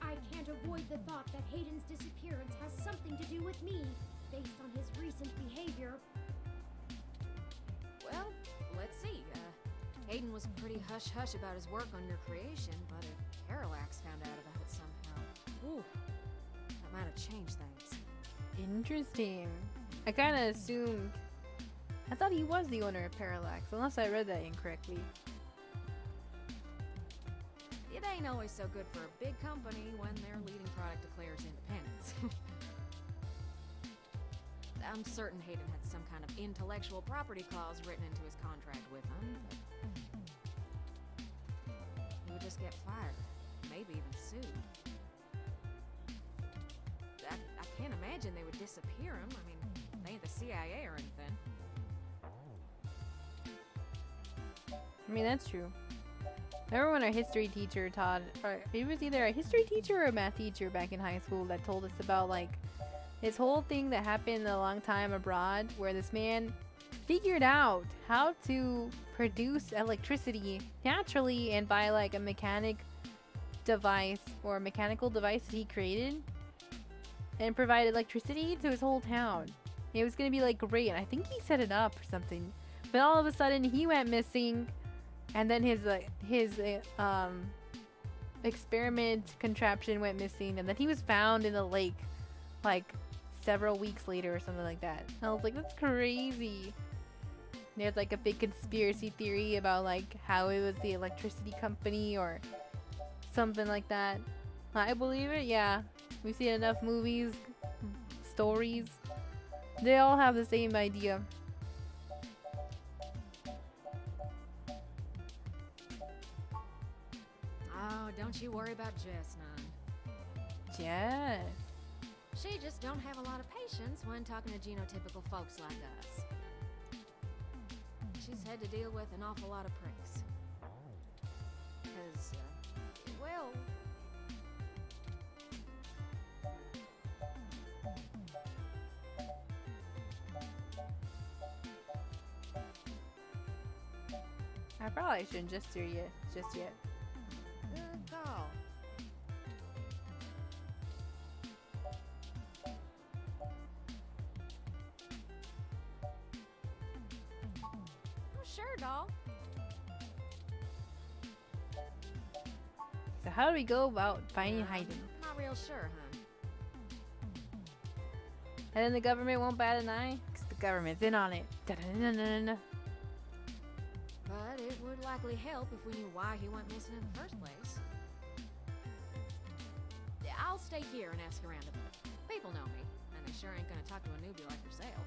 I can't avoid the thought that Hayden's disappearance has something to do with me, based on his recent behavior. Well, let's see. Hayden was pretty hush-hush about his work on your creation, but if Parallax found out about it somehow, ooh, that might have changed things. Interesting. I kind of assumed... I thought he was the owner of Parallax, unless I read that incorrectly. It ain't always so good for a big company when their leading product declares independence. I'm certain Hayden had some kind of intellectual property clause written into his contract with them, but he would just get fired, maybe even sued. I can't imagine they would disappear him. I mean, they ain't the CIA or anything. I mean, that's true. Remember when our history teacher taught, or it was either a history teacher or a math teacher back in high school that told us about like this whole thing that happened a long time abroad where this man figured out how to produce electricity naturally and by like a mechanical device that he created and provide electricity to his whole town. It was gonna be like great, and I think he set it up or something. But all of a sudden he went missing, and then his experiment contraption went missing, and then he was found in the lake like several weeks later or something like that. And I was like, that's crazy. There's like a big conspiracy theory about like how it was the electricity company or something like that. I believe it, yeah. We've seen enough movies, stories. They all have the same idea. Oh, don't you worry about Jess, none. Jess. She just don't have a lot of patience when talking to genotypical folks like us. She's had to deal with an awful lot of pricks. Because, well... I probably shouldn't just yet. Good call. Oh, sure, doll. So how do we go about finding Hayden? Not real sure, huh? And then the government won't bat an eye? Because the government's in on it. Da-da-da-da-da-da. But it would likely help if we knew why he went missing in the first place. I'll stay here and ask around a bit. People know me, and they sure ain't gonna talk to a newbie like yourself.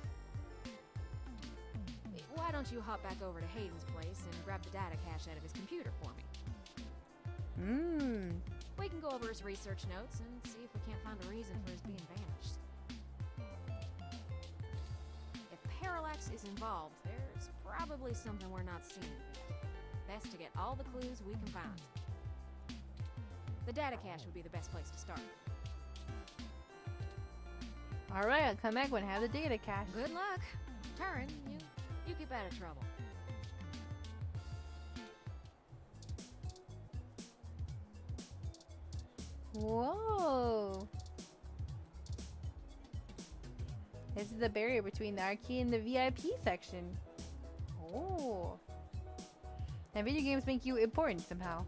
Why don't you hop back over to Hayden's place and grab the data cache out of his computer for me? We can go over his research notes and see if we can't find a reason for his being vanished. If parallax is involved, there's probably something we're not seeing yet. Best to get all the clues we can find. The data cache would be the best place to start. Alright, I'll come back when I have the data cache. Good luck. Turin, you keep out of trouble. Whoa. This is the barrier between the arcade and the VIP section. Oh. And video games make you important somehow.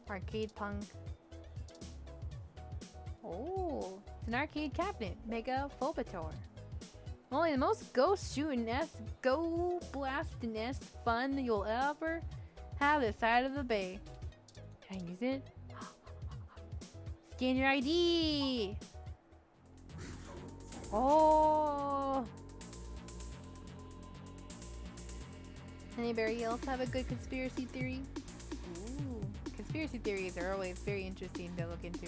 Arcade punk. Oh. It's an arcade cabinet. Mega Phobator. Only the most ghost shooting-esque, go blasting-esque fun you'll ever have this side of the bay. Can I use it? Scan your ID! Oh! Anybody else have a good conspiracy theory? Ooh. Conspiracy theories are always very interesting to look into.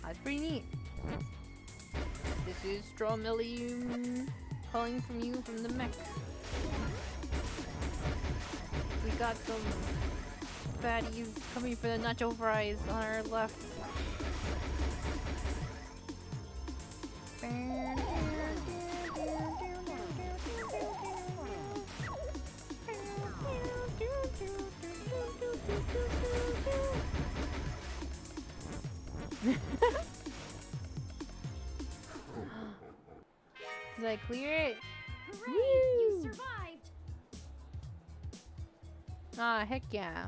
That's pretty neat. This is Stromillium calling from you from the mech. We got some baddies coming for the nacho fries on our left. Did I clear it? Hooray! You Woo! survived! Ah, heck yeah.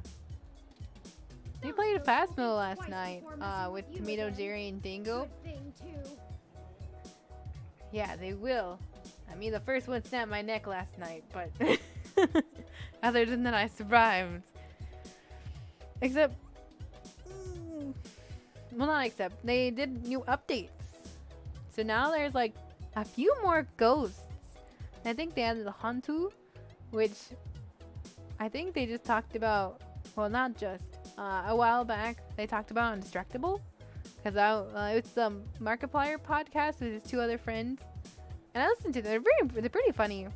We played a fast mode last night with Tomato, Jerry, and Dingo. Good thing, too. Yeah, they will. I mean, the first one snapped my neck last night, but other than that, I survived. Except, well, not except, they did new updates. So now there's like a few more ghosts I think they added the Hantu, which I think they just talked about. Well, not just. A while back, they talked about Undistractable. Because it's the Markiplier podcast with his two other friends. And I listened to them. They're pretty funny.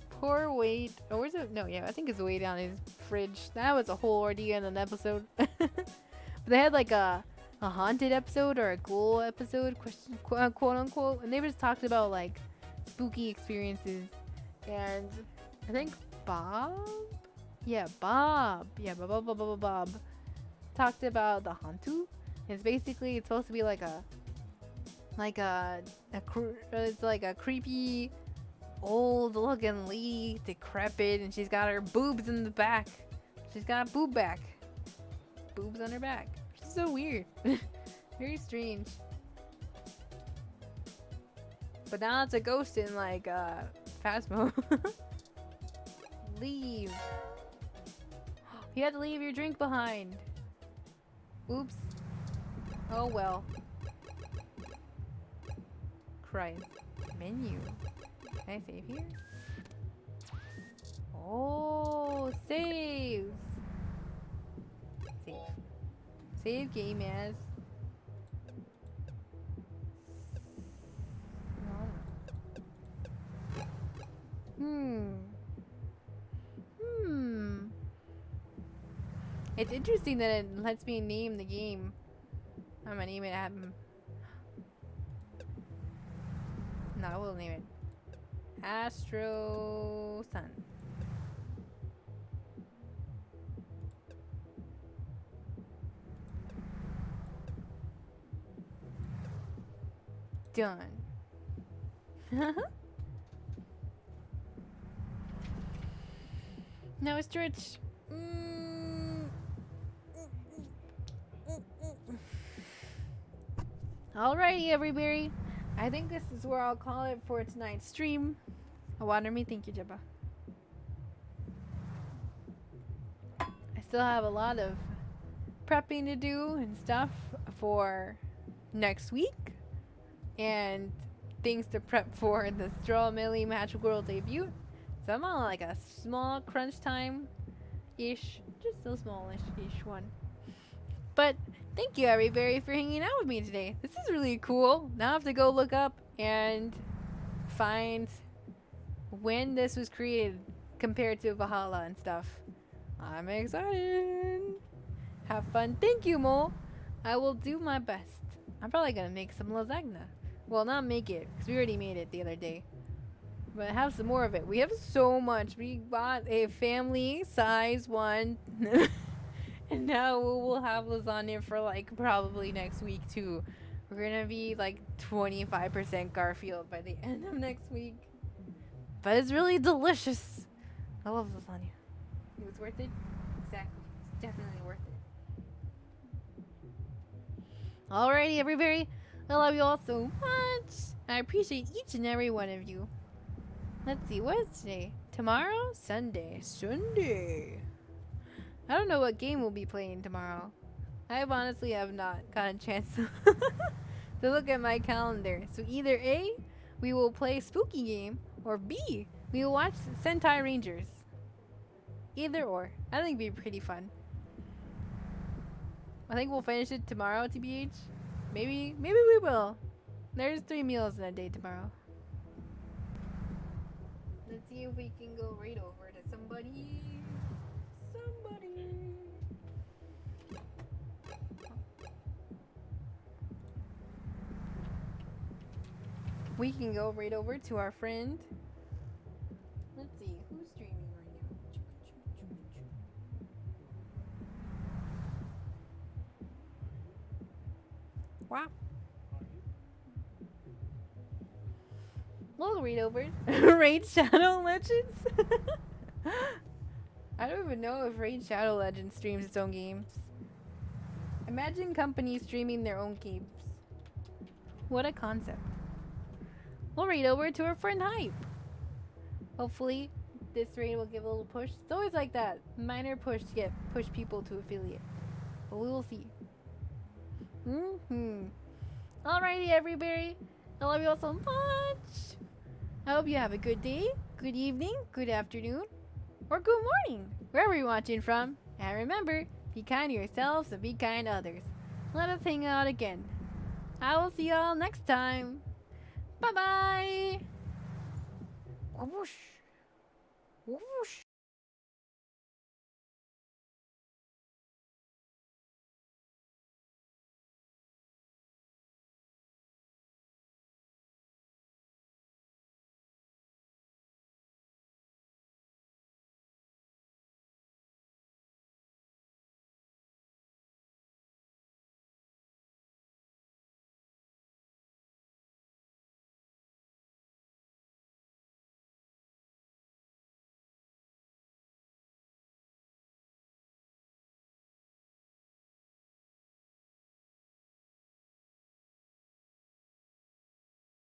Poor Wade. Or where's it? No, yeah, I think it's Wade on his fridge. That was a whole ordeal in an episode. But they had like a haunted episode or a ghoul episode, quote unquote. And they just talked about like spooky experiences. And I think Bob? Yeah, Bob. Yeah, Bob. Talked about the Hantu. It's basically, it's supposed to be like it's like a creepy old looking lady, decrepit, and she's got her boobs in the back. She's got a boob back. Boobs on her back. Which is so weird. Very strange. But now it's a ghost in like Phasmo. Leave. You had to leave your drink behind. Oops. Oh well. Christ. Menu. Can I save here? Oh, saves. Save. Save game as. It's interesting that it lets me name the game. I'm gonna name it No, I will name it Astro Sun. Done. Now stretch. Alrighty, everybody. I think this is where I'll call it for tonight's stream. Water me, thank you, Jabba. I still have a lot of prepping to do and stuff for next week, and things to prep for the Straw Millie Magic World debut. So I'm on like a small crunch time-ish, just a smallish-ish one. But thank you, everybody, for hanging out with me today. This is really cool. Now I have to go look up and find when this was created compared to Valhalla and stuff. I'm excited. Have fun. Thank you, Mo. I will do my best. I'm probably going to make some lasagna. Well, not make it, because we already made it the other day. But have some more of it. We have so much. We bought a family size one. And now we'll have lasagna for like probably next week too. We're gonna be like 25% Garfield by the end of next week. But it's really delicious. I love lasagna. It was worth it? Exactly. It's definitely worth it. Alrighty, everybody. I love you all so much. I appreciate each and every one of you. Let's see, what is today? Tomorrow? Sunday. I don't know what game we'll be playing tomorrow. I honestly have not gotten a chance to look at my calendar. So either A, we will play a spooky game, or B, we will watch Sentai Rangers. Either or. I think it'd be pretty fun. I think we'll finish it tomorrow, TBH. Maybe we will. There's 3 meals in a day tomorrow. Let's see if we can go right over to somebody. We can go right over to our friend. Let's see, who's streaming right now? Wow. We'll read over. Raid Shadow Legends? I don't even know if Raid Shadow Legends streams its own games. Imagine companies streaming their own games. What a concept. We'll raid over to our friend Hype. Hopefully, this raid will give a little push. It's always like that. Minor push to push people to affiliate. But we will see. Alrighty, everybody. I love you all so much. I hope you have a good day, good evening, good afternoon, or good morning, wherever you're watching from. And remember, be kind to yourselves and be kind to others. Let us hang out again. I will see y'all next time. Bye bye. Whoosh. Whoosh.